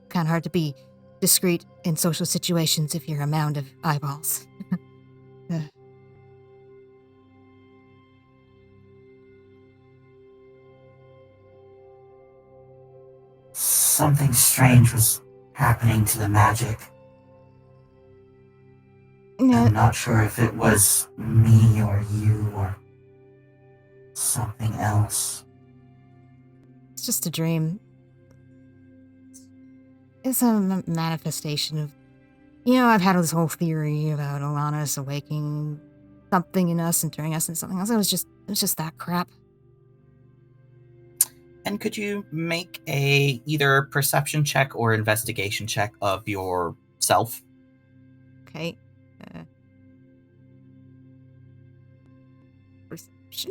Kind of hard to be discreet in social situations if you're a mound of eyeballs. Something strange was happening to the magic. I'm not sure if it was me or you or something else. It's just a dream. It's a manifestation of... I've had this whole theory about Alanis awaking something in us and turning us into something else. It was just that crap. And could you make a either perception check or investigation check of yourself? Okay. Perception.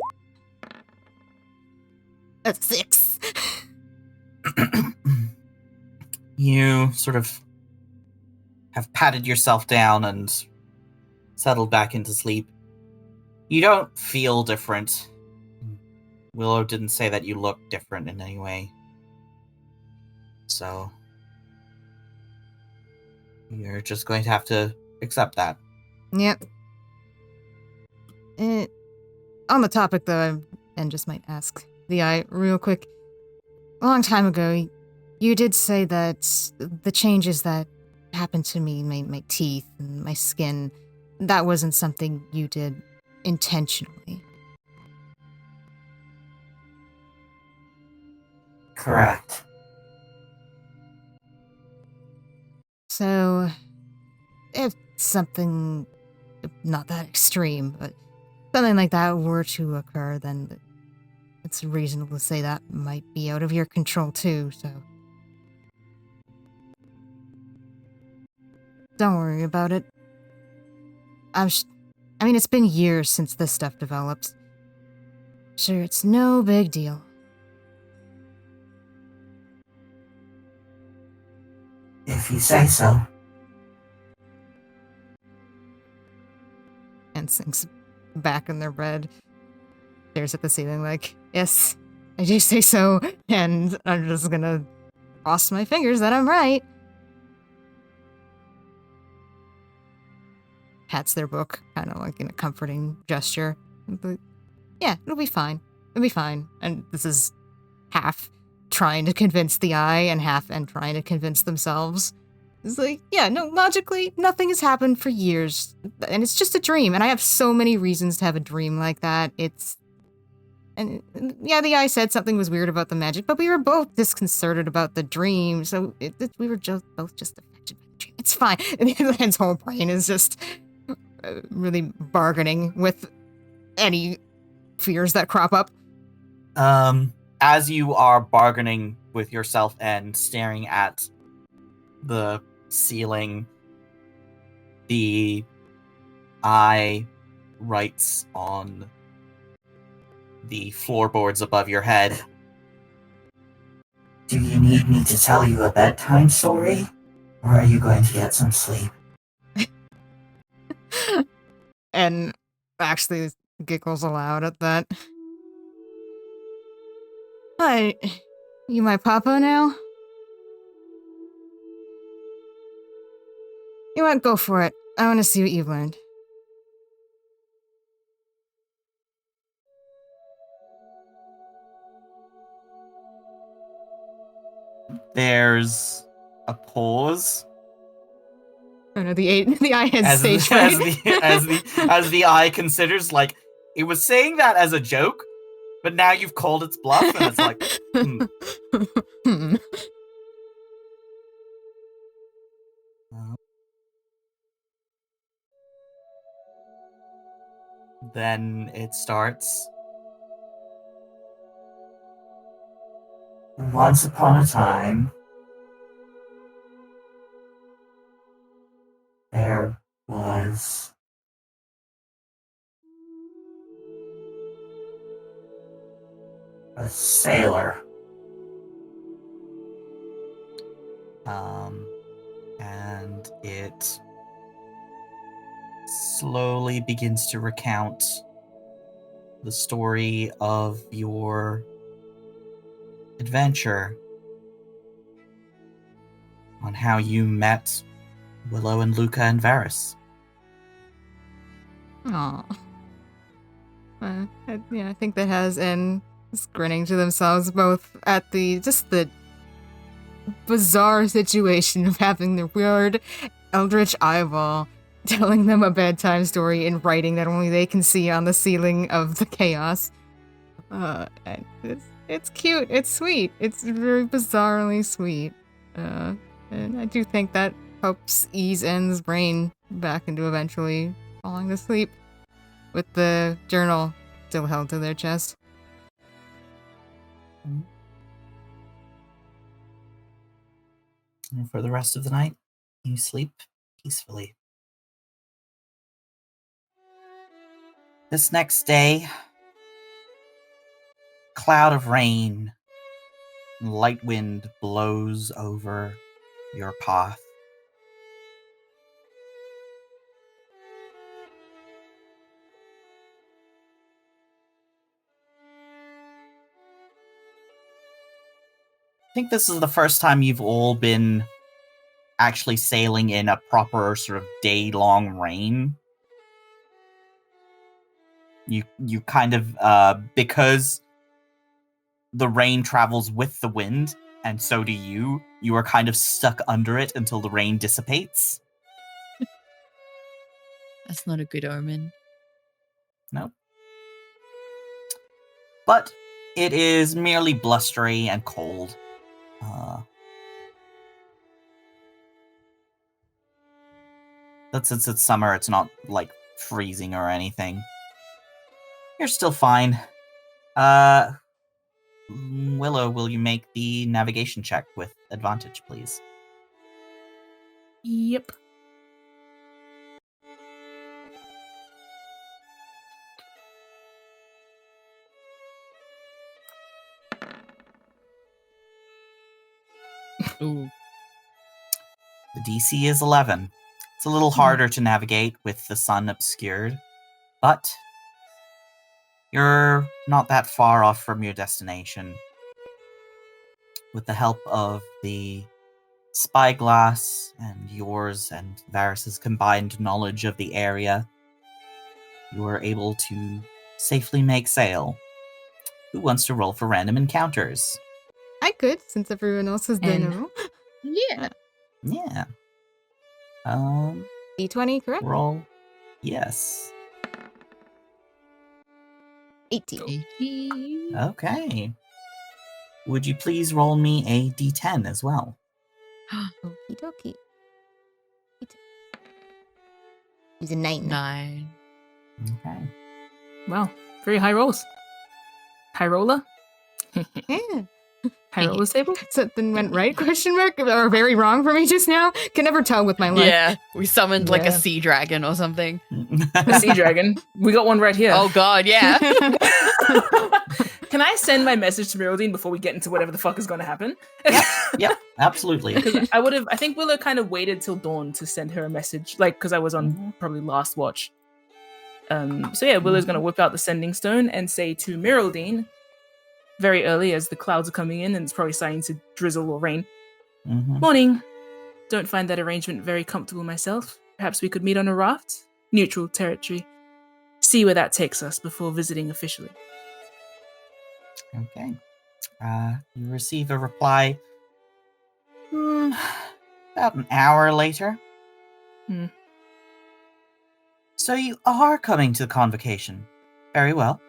That's 6. You sort of have patted yourself down and settled back into sleep. You don't feel different. Willow didn't say that you look different in any way. So you're just going to have to accept that. Yep. On the topic, though, and just might ask the eye real quick. A long time ago, you did say that the changes that happened to me, my teeth and my skin, that wasn't something you did intentionally. Correct. So, if something, not that extreme, but something like that were to occur, then it's reasonable to say that might be out of your control too, so... Don't worry about it. It's been years since this stuff developed. Sure, it's no big deal. If you say so. And sinks back in their bed. Stares at the ceiling like, yes, I do say so, and I'm just gonna cross my fingers that I'm right. Pats their book, kind of like in a comforting gesture. But yeah, it'll be fine. It'll be fine. And this is half trying to convince the eye and half and trying to convince themselves. It's like, yeah, no, logically, nothing has happened for years. And it's just a dream. And I have so many reasons to have a dream like that. And yeah, the eye said something was weird about the magic, but we were both disconcerted about the dream. So we were both just affected by the dream. It's fine. And his whole brain is just really bargaining with any fears that crop up. As you are bargaining with yourself and staring at the ceiling, the eye writes on the floorboards above your head. Do you need me to tell you a bedtime story? Or are you going to get some sleep? And actually giggles aloud at that. Hi, you my papa now? You want go for it. I want to see what you've learned. There's a pause. Oh no, the eye has as stage the, as the eye considers, like, it was saying that as a joke, but now you've called its bluff, and it's like, Then it starts. Once upon a time, there was a sailor. And it slowly begins to recount the story of your adventure, on how you met Willow and Luca and Varys. Aw. I think that has, and just grinning to themselves both at the bizarre situation of having the weird eldritch eyeball telling them a bedtime story in writing that only they can see on the ceiling of the chaos. And it's cute, it's sweet, it's very bizarrely sweet. And I do think that helps ease N's brain back into eventually falling asleep with the journal still held to their chest. And for the rest of the night, you sleep peacefully. This next day, cloud of rain and light wind blows over your path. I think this is the first time you've all been actually sailing in a proper sort of day-long rain. You kind of, because the rain travels with the wind, and so do you are kind of stuck under it until the rain dissipates. That's not a good omen. No. But it is merely blustery and cold. But since it's summer, it's not, like, freezing or anything. You're still fine. Willow, will you make the navigation check with advantage, please? Yep. Ooh. The DC is 11. It's a little harder to navigate with the sun obscured, but You're not that far off from your destination. With the help of the spyglass and yours and Varys's combined knowledge of the area, you are able to safely make sail. Who wants to roll for random encounters? I could, since everyone else has done And- a roll. Yeah. Yeah. D20, correct? Roll. Yes. 18. Okay. Would you please roll me a d10 as well? Okie dokie. He's a 9. 9. Okay. Wow, very high rolls. High roller? Yeah. High roller table? Something went right, question mark? Or very wrong for me just now? Can never tell with my life. Yeah, we summoned like a Yeah. sea dragon or something. A sea dragon. We got one right here. Oh god, yeah. Can I send my message to Miraldine before we get into whatever the fuck is going to happen? Yep, absolutely. Because I think Willow kind of waited till dawn to send her a message, like, because I was on probably last watch. So yeah, Willow's going to whip out the sending stone and say to Miraldine, very early as the clouds are coming in and it's probably starting to drizzle or rain. Morning. Don't find that arrangement very comfortable myself. Perhaps we could meet on a raft? Neutral territory. See where that takes us before visiting officially. Okay. You receive a reply about an hour later. So you are coming to the convocation. Very well.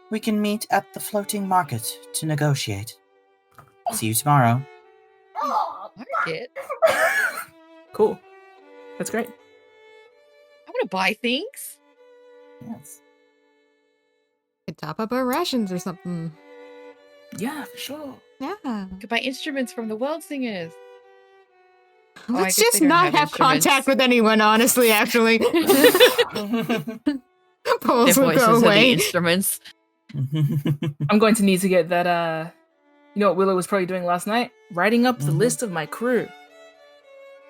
We can meet at the floating market to negotiate. See you tomorrow. Market? Cool. That's great. I'm gonna buy things. Yes. Could top up our rations or something. Yeah, for sure. Yeah. Could buy instruments from the world singers. I Let's guess just they don't not have have instruments. contact with anyone, honestly, actually. Their Poles will voices go are the away. instruments. I'm going to need to get that, you know what Willow was probably doing last night? Writing up the list of my crew.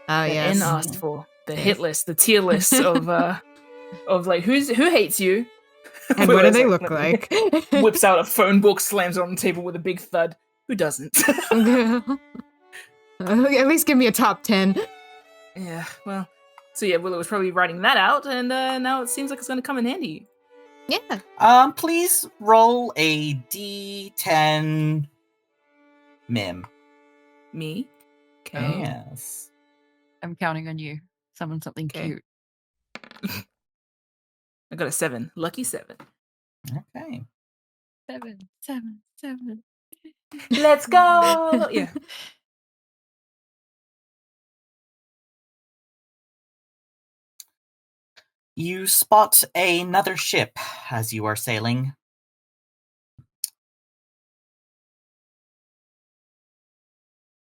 Oh, that yes. N asked for. The hit list, the tier list of like, who hates you? And what do Willow's they like, look let me- like? Whips out a phone book, slams it on the table with a big thud. Who doesn't? At least give me a top 10. Yeah, well. So yeah, Willow was probably writing that out, and now it seems like it's going to come in handy. Yeah. Please roll a d10 mim. Me? Okay. Yes. I'm counting on you. Summon something Okay. cute. I got a 7. Lucky 7. Okay. 7, 7, 7. Let's go! Yeah. You spot another ship as you are sailing.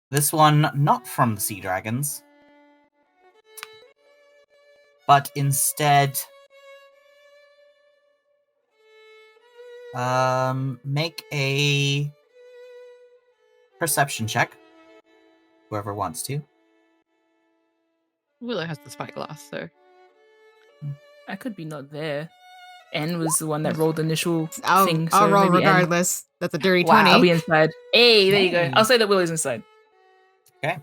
This one not from the Sea Dragons, but instead make a perception check. Whoever wants to. Willow has the spyglass, so. I could be not there. N was the one that rolled the initial I'll thing. So roll maybe N. regardless. That's a dirty Wow. 20. I'll be inside. Hey, there you Hey. go. I'll say that Willow's inside. Okay.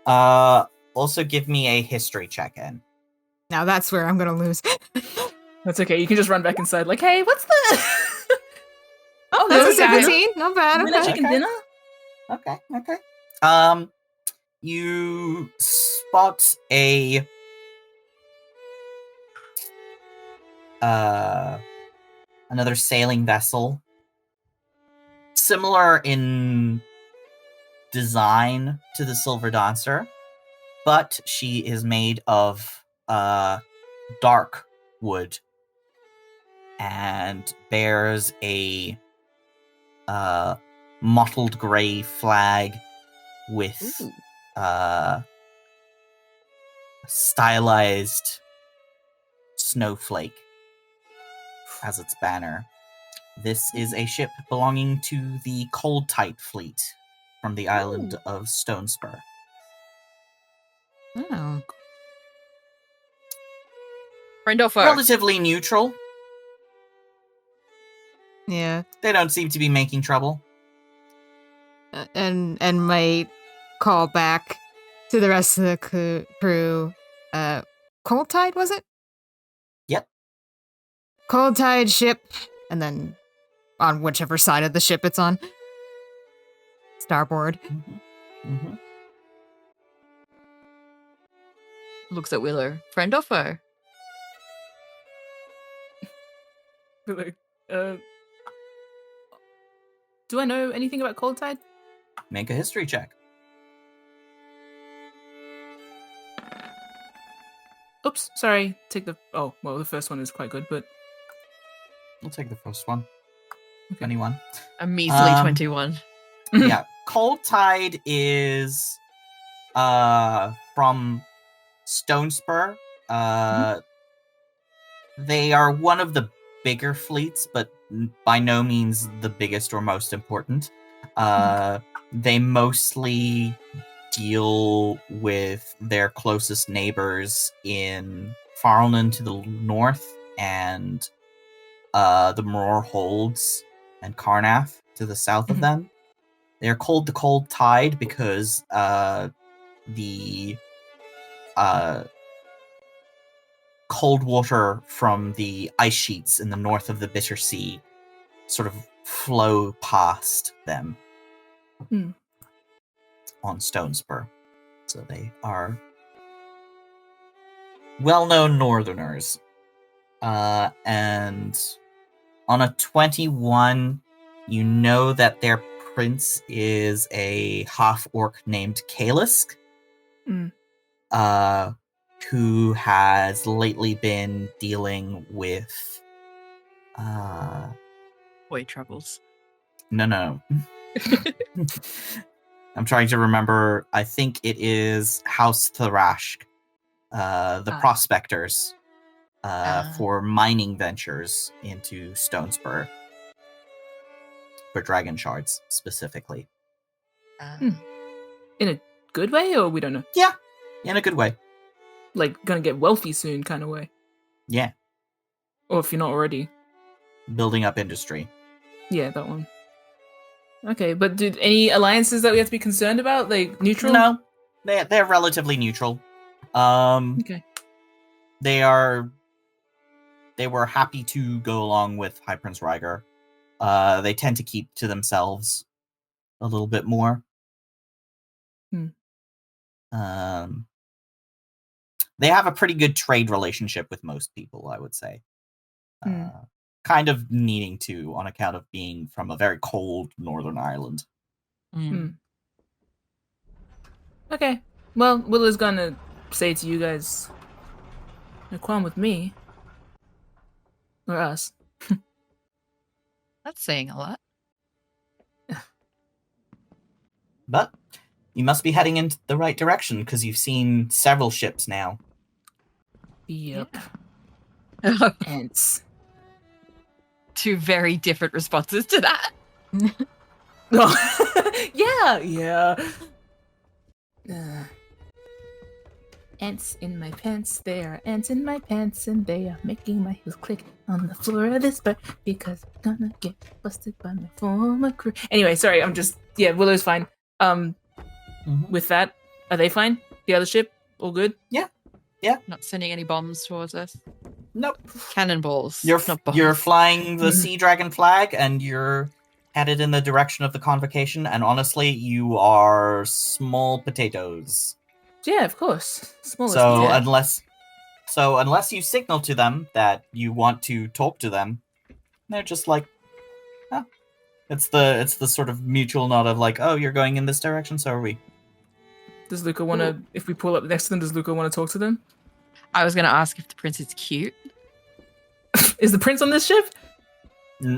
Also give me a history check in. Now that's where I'm going to lose. That's okay. You can just run back inside like, hey, what's the... Oh, that's that's a okay. 17. Not bad. Winner Okay. chicken Okay. dinner? Okay. You spot a another sailing vessel, similar in design to the Silver Dancer, but she is made of dark wood and bears a mottled gray flag with stylized snowflake as its banner. This is a ship belonging to the Cold Tide fleet from the island of Stonespur. Oh. Friend or foe? Relatively neutral. Yeah. They don't seem to be making trouble. And might call back to the rest of the crew. Cold Tide, was it? Yep. Cold Tide ship, and then on whichever side of the ship it's on. Starboard. Mm-hmm. Looks at Willow. Friend or foe? Like, do I know anything about Cold Tide? Make a history check. Oops, sorry. Take the... Oh, well, the first one is quite good, but... We'll take the first one. Okay. 21. A measly 21. Yeah. Cold Tide is from Stone Spur. They are one of the bigger fleets, but by no means the biggest or most important. They mostly deal with their closest neighbors in Farlnan to the north and the Moror Holds and Karnath to the south of them. They're called the Cold Tide because the cold water from the ice sheets in the north of the Bitter Sea sort of flow past them on Stone Spur. So they are well-known northerners. And on a 21, you know that their prince is a half-orc named Kalisk, who has lately been dealing with Boy troubles. No. I'm trying to remember. I think it is House Thrashk, the prospectors, for mining ventures into Stone Spur. For dragon shards, specifically. In a good way, or we don't know? Yeah, in a good way. Like, gonna get wealthy soon kind of way? Yeah. Or if you're not already. Building up industry. Yeah, that one. Okay, but any alliances that we have to be concerned about? Like, neutral? No, they're relatively neutral. Okay. They were happy to go along with High Prince Ryger. They tend to keep to themselves a little bit more. They have a pretty good trade relationship with most people, I would say. Kind of needing to, on account of being from a very cold Northern Ireland. Okay. Well, Willow's gonna say to you guys, no qualm with me. Or us. That's saying a lot. But you must be heading in the right direction, because you've seen several ships now. Yep. Ants. Two very different responses to that. Yeah. Ants in my pants, there are ants in my pants, and they are making my heels click on the floor of this bar because I'm gonna get busted by my former crew. Anyway, sorry, Willow's fine. With that, are they fine? The other ship, all good? Yeah. Not sending any bombs towards us. Nope. Cannonballs. You're not bombs. You're flying the Sea Dragon flag, and you're headed in the direction of the convocation. And honestly, you are small potatoes. Yeah, of course. Smallest. So unless you signal to them that you want to talk to them, they're just like, oh. It's the sort of mutual nod of like, oh, you're going in this direction, so are we. Does Luca want to, if we pull up next to them, does Luca want to talk to them? I was going to ask if the prince is cute. Is the prince on this ship?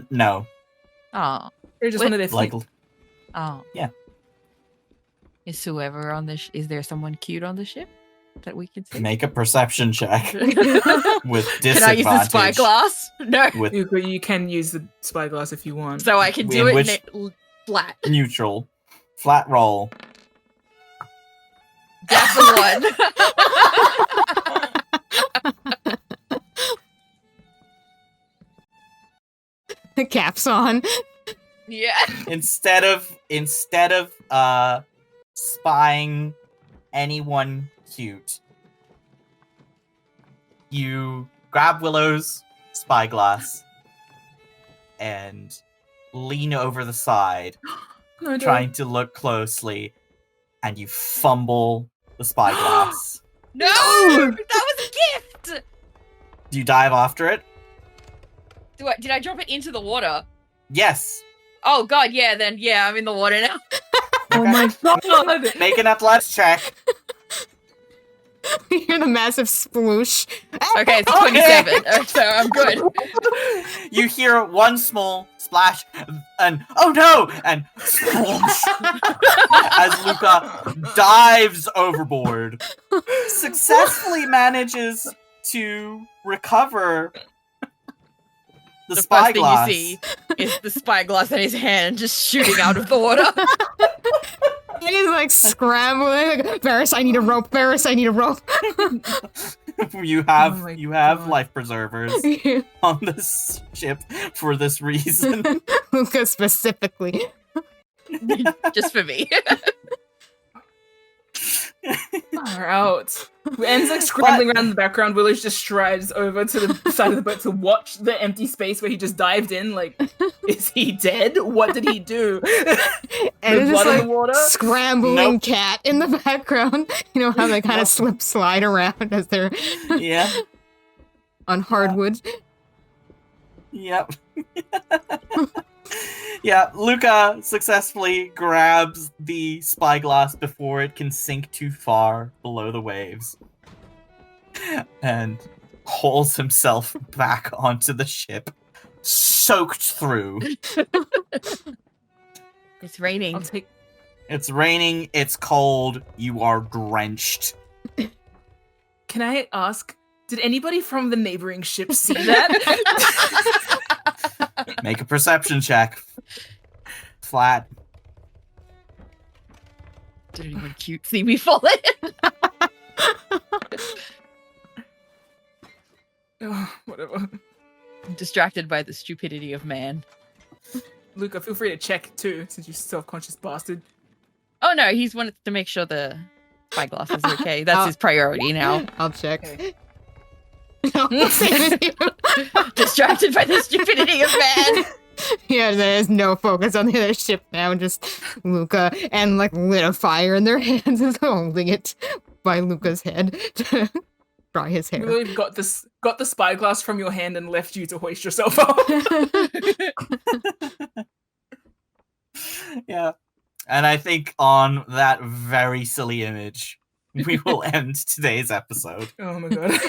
No. Oh. Or just one of their fleet? Oh. Yeah. Is whoever on this, is there someone cute on the ship that we can see? Make a perception check with disadvantage. Can I use the spyglass? No. You can use the spyglass if you want. So I can do it flat. Neutral. Flat roll. That's the one. Cap straps on. Yeah. Instead of spying anyone cute, you grab Willow's spyglass and lean over the side, trying to look closely, and you fumble the spyglass. No! That was a gift! Do you dive after it? Did I drop it into the water? Yes. Oh god, yeah, then yeah, I'm in the water now. Oh my god! Make an athletics check. We hear the massive sploosh. Okay, it's 27, so I'm good. You hear one small splash, and oh no, and sploosh, as Luca dives overboard, successfully manages to recover the The first spyglass. thing you see is the spyglass in his hand just shooting out of the water. And he's like scrambling. Like, Varys, I need a rope. Varys, I need a rope. You have Oh my God. life preservers on this ship for this reason. Luca specifically. Just for me. Far out. Ends like scrambling around in the background. Willows just strides over to the side of the boat to watch the empty space where he just dived in. Like, is he dead? What did he do? And it's just blood in like the water? scrambling cat in the background. You know how they kind of slide around as they're Yeah. on hardwood. Yep. Yeah, Luca successfully grabs the spyglass before it can sink too far below the waves and hauls himself back onto the ship, soaked through. It's raining. I'll take. It's raining, it's cold, you are drenched. Can I ask? Did anybody from the neighboring ship see that? Make a perception check. Flat. Did anyone cute see me fall in? Oh, whatever. I'm distracted by the stupidity of man. Luca, feel free to check too, since you self-conscious bastard. Oh no, he's wanted to make sure the spyglass is okay. That's his priority now. I'll check. Okay. No, Distracted by the stupidity of man. yeah, there's no focus on the other ship now. Just Luca and like lit a fire in their hands and holding it by Luca's head to dry his hair. Really got the spyglass from your hand and left you to hoist yourself up. Yeah. And I think on that very silly image, we will end today's episode. Oh my god. Yay!